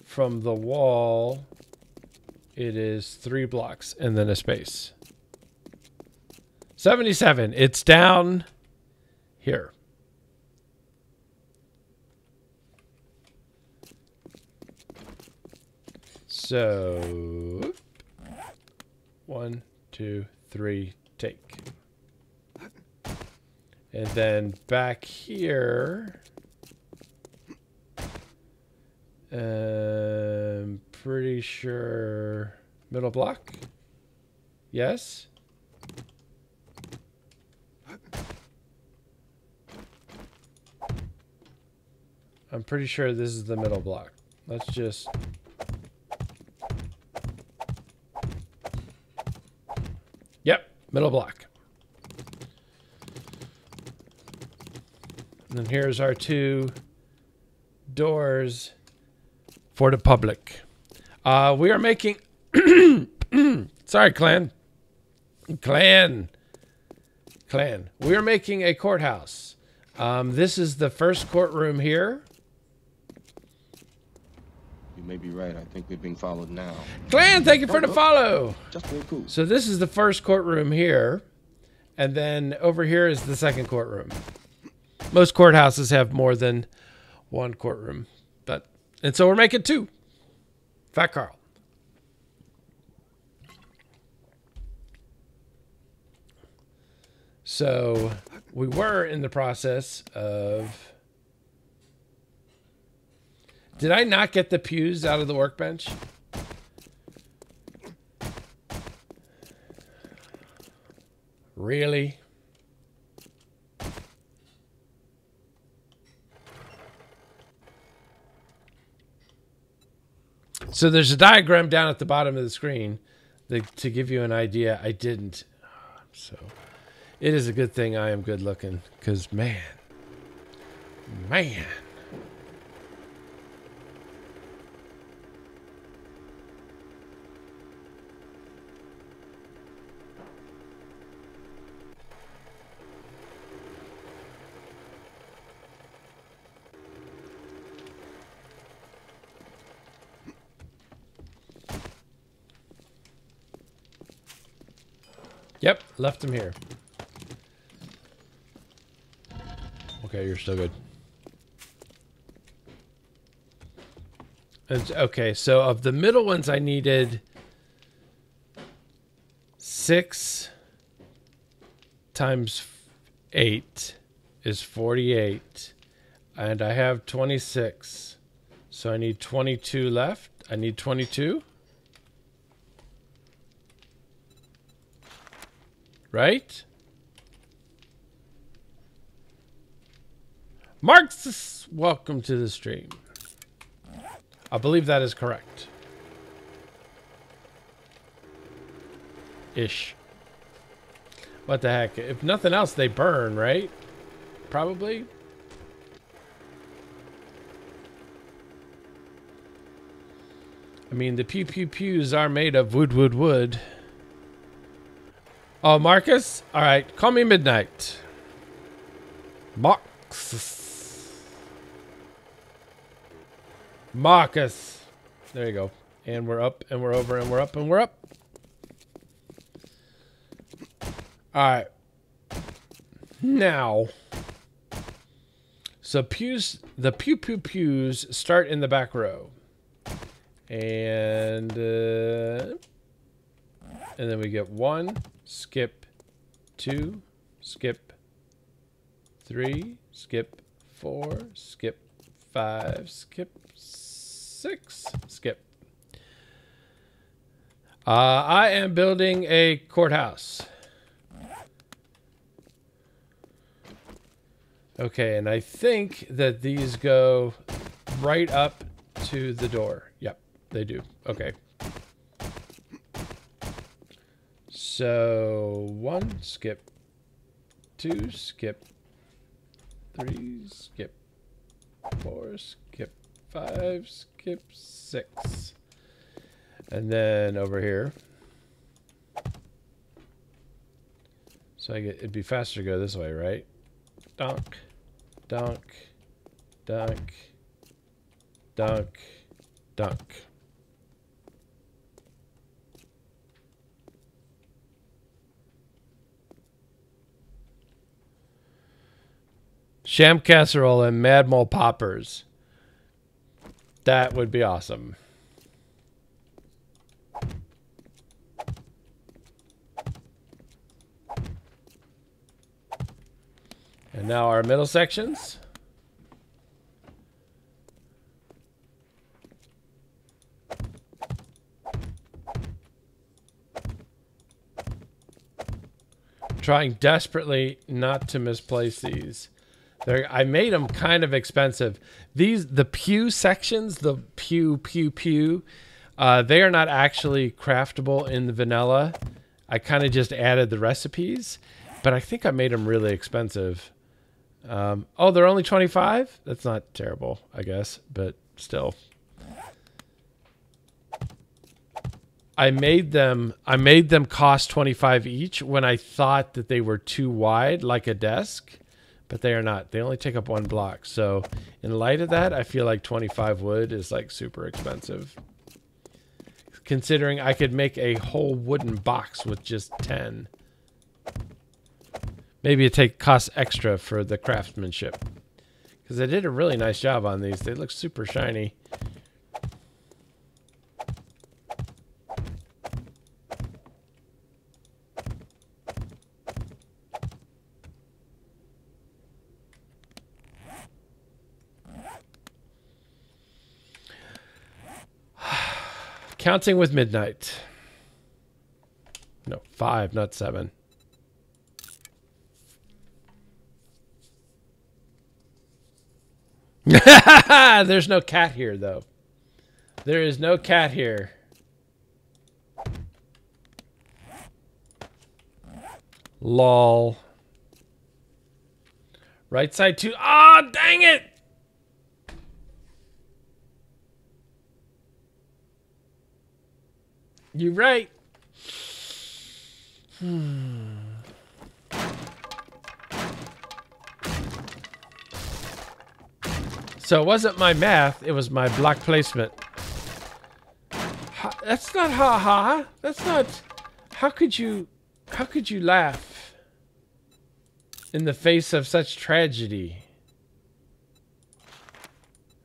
Speaker 2: from the wall, it is 3 blocks and then a space. 77. It's down here. So 1, 2, 3, take. And then back here, pretty sure middle block. Yes. I'm pretty sure this is the middle block. Let's just... Yep, middle block. And then here's our 2 doors for the public. We are making... Sorry, clan. We are making a courthouse. This is the first courtroom here.
Speaker 4: You may be right. I think we're being followed now.
Speaker 2: Clan, thank you for the follow.
Speaker 4: Just very cool.
Speaker 2: So this is the first courtroom here. And then over here is the second courtroom. Most courthouses have more than 1 courtroom. And so we're making 2. Fat Carl. So we were in the process of... Did I not get the pews out of the workbench? Really? So there's a diagram down at the bottom of the screen to give you an idea. I didn't. So it is a good thing I am good looking, because man. Yep, left him here. Okay, you're still good. Okay, so of the middle ones I needed 6 times 8 is 48. And I have 26. So I need 22 left. I need 22. Right? Marx, welcome to the stream. I believe that is correct. Ish. What the heck? If nothing else, they burn, right? Probably. I mean, the pews are made of wood. Oh, Marcus? All right, call me Midnight. Marcus. There you go. And we're up, and we're over, and we're up, and we're up. All right. Now, so the pews start in the back row. And then we get 1, skip 2, skip 3, skip 4, skip 5, skip 6, skip. I am building a courthouse. Okay, and I think that these go right up to the door. Yep, they do. Okay. So 1, skip 2, skip 3, skip 4, skip 5, skip 6. And then over here. So it'd be faster to go this way, right? Donk, donk, donk, donk, donk. Sham casserole and Mad Mole poppers. That would be awesome. And now our middle sections. Trying desperately not to misplace these. I made them kind of expensive. The pew sections, the pew, they are not actually craftable in the vanilla. I kind of just added the recipes, but I think I made them really expensive. Oh, they're only 25? That's not terrible, I guess, but still. I made them cost 25 each when I thought that they were too wide, like a desk, but they are not. They only take up 1 block. So in light of that, I feel like 25 wood is like super expensive. Considering I could make a whole wooden box with just 10. Maybe it costs extra for the craftsmanship. Because they did a really nice job on these. They look super shiny. Counting with Midnight. No, 5, not 7. There's no cat here, though. There is no cat here. Lol. Right side 2. Ah, oh, dang it! You're right. So it wasn't my math, it was my block placement. That's not ha-ha. That's not... How could you laugh in the face of such tragedy?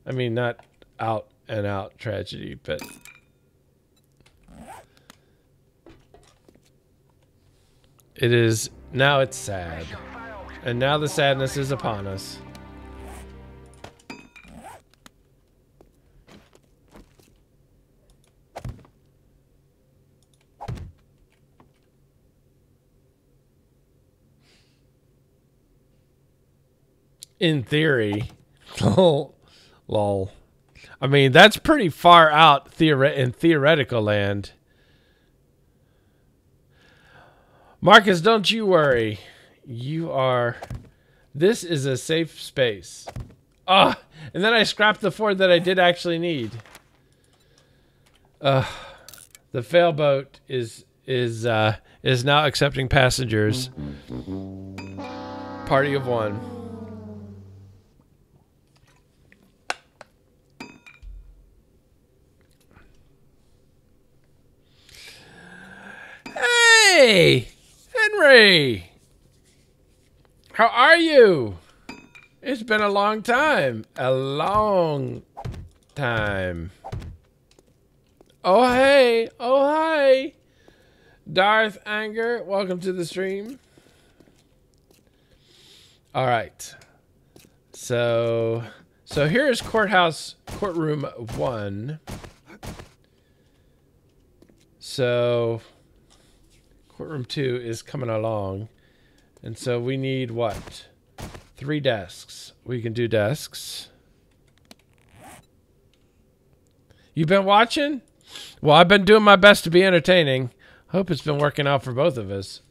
Speaker 2: I mean, not out and out tragedy, but... It is... Now it's sad. And now the sadness is upon us. In theory. Lol. I mean, that's pretty far out in theoretical land. Marcus, don't you worry. You are... This is a safe space. Ah, and then I scrapped the 4 that I did actually need. The failboat is is now accepting passengers. Party of one. Hey, Henry. How are you? It's been a long time. A long time. Oh, hey. Oh, hi. Darth Anger, welcome to the stream. All right. So here is courtroom 1. So courtroom 2 is coming along. And so we need what? 3 desks. We can do desks. You been watching? Well, I've been doing my best to be entertaining. Hope it's been working out for both of us.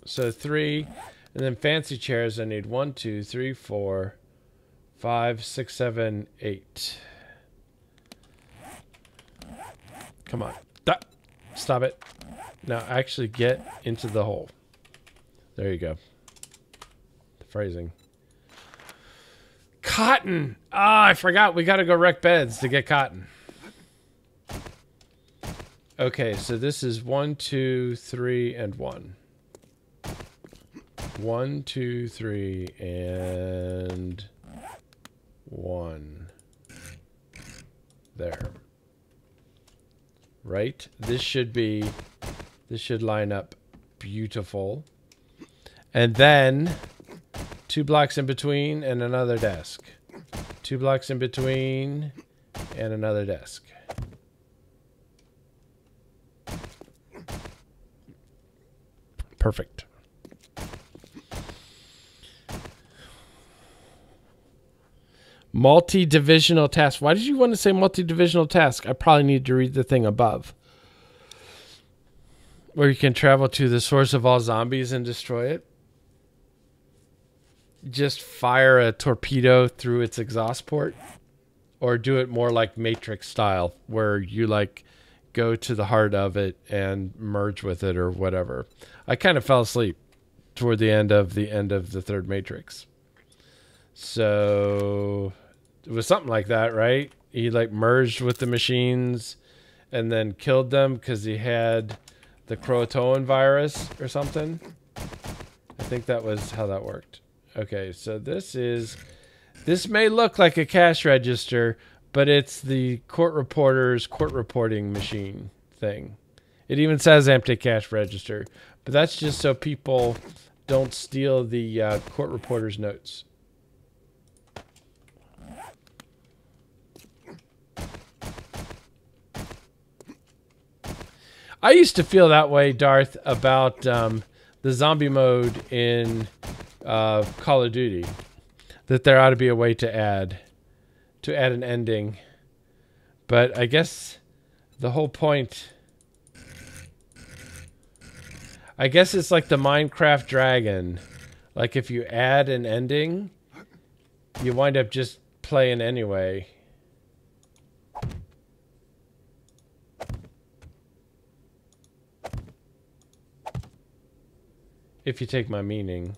Speaker 2: So 3, and then fancy chairs. I need 1, 2, 3, 4, 5, 6, 7, 8. Come on. Stop it. Now actually get into the hole. There you go. The phrasing. Cotton. Ah, I forgot. We got to go wreck beds to get cotton. Okay, so this is 1, 2, 3, and 1. 1, 2, 3, and 1. There. Right? This should line up beautiful. And then 2 blocks in between and another desk. 2 blocks in between and another desk. Perfect. Multi-divisional task. Why did you want to say multi-divisional task? I probably need to read the thing above. Where you can travel to the source of all zombies and destroy it. Just fire a torpedo through its exhaust port. Or do it more like Matrix style, where you like go to the heart of it and merge with it or whatever. I kind of fell asleep toward the end of the third Matrix. So it was something like that, right? He like merged with the machines and then killed them because he had the Croatoan virus or something. I think that was how that worked. Okay, so this may look like a cash register, but it's the court reporter's court reporting machine thing. It even says empty cash register, but that's just so people don't steal the court reporter's notes. I used to feel that way, Darth, about the zombie mode in Call of Duty. That there ought to be a way to add an ending. But I guess the whole point... I guess it's like the Minecraft dragon. Like if you add an ending, you wind up just playing anyway. If you take my meaning.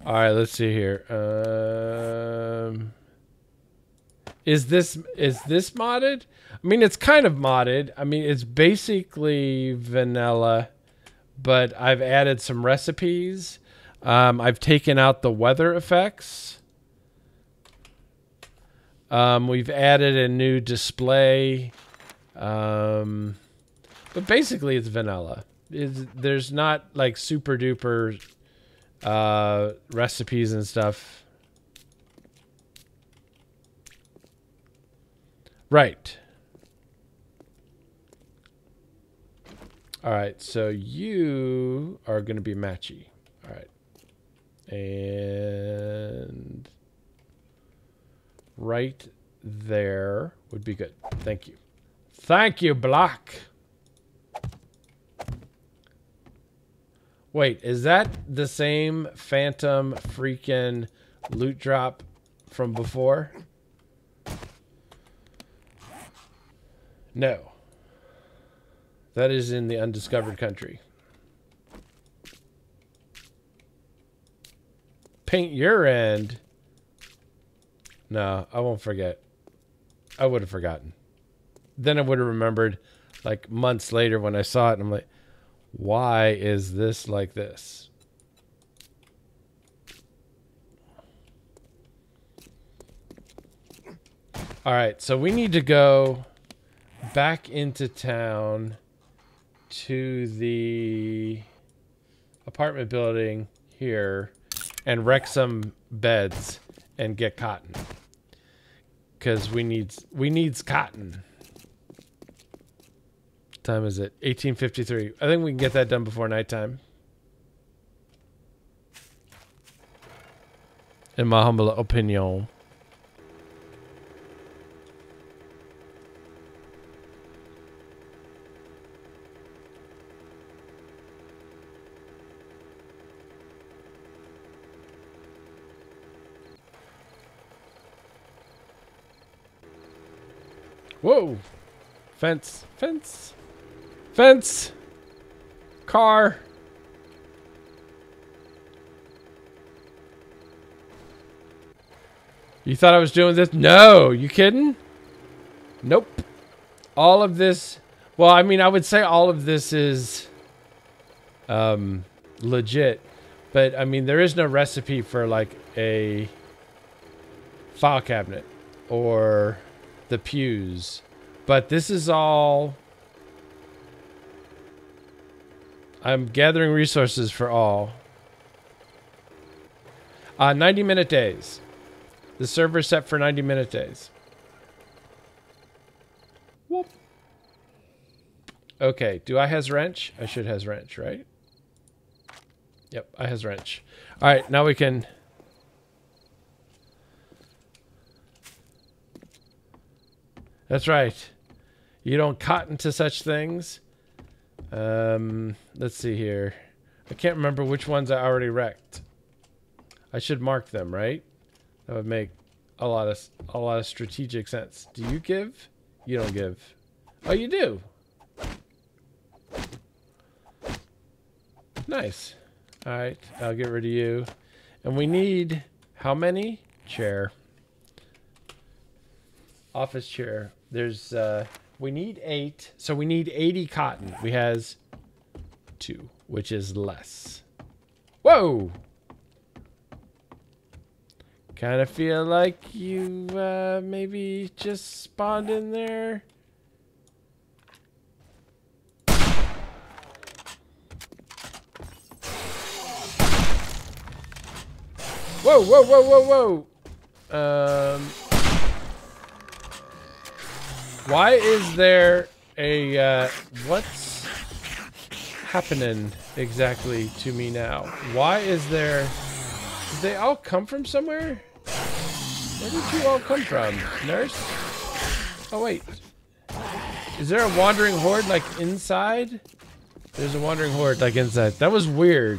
Speaker 2: All right, let's see here. Is this modded? I mean, it's kind of modded. I mean, it's basically vanilla, but I've added some recipes. I've taken out the weather effects. We've added a new display. But basically, it's vanilla. There's not like super duper recipes and stuff. Right. All right, so you are going to be matchy. All right. And right there would be good. Thank you. Thank you, Block. Wait, is that the same phantom freaking loot drop from before? No. That is in the undiscovered country. Paint your end. No, I won't forget. I would have forgotten. Then I would have remembered like months later when I saw it and I'm like, why is this like this? All right, so we need to go back into town to the apartment building here and wreck some beds and get cotton. Because we needs cotton. What time is it? 18:53. I think we can get that done before nighttime. In my humble opinion. Whoa! Fence. Fence. Fence! Car! You thought I was doing this? No! You kidding? Nope. All of this... Well, I mean, I would say all of this is... legit. But, I mean, there is no recipe for, like, a... file cabinet. Or... the pews, but this is all I'm gathering resources for all 90-minute days. The server's set for 90-minute days. Whoop. Okay, do I has wrench? I should has wrench, right? Yep, I has wrench. All right, now we can That's right. You don't cotton to such things. Let's see here. I can't remember which ones I already wrecked. I should mark them, right? That would make a lot of strategic sense. Do you give? You don't give. Oh, you do. Nice. All right, I'll get rid of you. And we need how many? Chair. Office chair. There's we need 8, so we need 80 cotton. We has 2, which is less. Whoa! Kind of feel like you maybe just spawned in there. Whoa, whoa, whoa, whoa, whoa! Why is there a, what's happening exactly to me now? Why is there, did they all come from somewhere? Where did you all come from? Nurse? Oh, wait. Is there a wandering horde, like, inside? There's a wandering horde, like, inside. That was weird.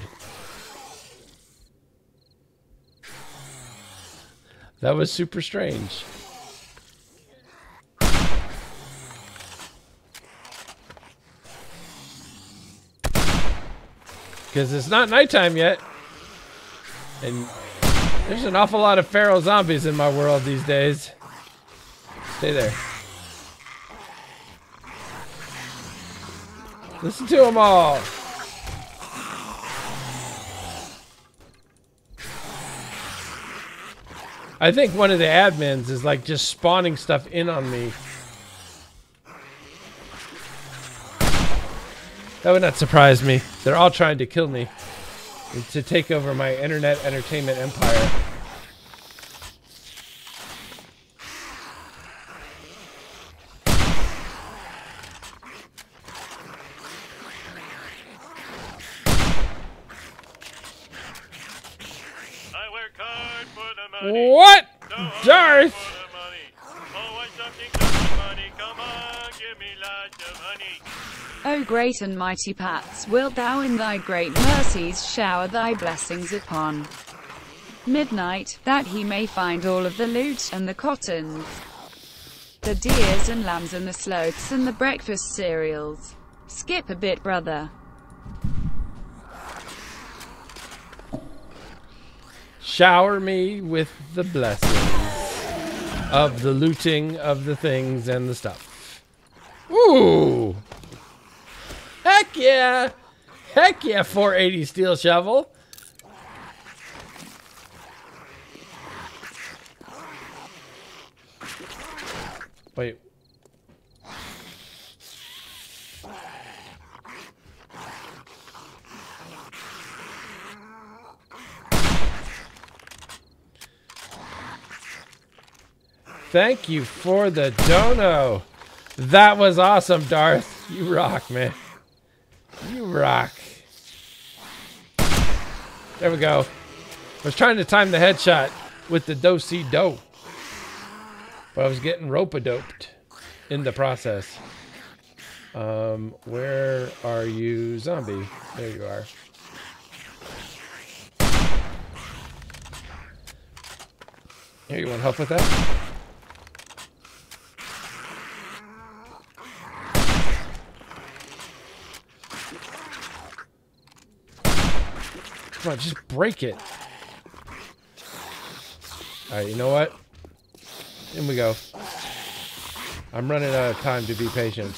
Speaker 2: That was super strange. Because it's not nighttime yet. And there's an awful lot of feral zombies in my world these days. Stay there. Listen to them all. I think one of the admins is like just spawning stuff in on me. That would not surprise me. They're all trying to kill me. To take over my internet entertainment empire.
Speaker 11: I work hard for the money.
Speaker 2: What? Darth?
Speaker 11: Always something to the money. Come on, give me lots of honey.
Speaker 12: O great and mighty Pats, wilt thou in thy great mercies shower thy blessings upon Midnight, that he may find all of the loot, and the cottons, the deers and lambs and the sloths and the breakfast cereals. Skip a bit, brother.
Speaker 2: Shower me with the blessings of the looting of the things and the stuff. Ooh! Heck yeah! Heck yeah, 480 steel shovel. Wait. Thank you for the dono. That was awesome, Darth. You rock, man. You rock. There we go. I was trying to time the headshot with the do-si-do. But I was getting rope-a-doped in the process. Where are you, zombie? There you are. Here, you want help with that? Come on, just break it. Alright, you know what? In we go. I'm running out of time to be patient.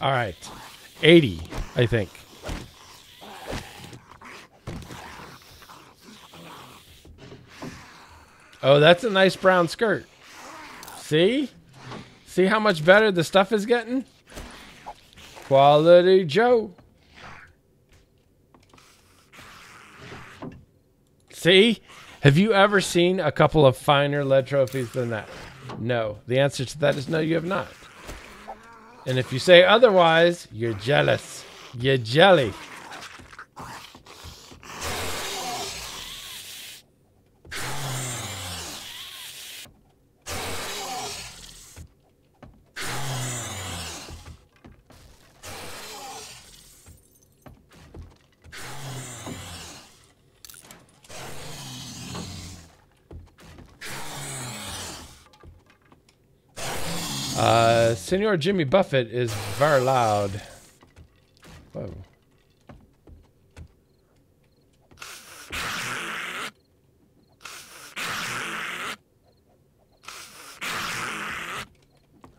Speaker 2: All right, 80, I think. Oh, that's a nice brown skirt. See? See how much better the stuff is getting? Quality Joe. See? Have you ever seen a couple of finer lead trophies than that? No. The answer to that is no, you have not. And if you say otherwise, you're jealous. You're jelly. Senor Jimmy Buffett is very loud. Whoa.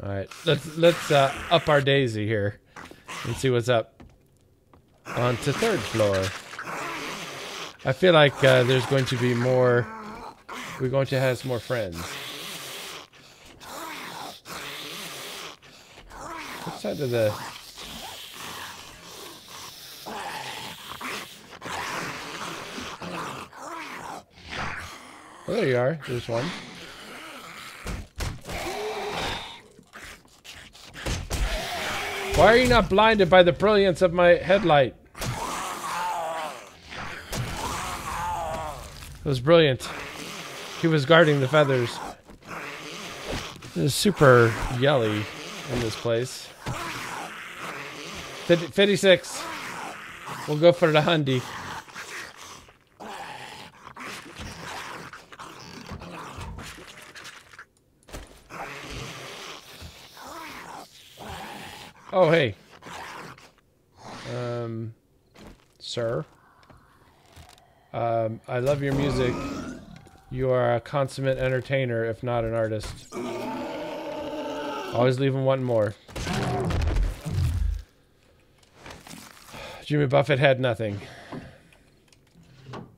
Speaker 2: All right, let's up our daisy here and see what's up. On to third floor. I feel like there's going to be more. We're going to have some more friends. What side of the... Oh, there you are. There's one. Why are you not blinded by the brilliance of my headlight? It was brilliant. He was guarding the feathers. It is super yelly in this place. 56. We'll go for the Hundy. Oh, hey. Sir. I love your music. You are a consummate entertainer, if not an artist. Always leaving wanting more. Jimmy Buffett had nothing.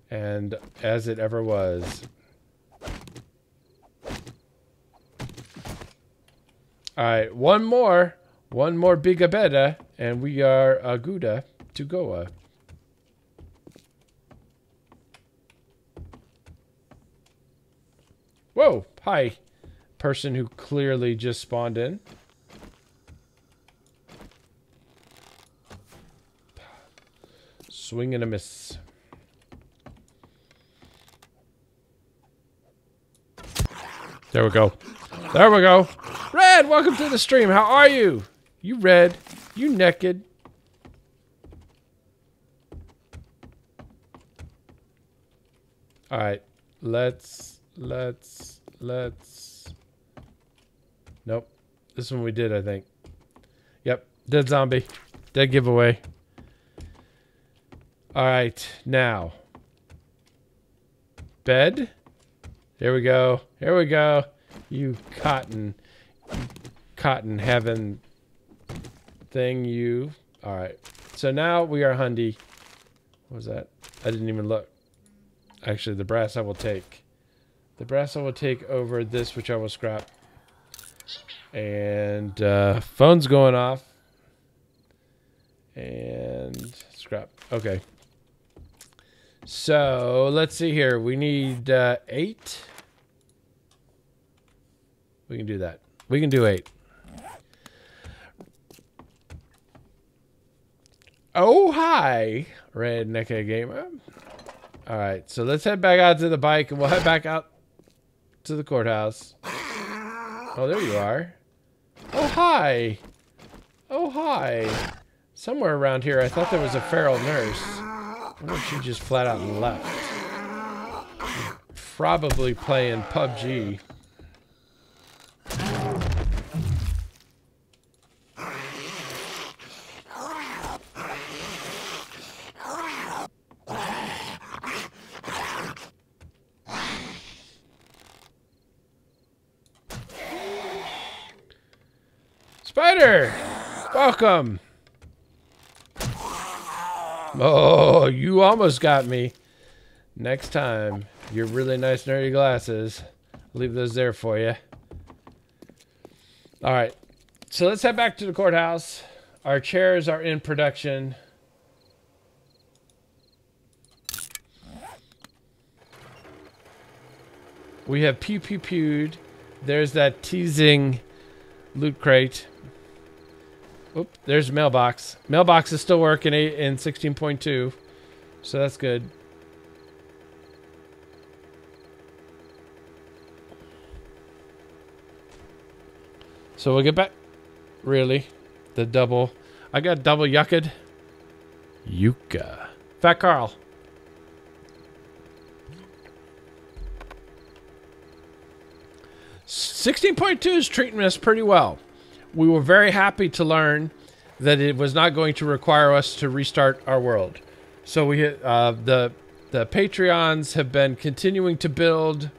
Speaker 2: And as it ever was. Alright, one more. One more Bigabetta, and we are Aguda. to Goa. Whoa, hi, person who clearly just spawned in. Swing and a miss. There we go. There we go. Red, welcome to the stream. How are you? You Red. You naked. All right. Let's. Nope. This one we did, I think. Yep. Dead zombie. Dead giveaway. All right. Now. Bed. Here we go. Here we go. You cotton heaven thing, you. All right. So now we are Hundy. What was that? I didn't even look. Actually, the brass I will take. The brass I will take over this, which I will scrap. And phone's going off. And scrap. Okay. So let's see here. We need 8. We can do that. We can do 8. Oh, hi, Redneck Gamer. All right, so let's head back out to the bike, and we'll head back out to the courthouse. Oh, there you are. Oh, hi. Oh, hi. Somewhere around here, I thought there was a feral nurse. I wonder if she just flat out left. Probably playing PUBG. Spider! Welcome! Oh, you almost got me. Next time, your really nice nerdy glasses. I'll leave those there for you. Alright, so let's head back to the courthouse. Our chairs are in production. We have pew-pew-pewed. There's that teasing loot crate. Oop, there's mailbox. Mailbox is still working in 16.2, so that's good. So we'll get back. Really? The double. I got double yucked. Yucca. Fat Carl. .2 is treating us pretty well. We were very happy to learn that it was not going to require us to restart our world. So we hit, the Patreons have been continuing to build,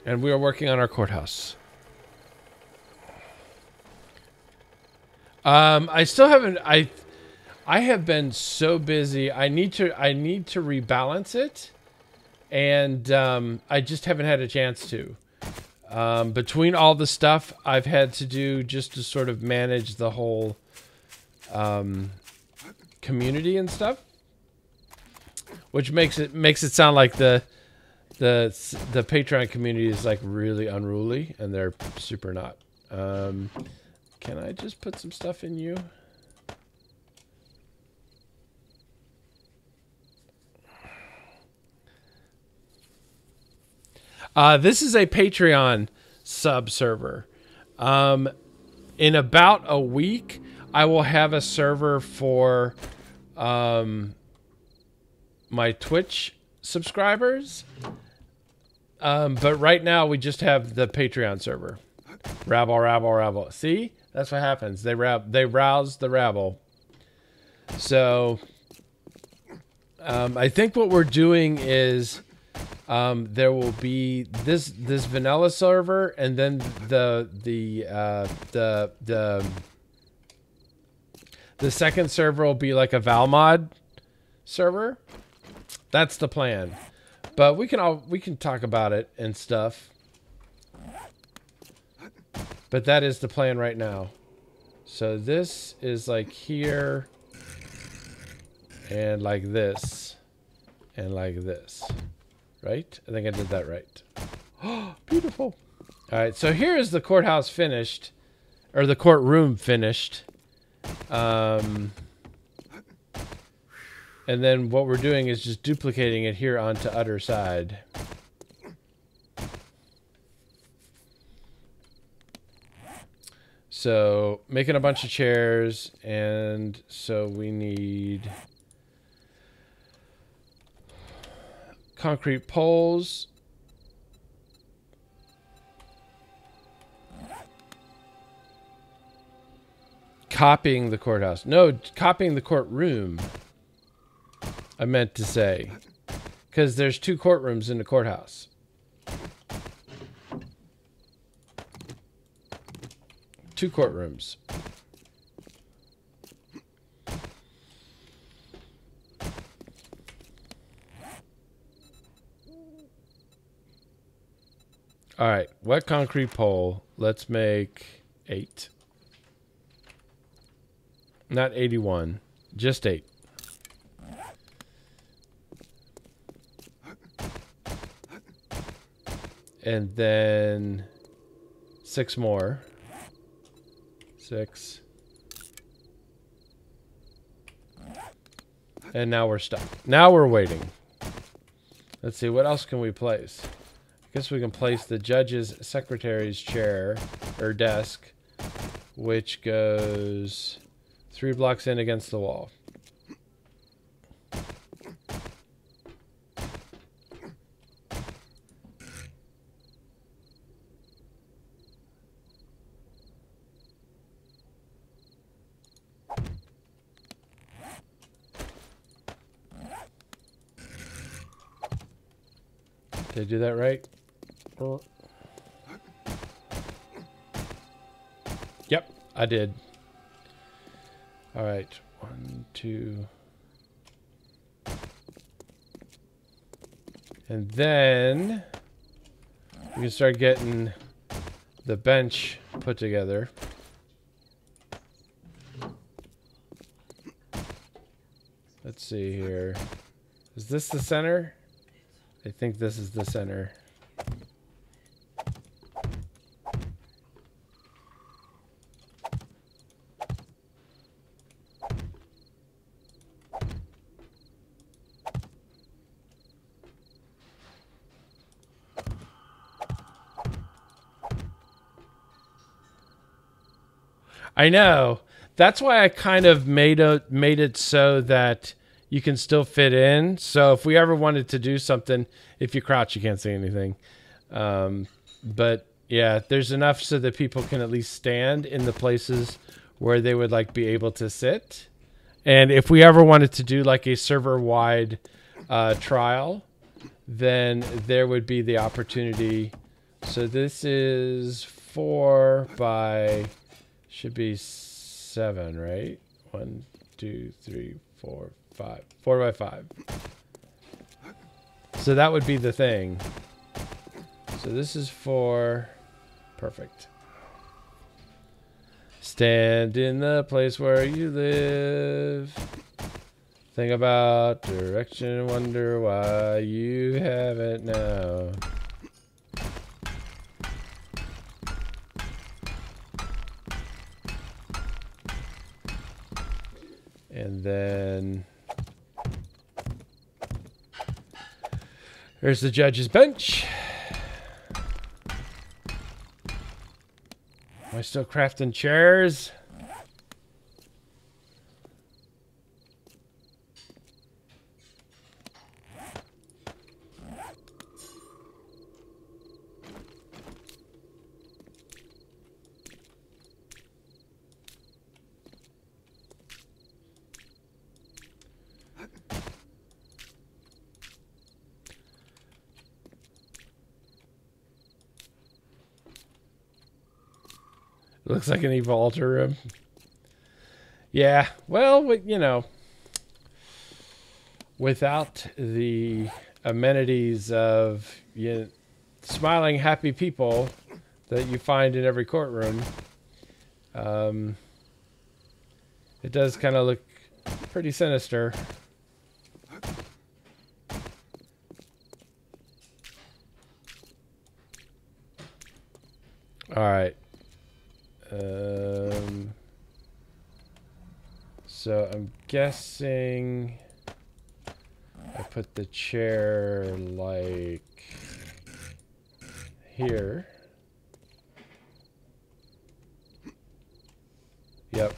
Speaker 2: and we are working on our courthouse. I still haven't. I have been so busy. I need to rebalance it, and I just haven't had a chance to. Between all the stuff I've had to do just to sort of manage the whole community and stuff, which makes it sound like the Patreon community is like really unruly, and they're super not. Can I just put some stuff in you? This is a Patreon sub server. In about a week, I will have a server for my Twitch subscribers. But right now, we just have the Patreon server. Rabble, rabble, rabble. See? That's what happens. They rouse the rabble. So, I think what we're doing is there will be this vanilla server, and then the second server will be like a Valmod server. That's the plan. But we can talk about it and stuff. But that is the plan right now. So this is like here, and like this, and like this, right? I think I did that right. Oh, beautiful. All right, so here is the courthouse finished, or the courtroom finished. And then what we're doing is just duplicating it here onto other side. So making a bunch of chairs, and so we need concrete poles. Copying the courthouse. No, copying the courtroom. I meant to say. Because there's 2 courtrooms in the courthouse. Two courtrooms. All right, wet concrete pole. Let's make 8. Not 81, just 8. And then 6 more. 6. And now we're stuck. Now we're waiting. Let's see, what else can we place? I guess we can place the judge's secretary's chair, or desk, which goes 3 blocks in against the wall. Did I do that right? Yep, I did. All right, 1, 2. And then we can start getting the bench put together. Let's see here. Is this the center? I think this is the center. I know. That's why I kind of made it so that you can still fit in. So if we ever wanted to do something, if you crouch, you can't see anything. But yeah, there's enough so that people can at least stand in the places where they would like be able to sit. And if we ever wanted to do like a server-wide trial, then there would be the opportunity. So this is 4 by, should be 7, right? 1, 2, 3, 4, 5. 4 by 5. So that would be the thing. So this is 4. Perfect. Stand in the place where you live. Think about direction, wonder why you have it now. And then there's the judge's bench. Am I still crafting chairs? Looks like an evil altar room. Yeah, well, you know, without the amenities of smiling, happy people that you find in every courtroom, It does kind of look pretty sinister. All right. So I'm guessing I put the chair like here. Yep.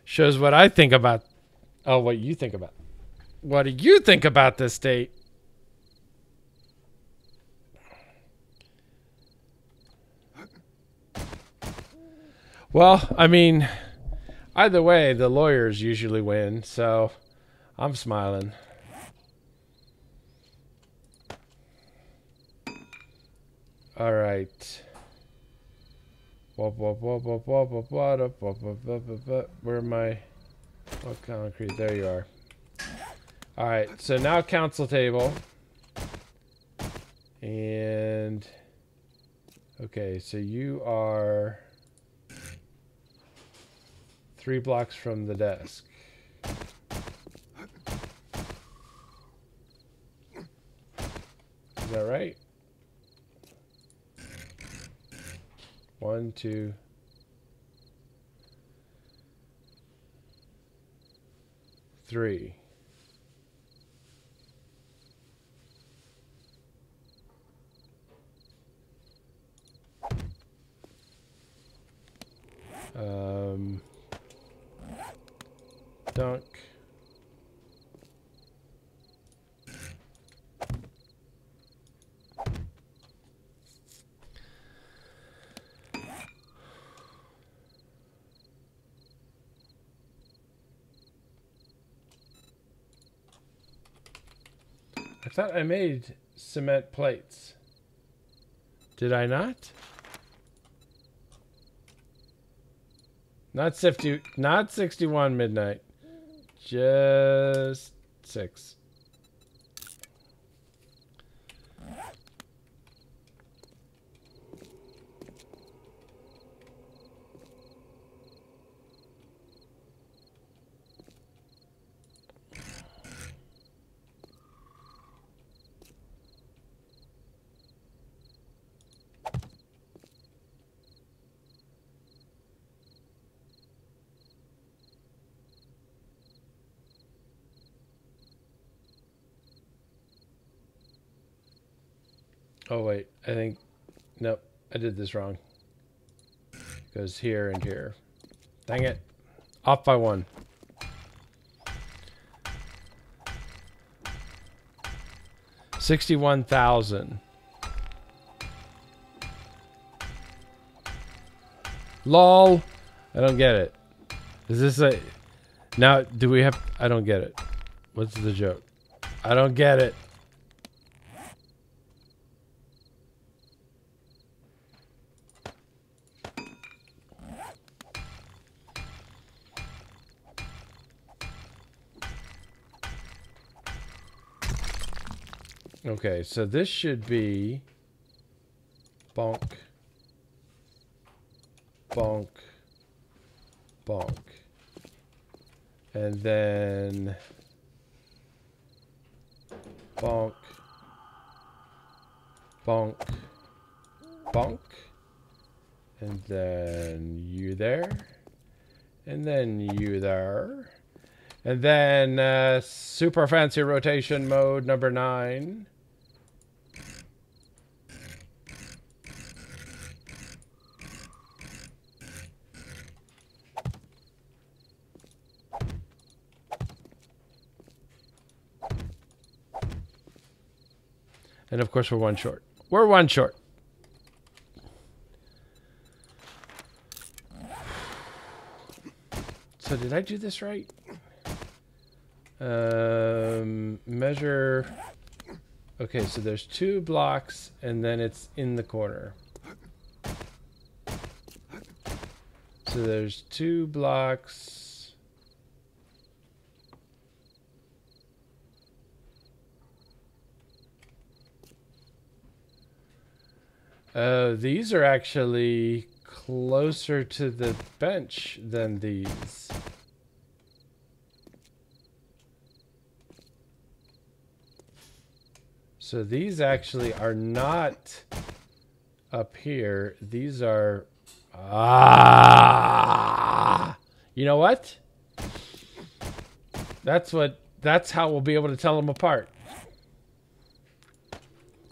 Speaker 2: Shows what I think about. Oh, what you think about. What do you think about this state? Well, I mean, either way, the lawyers usually win, so I'm smiling. All right. Where am I? Oh, concrete. There you are. All right. So now council table. And okay, so you are 3 blocks from the desk. Is that right? 1, 2, 3. Dunk. I thought I made cement plates. Did I not? Not 50, not 61 midnight. Just 6. Oh, wait. I think... Nope. I did this wrong. It goes here and here. Dang it. Off by 1. $61,000. LOL. I don't get it. Is this a... Now, do we have... I don't get it. What's the joke? I don't get it. Okay, so this should be bonk, bonk, bonk. And then bonk, bonk, bonk. And then you there. And then you there. And then super fancy rotation mode number 9. And of course we're 1 short. We're 1 short. So did I do this right? Measure. Okay, so there's 2 blocks and then it's in the corner. So there's 2 blocks. These are actually closer to the bench than these. So these actually are not up here. These are... You know what? That's how we'll be able to tell them apart.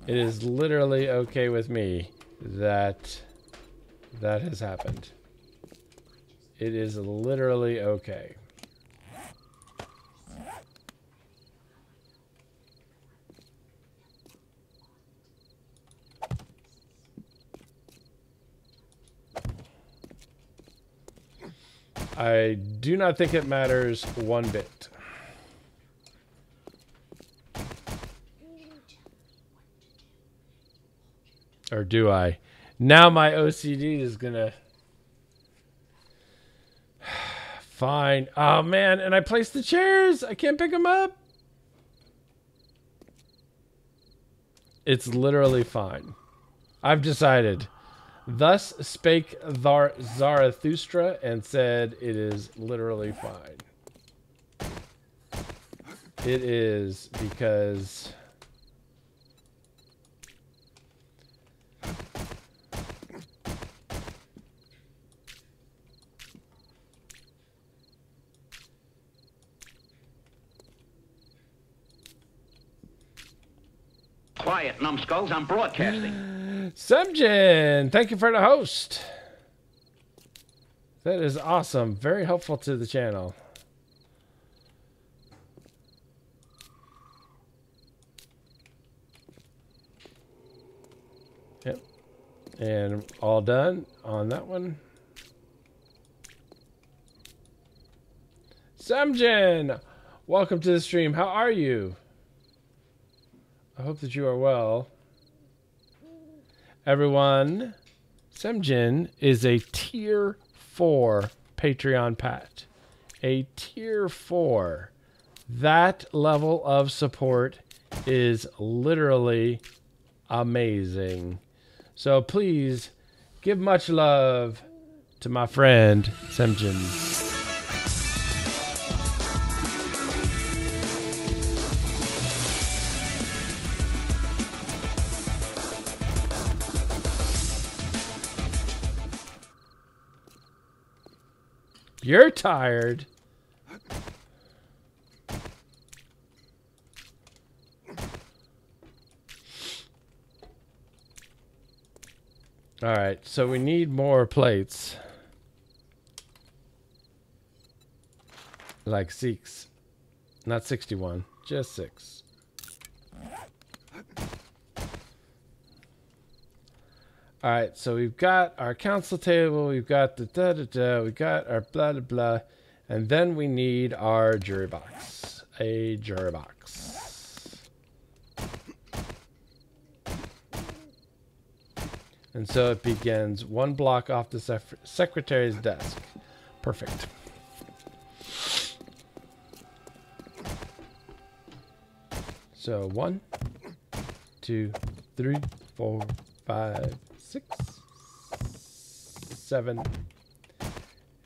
Speaker 2: It is literally okay with me that that has happened. It is literally okay. I do not think it matters one bit. Or do I? Now my OCD is gonna... Fine. Oh man, and I placed the chairs! I can't pick them up! It's literally fine. I've decided. Thus spake Zarathustra and said it is literally fine. It is because...
Speaker 6: Quiet, numbskulls, I'm broadcasting.
Speaker 2: Semjin, thank you for the host. That is awesome. Very helpful to the channel. Yep. And all done on that one. Semjin, welcome to the stream. How are you? I hope that you are well. Everyone, Semjin is a tier 4 Patreon pat. A tier 4. That level of support is literally amazing. So please give much love to my friend Semjin. You're tired. All right, so we need more plates. Like 6. Not 61, just 6. All right, so we've got our council table, we've got the da-da-da, we got our blah-da-blah, and then we need our jury box. A jury box. And so it begins 1 block off the secretary's desk. Perfect. So 1, 2, 3, 4, 5, 6, 7,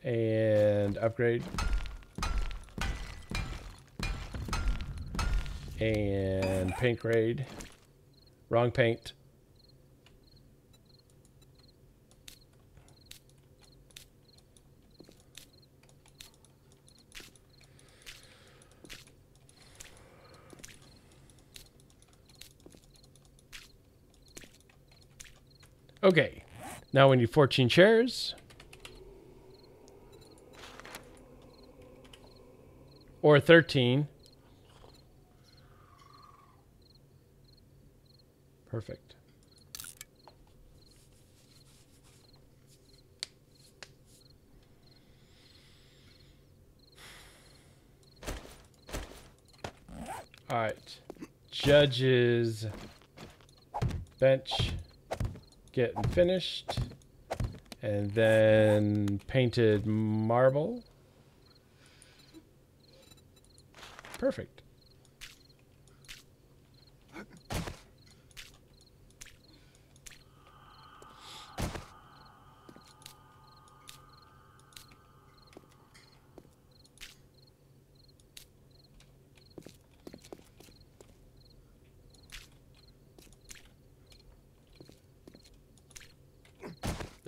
Speaker 2: and upgrade, and paint grade, wrong paint, okay. Now we need 14 chairs. Or 13. Perfect. All right. Judges bench getting finished, and then painted marble. Perfect.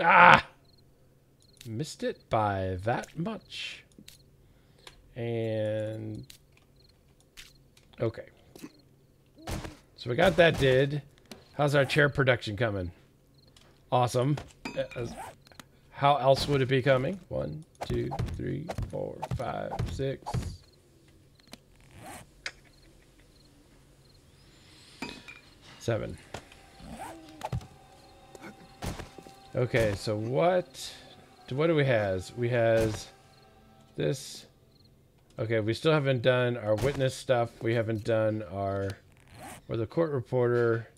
Speaker 2: Ah! Missed it by that much. And... okay. So we got that did. How's our chair production coming? Awesome. How else would it be coming? 1, 2, 3, 4, 5, 6. Seven. Okay, so what do we have? We has this. Okay, we still haven't done our witness stuff. We haven't done our or the court reporter.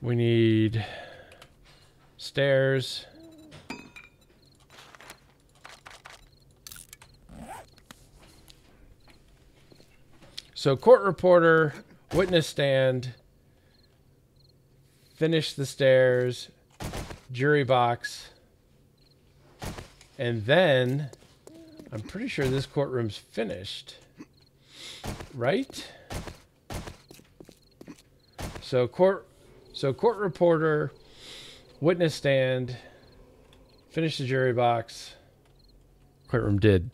Speaker 2: We need stairs. So court reporter, witness stand, finish the stairs, jury box, and then I'm pretty sure this courtroom's finished, right? So court reporter, witness stand, finish the jury box, courtroom did.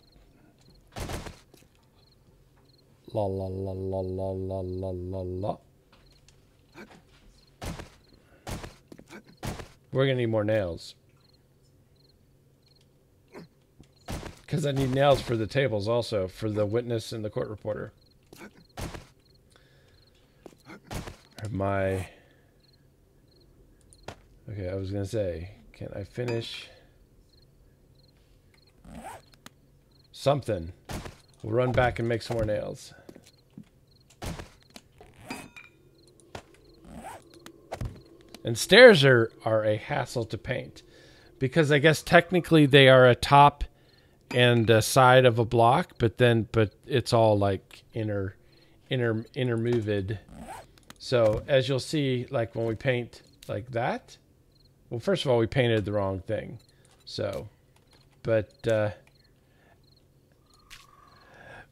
Speaker 2: La la la la la la la la la. We're gonna need more nails. Because I need nails for the tables also, for the witness and the court reporter. My... okay, I was gonna say, can I finish something? We'll run back and make some more nails. And stairs are a hassle to paint. Because I guess technically they are a top and a side of a block, but it's all like intermoved. So as you'll see, like when we paint like that, well, first of all, we painted the wrong thing. So, but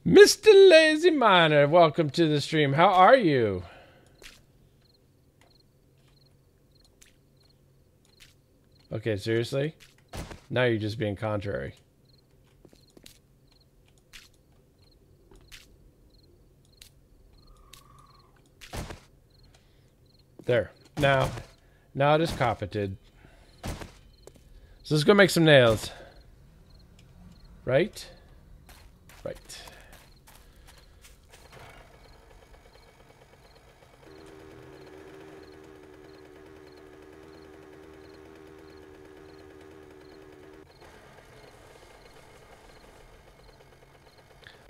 Speaker 2: Mr. Lazy Miner, welcome to the stream. How are you? Okay, seriously? Now you're just being contrary. There. Now it is carpeted. So let's go make some nails. Right? Right.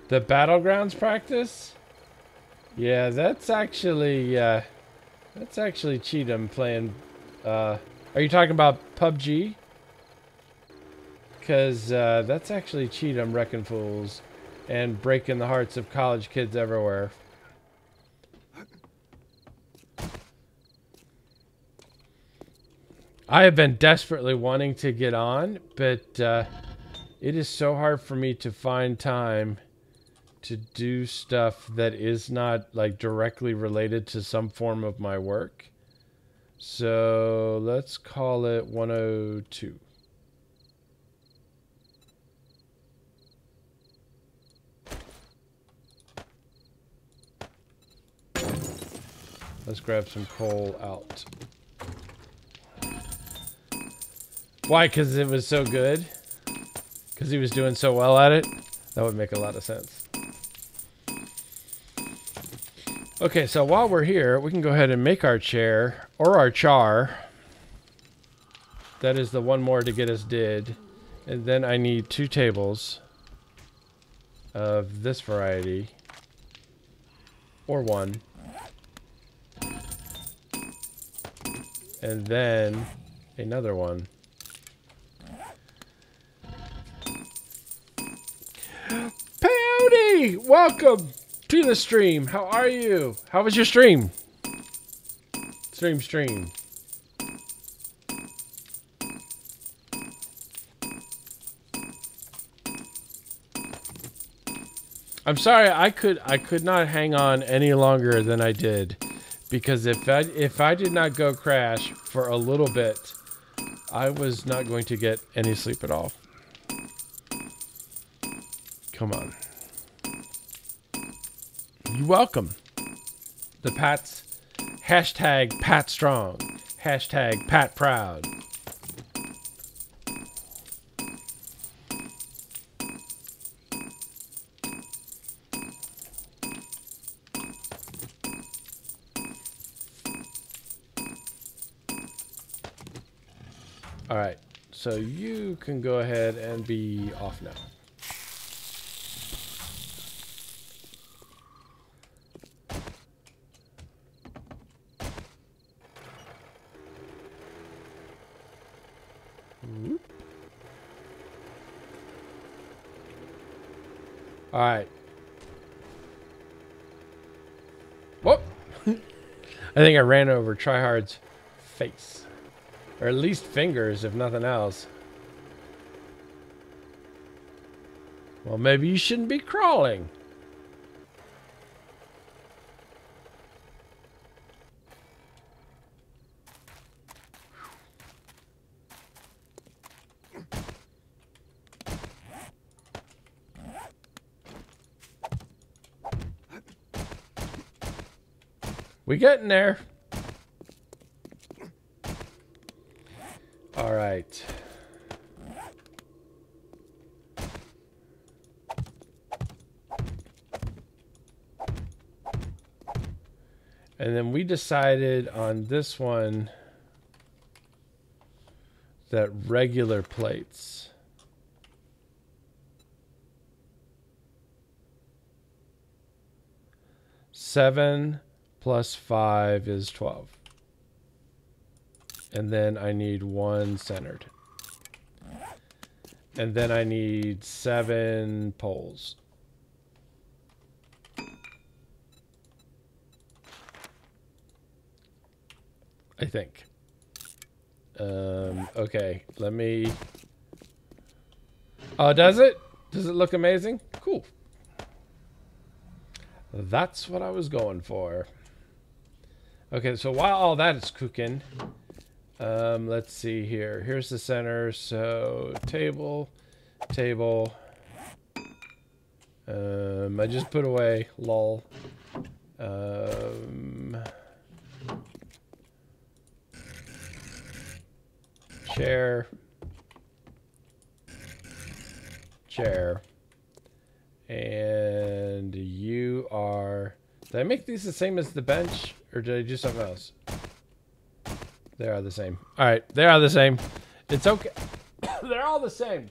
Speaker 2: The Battlegrounds practice? Yeah, that's actually Cheatham playing. Are you talking about PUBG? Because that's actually Cheatham wrecking fools and breaking the hearts of college kids everywhere. I have been desperately wanting to get on, but it is so hard for me to find time to do stuff that is not like directly related to some form of my work. So let's call it 102. Let's grab some coal out. Why? Because it was so good? Because he was doing so well at it? That would make a lot of sense. Okay, so while we're here, we can go ahead and make our chair, or our char. That is the one more to get us did. And then I need 2 tables of this variety. Or 1. And then another one. Pouty! Welcome to the stream. How are you? How was your stream? Stream. I'm sorry, I could not hang on any longer than I did, because if I did not go crash for a little bit, I was not going to get any sleep at all. Come on. You're welcome. The Pats. Hashtag Pat Strong. Hashtag Pat Proud. All right, so you can go ahead and be off now. Whoop. All right. Whoop. I think I ran over Tryhard's face. Or at least fingers, if nothing else. Well, maybe you shouldn't be crawling. We getting there. All right. And then we decided on this one that regular plates. Seven plus 5 is 12. And then I need 1 centered. And then I need 7 poles. I think. Okay, let me... Oh, does it? Does it look amazing? Cool. That's what I was going for. Okay, so while all that is cooking... let's see here. Here's the center. So table. I just put away lol. Chair. And you are... Did I make these the same as the bench? Or did I do something else? They are the same. All right, they are the same. It's okay. They're all the same.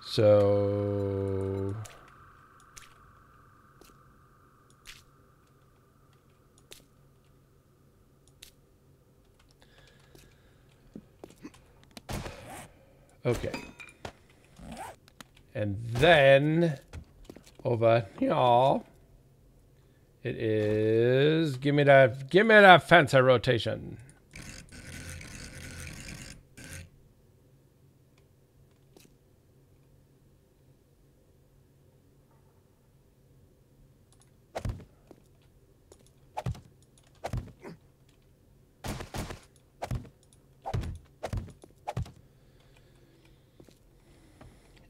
Speaker 2: So... Okay. And then over here, it is give me that fancy rotation.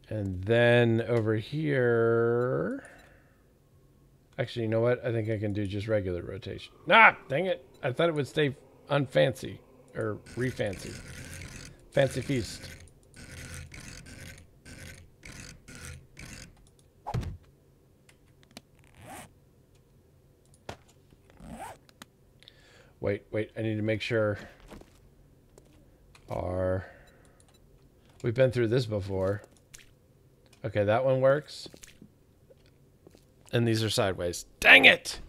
Speaker 2: And then over here... Actually, you know what? I think I can do just regular rotation. Ah, dang it. I thought it would stay unfancy. Or refancy. Fancy feast. Wait. I need to make sure our... We've been through this before. Okay, that one works. And these are sideways. Dang it!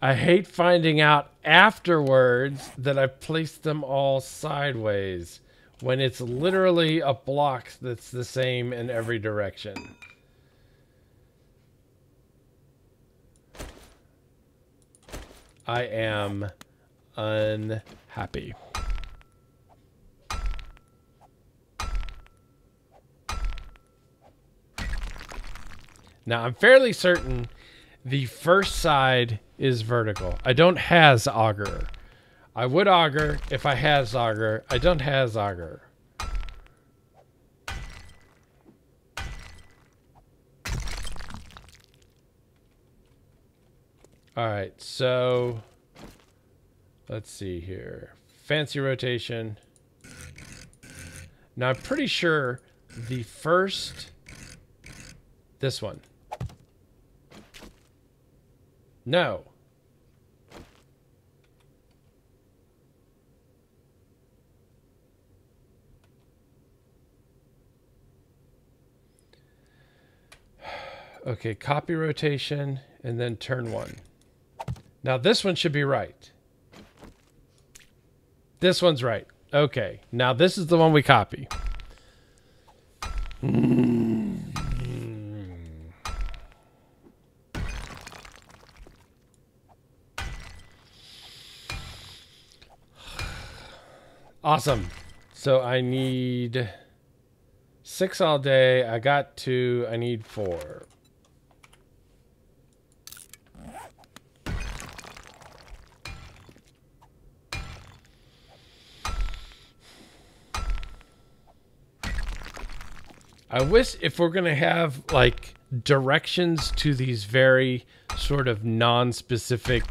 Speaker 2: I hate finding out afterwards that I placed them all sideways when it's literally a block that's the same in every direction. I am unhappy. Now, I'm fairly certain the first side is vertical. I don't has auger. I would auger if I has auger. I don't has auger. All right, so let's see here. Fancy rotation. Now, I'm pretty sure the first, this one. No. Okay, copy rotation and then turn one. Now this one should be right. This one's right. Okay, now this is the one we copy. Awesome. So I need 6 all day. I got 2. I need 4. I wish if we're going to have like directions to these very sort of non-specific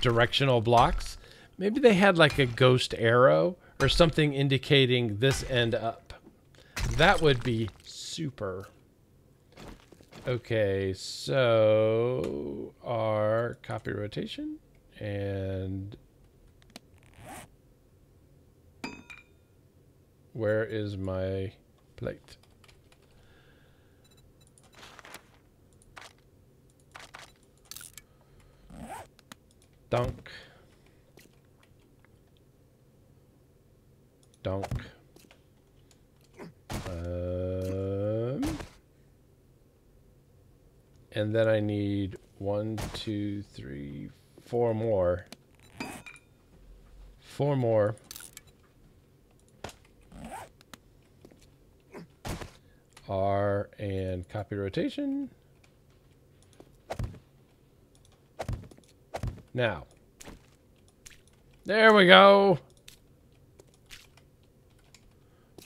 Speaker 2: directional blocks, maybe they had like a ghost arrow or something indicating this end up. That would be super. Okay, so our copy rotation and where is my plate? Dunk. Dunk. And then I need 1, 2, 3, 4 more. 4 more. R and copy rotation. Now, there we go.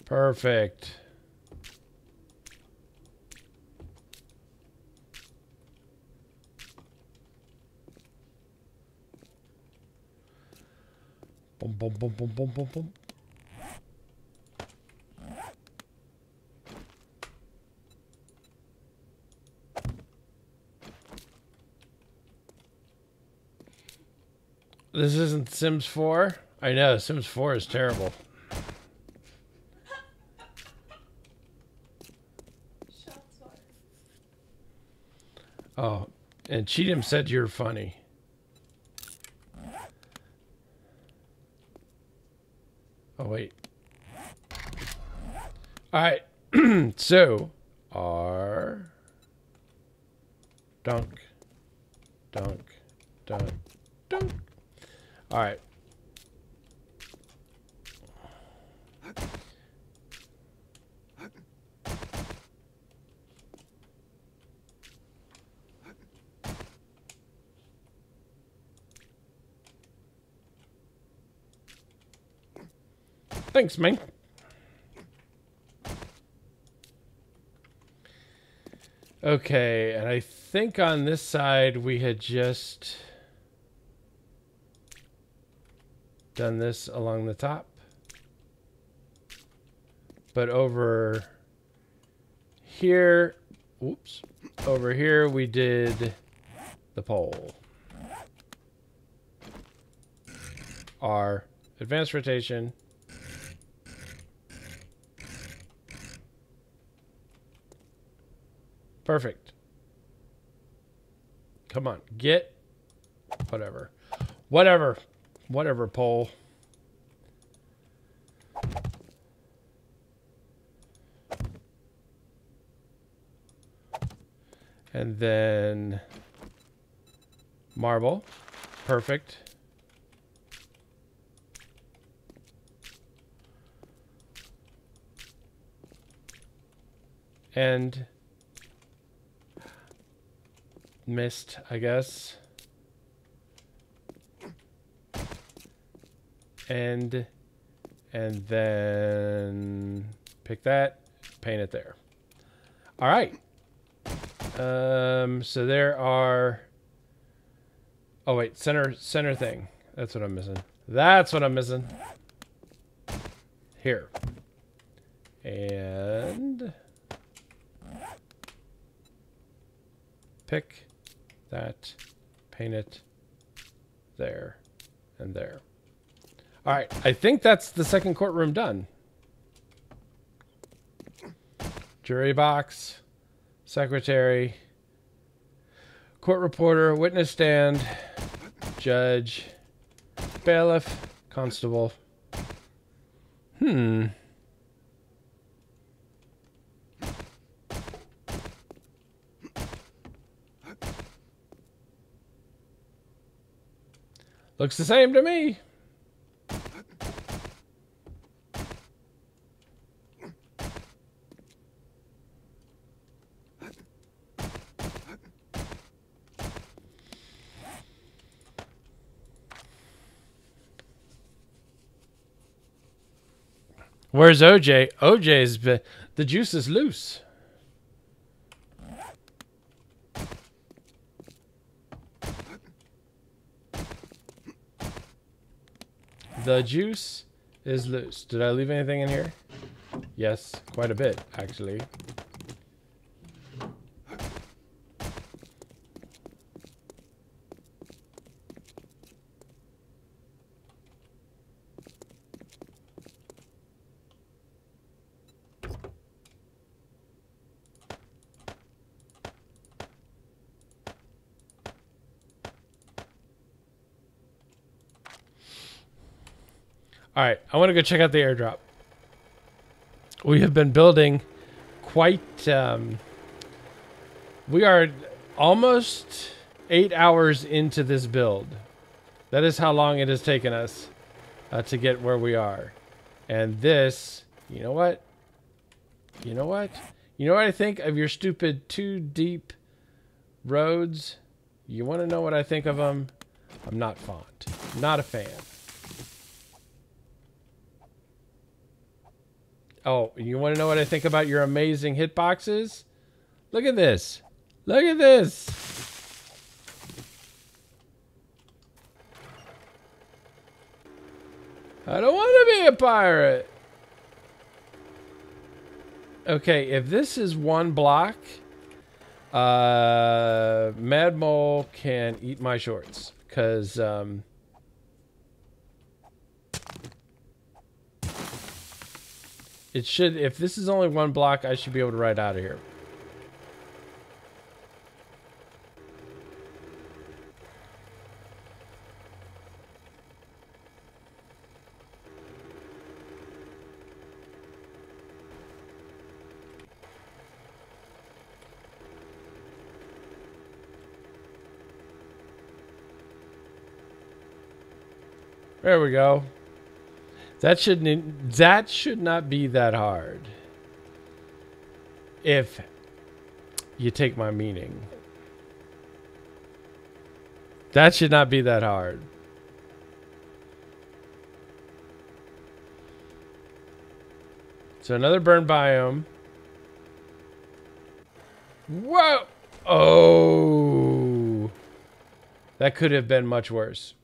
Speaker 2: Perfect. Boom, boom, boom, boom, boom, boom, boom. This isn't Sims 4. I know, Sims 4 is terrible. Oh, and Cheatham said you're funny. Oh, wait. All right. So, R. Dunk. Dunk. Dunk. Dunk. All right. Thanks, man. Okay, and I think on this side we had just done this along the top. But over here, oops, over here we did the pole. R, advanced rotation. Perfect. Come on, get whatever. Whatever. Whatever, pole. And then marble. Perfect. And mist, I guess. And then pick that, paint it there. All right. So there are. Oh wait, center thing. That's what I'm missing. That's what I'm missing. Here. And pick that, paint it there and there. All right, I think that's the second courtroom done. Jury box, secretary, court reporter, witness stand, judge, bailiff, constable. Looks the same to me. Where's OJ? OJ's been, the juice is loose. The juice is loose. Did I leave anything in here? Yes, quite a bit, actually. All right, I want to go check out the airdrop. We have been building quite... we are almost 8 hours into this build. That is how long it has taken us to get where we are. And this, you know what? You know what? You know what I think of your stupid 2 deep roads? You want to know what I think of them? I'm not fond. Not a fan. Oh, you want to know what I think about your amazing hitboxes? Look at this. Look at this. I don't want to be a pirate. Okay, if this is 1 block, Mad Mole can eat my shorts. Because, it should, if this is only 1 block, I should be able to ride out of here. There we go. That should not be that hard. If you take my meaning. That should not be that hard. So another burn biome. Whoa! Oh! That could have been much worse.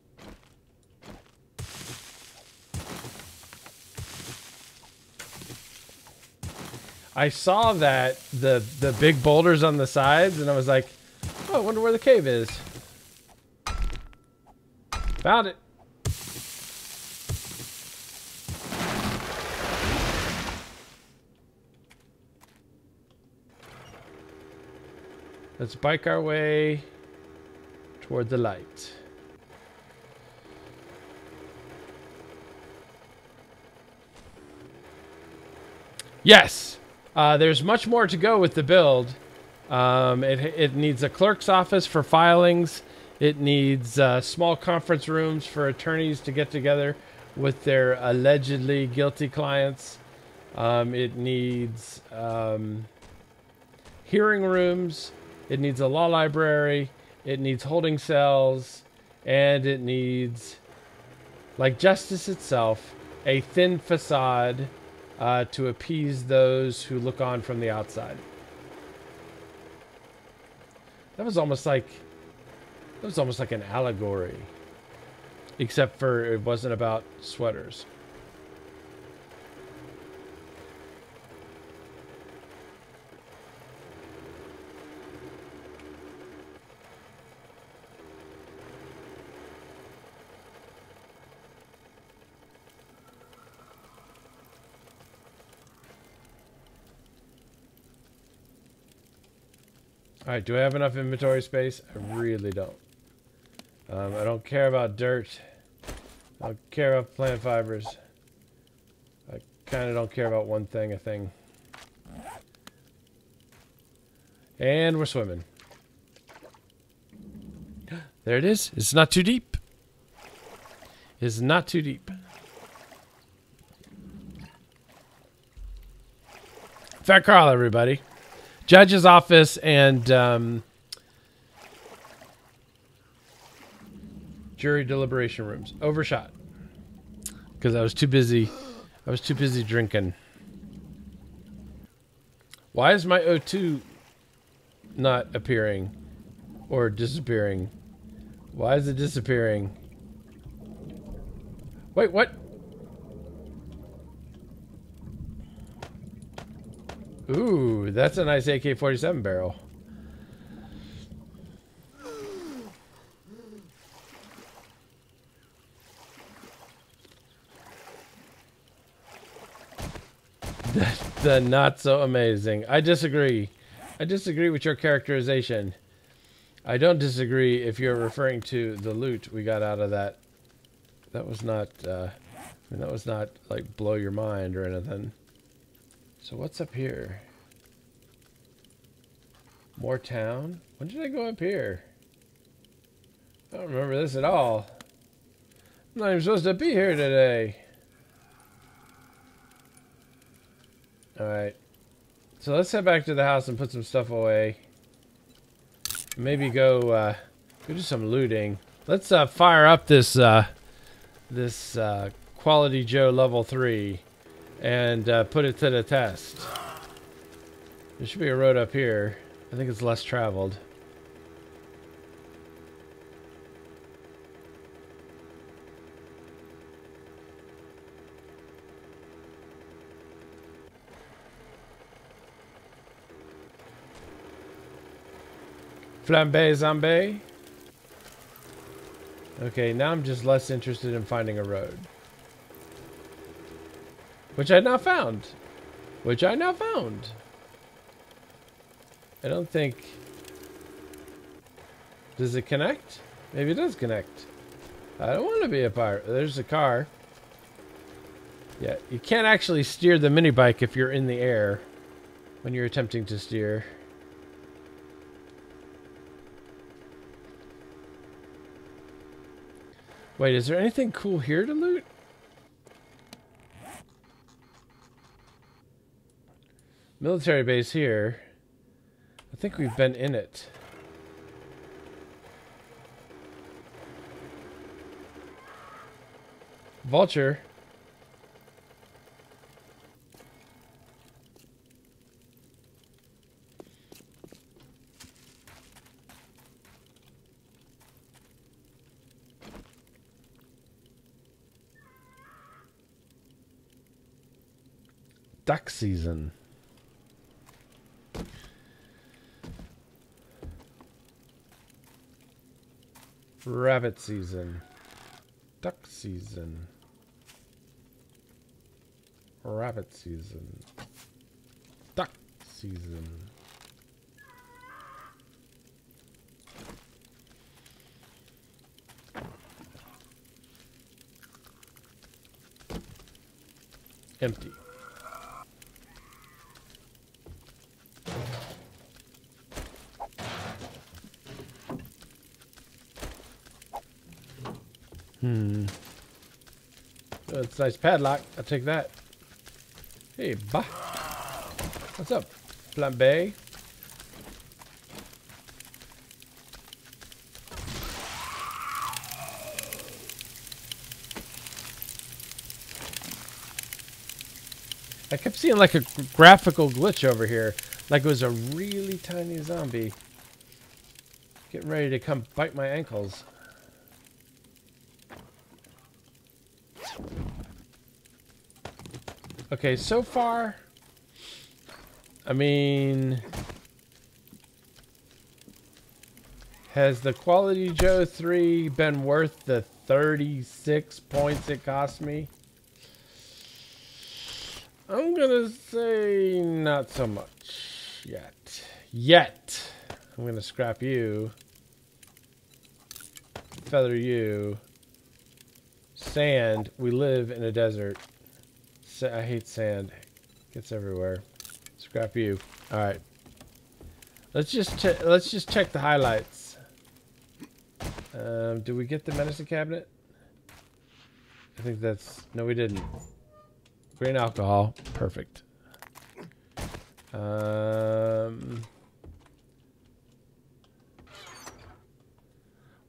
Speaker 2: I saw that the big boulders on the sides, and I was like, oh, I wonder where the cave is. Found it. Let's bike our way toward the light. Yes! There's much more to go with the build. It needs a clerk's office for filings. It needs small conference rooms for attorneys to get together with their allegedly guilty clients. It needs hearing rooms It needs a law library. It needs holding cells. And it needs, like justice itself, a thin facade to appease those who look on from the outside. That was almost like an allegory. Except for it wasn't about sweaters. Alright, do I have enough inventory space? I really don't. I don't care about dirt. I don't care about plant fibers. I kind of don't care about one thing, a thing. And we're swimming. There it is. It's not too deep. It's not too deep. Fat Carl, everybody. Judge's office and jury deliberation rooms. Overshot. Because I was too busy. I was too busy drinking. Why is my O2 not appearing or disappearing? Why is it disappearing? Wait, what? Ooh, that's a nice AK-47 barrel. The not so amazing. I disagree. I disagree with your characterization. I don't disagree if you're referring to the loot we got out of that. That was not, I mean, that was not like blow your mind or anything. So what's up here? More town? When did I go up here? I don't remember this at all. I'm not even supposed to be here today. Alright. So let's head back to the house and put some stuff away. Maybe go do some looting. Let's fire up this this Quality Joe level 3 and put it to the test. There should be a road up here. I think it's less traveled. Flambe zombie. Okay, now I'm just less interested in finding a road. Which I now found. I don't think... Does it connect? Maybe it does connect. I don't want to be a pirate. There's a car. Yeah, you can't actually steer the mini bike if you're in the air when you're attempting to steer. Wait, is there anything cool here to loot? Military base here. I think we've been in it. Vulture. Duck season. Rabbit season. Duck season. Rabbit season. Duck season. Empty. Oh, it's a nice padlock. I'll take that. Hey, bah. What's up, Flambe? I kept seeing like a graphical glitch over here. Like it was a really tiny zombie. Getting ready to come bite my ankles. Okay, so far, I mean, has the Quality Joe 3 been worth the 36 points it cost me? I'm gonna say not so much yet. I'm gonna scrap you, feather you, sand. We live in a desert. I hate sand. It gets everywhere. Scrap you. All right. Let's just check the highlights. Do we get the medicine cabinet? I think that's no, we didn't. Green alcohol, perfect. What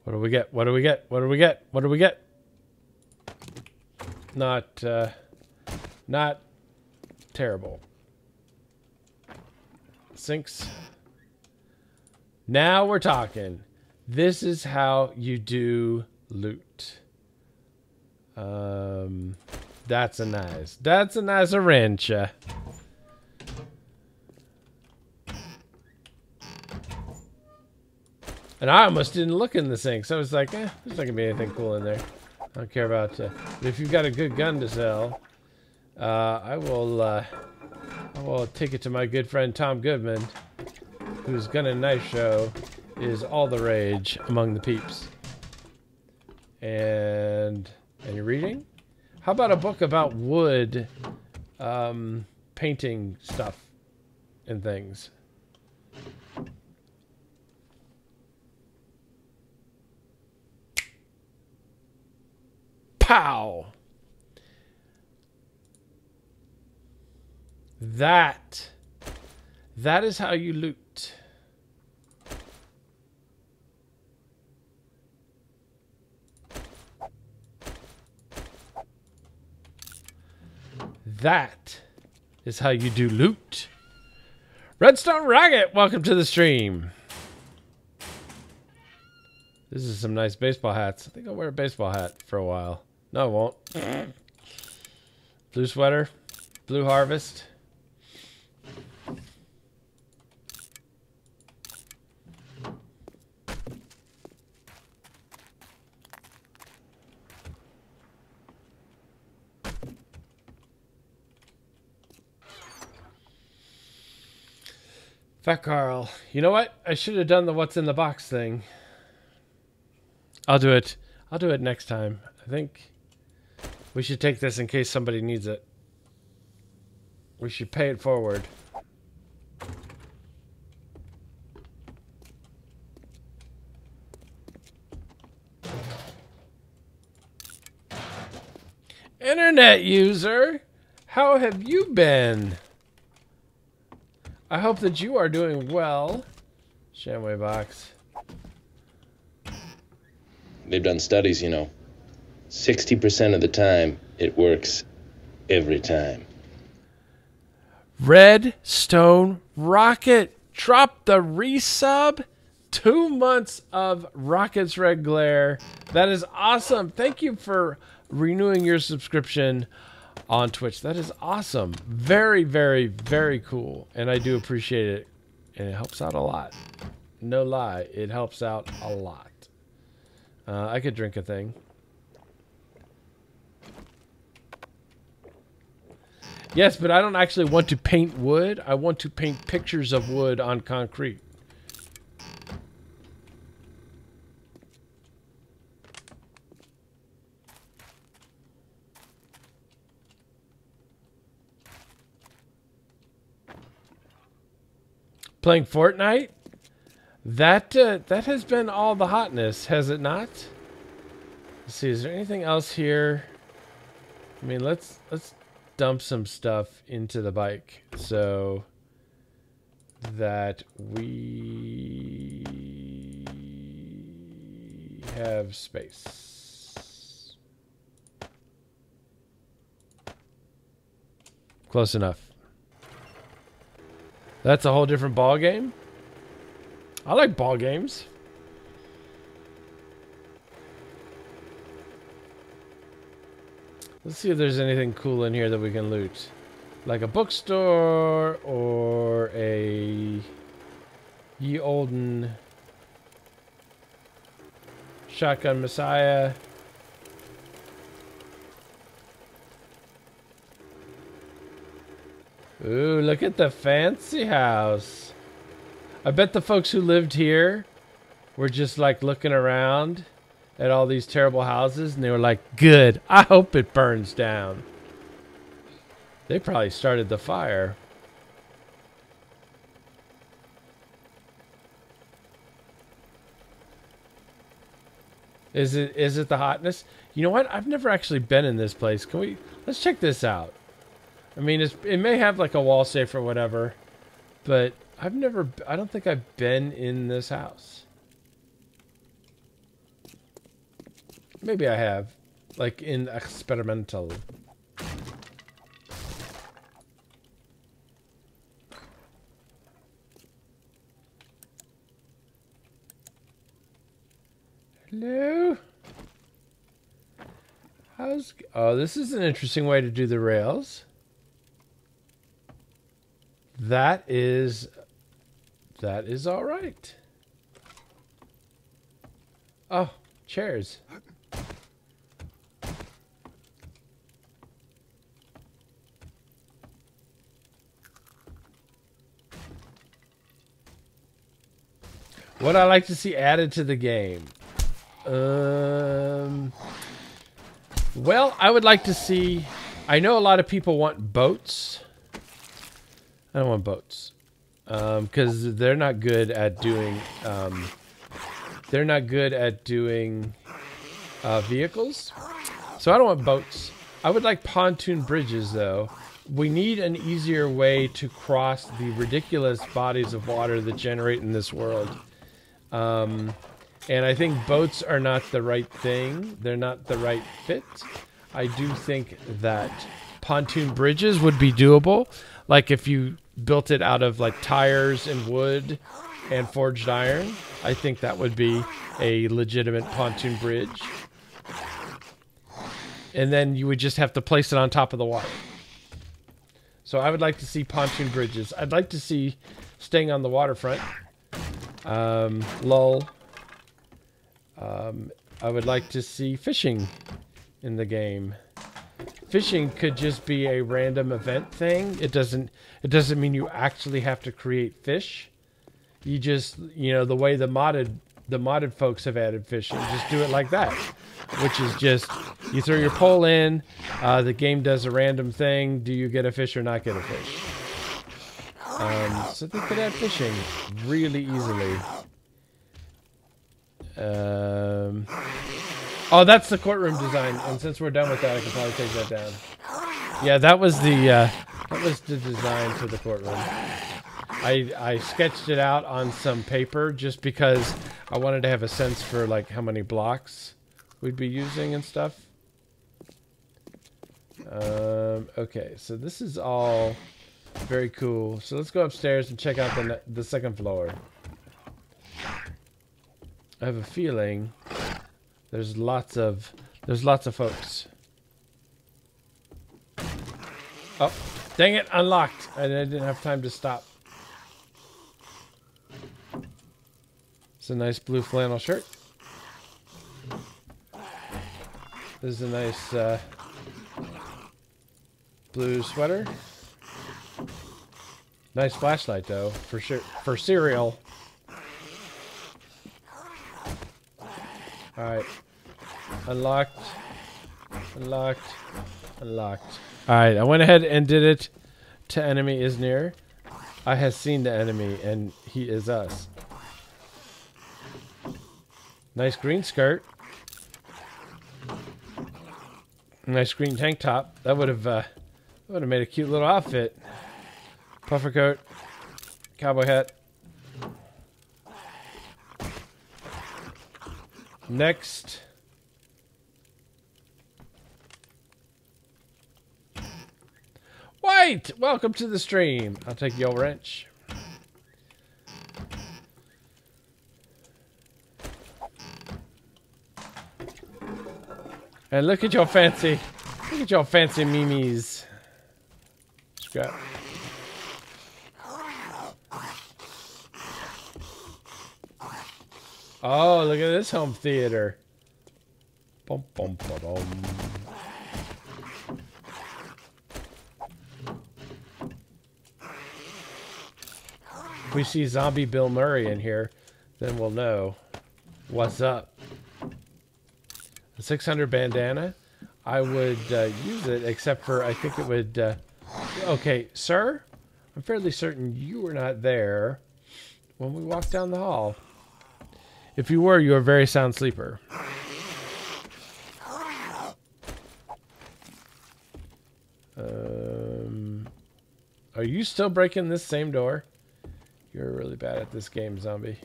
Speaker 2: do we get? What do we get? What do we get? What do we get? Not terrible. Sinks. Now we're talking. This is how you do loot. That's a nice wrench. And I almost didn't look in the sink, so I was like, there's not gonna be anything cool in there. I don't care about but if you've got a good gun to sell, I will take it to my good friend Tom Goodman, whose gun and knife show is all the rage among the peeps. And you're reading? How about a book about wood, painting stuff and things? Pow! That is how you loot. That is how you do loot. Redstone Rocket, welcome to the stream. This is some nice baseball hats. I think I'll wear a baseball hat for a while. No, I won't. Blue sweater, blue harvest. Fat Carl. You know what? I should have done the what's in the box thing. I'll do it. I'll do it next time. I think we should take this in case somebody needs it. We should pay it forward. Internet user, how have you been? I hope that you are doing well. Shamway box.
Speaker 3: They've done studies, 60% of the time, it works every time.
Speaker 2: Redstone Rocket. Drop the resub. 2 months of Rocket's Red Glare. That is awesome. Thank you for renewing your subscription on Twitch. That is awesome. Very, very, very cool. And I do appreciate it. And it helps out a lot. No lie. It helps out a lot. I could drink a thing. Yes, but I don't actually want to paint wood. I want to paint pictures of wood on concrete. Playing Fortnite? That has been all the hotness, has it not? Let's see, is there anything else here? I mean, let's dump some stuff into the bike so that we have space. Close enough. That's a whole different ball game. I like ball games. Let's see if there's anything cool in here that we can loot. Like a bookstore or a ye olden shotgun messiah. Ooh, look at the fancy house. I bet the folks who lived here were just like looking around at all these terrible houses and they were like, good, I hope it burns down. They probably started the fire. Is it the hotness? You know what? I've never actually been in this place. Let's check this out. I mean, it may have like a wall safe or whatever, but I don't think I've been in this house. Maybe I have, like in experimental. Hello? Oh, this is an interesting way to do the rails. That is all right. Oh, chairs. What I like to see added to the game. Well, I would like to see... I know a lot of people want boats. I don't want boats. Because they're not good at doing... vehicles. So I don't want boats. I would like pontoon bridges, though. We need an easier way to cross the ridiculous bodies of water that generate in this world. And I think boats are not the right thing. They're not the right fit. I do think that pontoon bridges would be doable. Like if you built it out of like tires and wood and forged iron, I think that would be a legitimate pontoon bridge. And then you would just have to place it on top of the water. So I would like to see pontoon bridges. I'd like to see staying on the waterfront. Lull. I would like to see fishing in the game. Fishing could just be a random event thing. It doesn't mean you actually have to create fish. You just, the way the modded folks have added fishing, just do it like that. Which is just, you throw your pole in, the game does a random thing. Do you get a fish or not get a fish? So they could add fishing really easily. Oh, that's the courtroom design, and since we're done with that, I can probably take that down. Yeah, that was the design for the courtroom. I sketched it out on some paper just because I wanted to have a sense for like how many blocks we'd be using and stuff. Okay, so this is all very cool. So let's go upstairs and check out the second floor. I have a feeling there's lots of folks. Oh, dang it, unlocked. I didn't have time to stop. It's a nice blue flannel shirt. This is a nice blue sweater. Nice flashlight though, for sure, for cereal. Alright. Unlocked. Unlocked. Unlocked. Alright, I went ahead and did it to enemy is near. I have seen the enemy and he is us. Nice green skirt. Nice green tank top. That would have made a cute little outfit. Puffer coat. Cowboy hat. Next. Why right, welcome to the stream. I'll take your wrench. And look at your fancy mimis. Scrap. Oh, look at this home theater. Bum, bum, ba-dum. If we see zombie Bill Murray in here, then we'll know what's up. A 600 bandana. I would use it, except for I think it would... Okay, sir? I'm fairly certain you were not there when we walked down the hall. If you were, you're a very sound sleeper. Are you still breaking this same door? You're really bad at this game, zombie.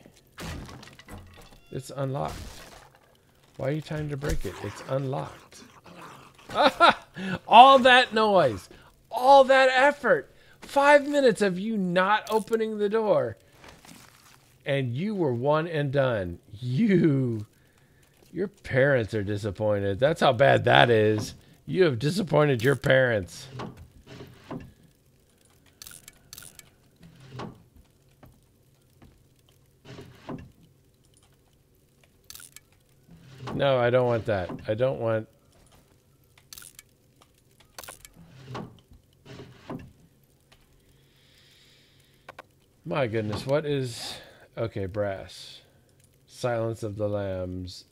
Speaker 2: It's unlocked. Why are you trying to break it? It's unlocked. All that noise. All that effort. 5 minutes of you not opening the door. And you were one and done. Your parents are disappointed. That's how bad that is. You have disappointed your parents. No, I don't want that. I don't want... My goodness, what is... Okay, brass. Silence of the Lambs.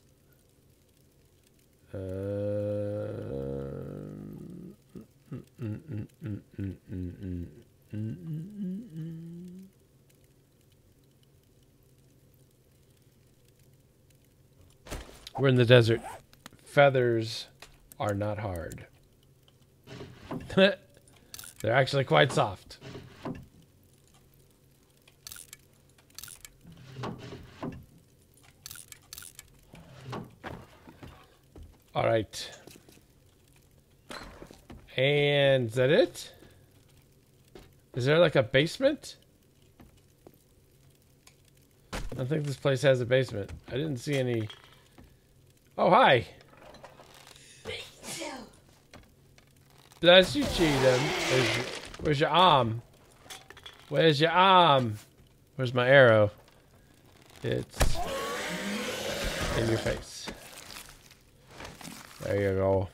Speaker 2: We're in the desert. Feathers are not hard. They're actually quite soft. All right. And is that it? Is there like a basement? I don't think this place has a basement. I didn't see any. Oh, hi. Bless you, Cheatham. Where's your arm? Where's your arm? Where's my arrow? It's in your face. There you go.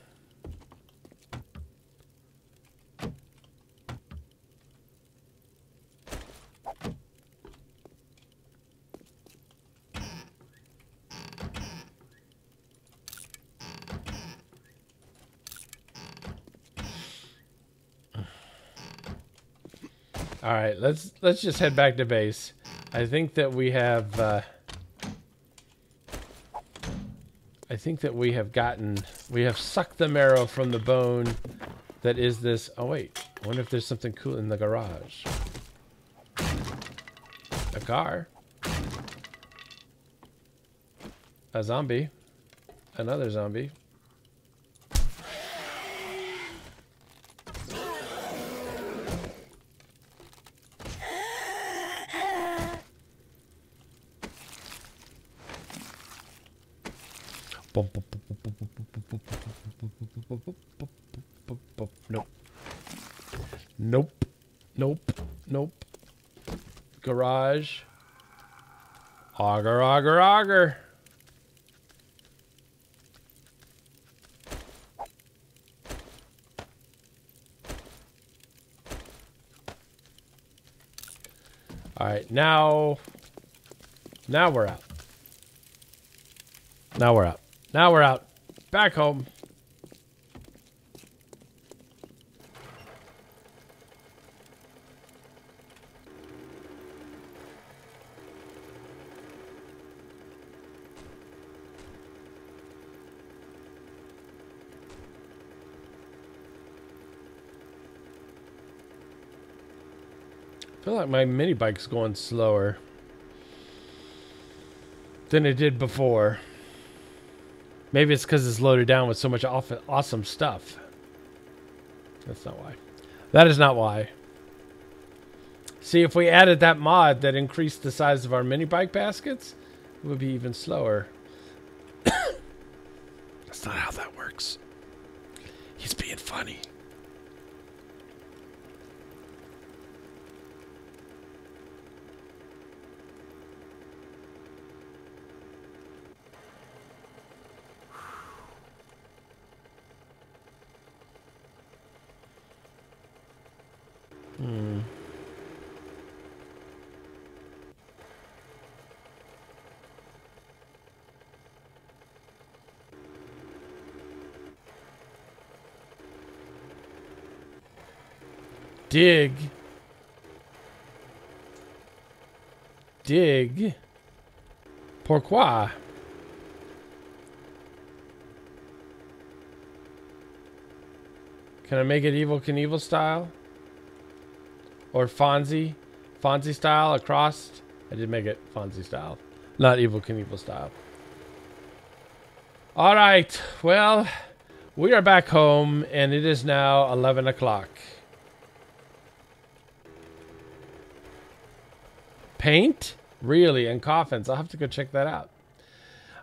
Speaker 2: All right, let's just head back to base. I think that we have we have sucked the marrow from the bone that is this. Oh wait, I wonder if there's something cool in the garage. A car. A zombie. Another zombie. Nope. Nope. Nope. Nope. Garage. Auger, auger, auger. All right, now we're out. Now we're out. Now we're out. Back home. I feel like my mini bike's going slower than it did before. Maybe it's because it's loaded down with so much awesome stuff. That's not why. That is not why. See, if we added that mod that increased the size of our mini bike baskets, it would be even slower. That's not how that works. He's being funny. Dig. Pourquoi? Can I make it Evel Knievel style? Or Fonzie style across? I did make it Fonzie style, not Evel Knievel style. All right, well, we are back home, and it is now 11 o'clock. Paint? Really? And coffins? I'll have to go check that out.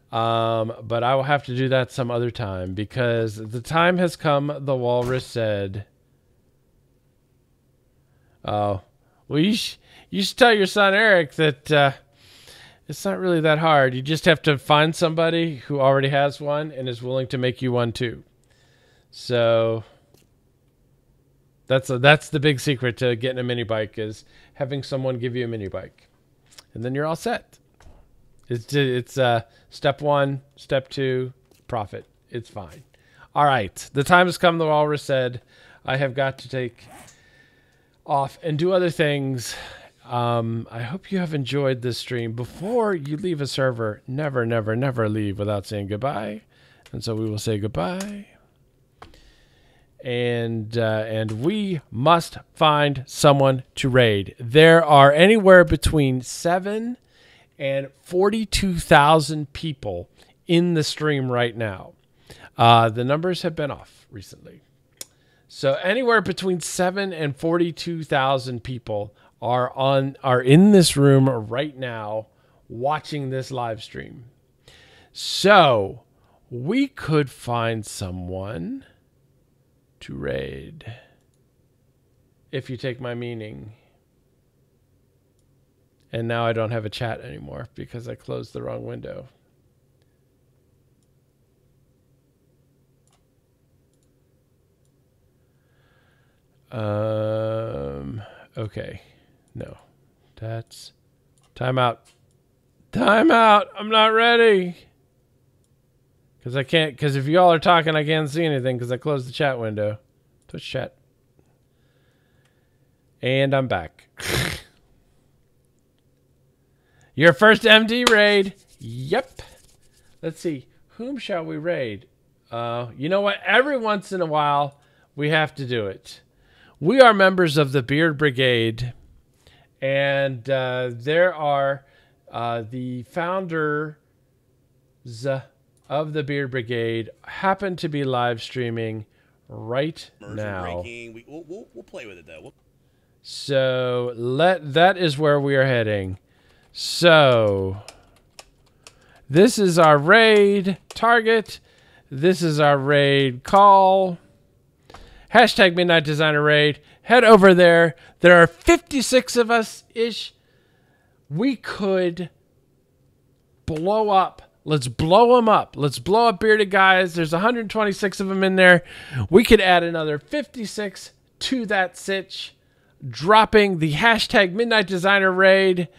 Speaker 2: But I will have to do that some other time, because the time has come, the walrus said. Oh. Well, you should tell your son Eric that it's not really that hard. You just have to find somebody who already has one and is willing to make you one too. So that's the big secret to getting a mini bike, is having someone give you a mini bike. And then you're all set. It's step one, step two, profit. It's fine. All right. The time has come, the walrus said. I have got to take off and do other things. I hope you have enjoyed this stream. Before you leave a server, never, never, never leave without saying goodbye. And so we will say goodbye. And we must find someone to raid. There are anywhere between 7 and 42,000 people in the stream right now. The numbers have been off recently. So anywhere between 7 and 42,000 people are in this room right now watching this live stream. So we could find someone to raid, if you take my meaning. And now I don't have a chat anymore because I closed the wrong window. Okay. No. That's timeout. Timeout. I'm not ready. Because I can't, because if y'all are talking, I can't see anything because I closed the chat window. Twitch chat. And I'm back. Your first MD raid. Yep. Let's see. Whom shall we raid? You know what? Every once in a while, we have to do it. We are members of the Beard Brigade. And there are the founders of the Beard Brigade happen to be live streaming right now.
Speaker 13: We'll play with it though.
Speaker 2: So that is where we are heading. So this is our raid target. This is our raid call. Hashtag MidnightDesigner raid. Head over there. There are 56 of us ish. We could blow up. Let's blow them up. Let's blow up bearded guys. There's 126 of them in there. We could add another 56 to that sitch, dropping the hashtag MidnightDesigner raid.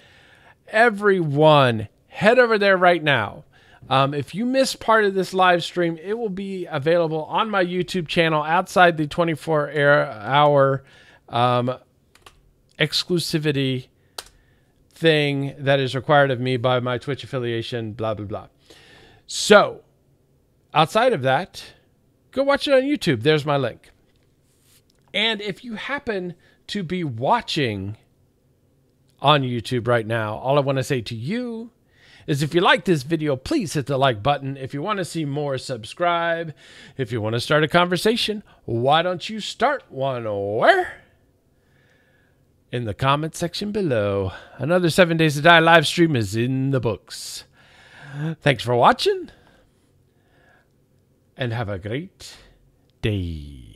Speaker 2: Everyone, head over there right now. If you missed part of this live stream, it will be available on my YouTube channel outside the 24-hour exclusivity thing that is required of me by my Twitch affiliation, blah, blah, blah. So, outside of that, go watch it on YouTube. There's my link. And if you happen to be watching on YouTube right now, all I want to say to you is if you like this video, please hit the like button. If you want to see more, subscribe. If you want to start a conversation, why don't you start one? Where? in the comment section below. Another 7 Days to Die live stream is in the books. Thanks for watching, and have a great day.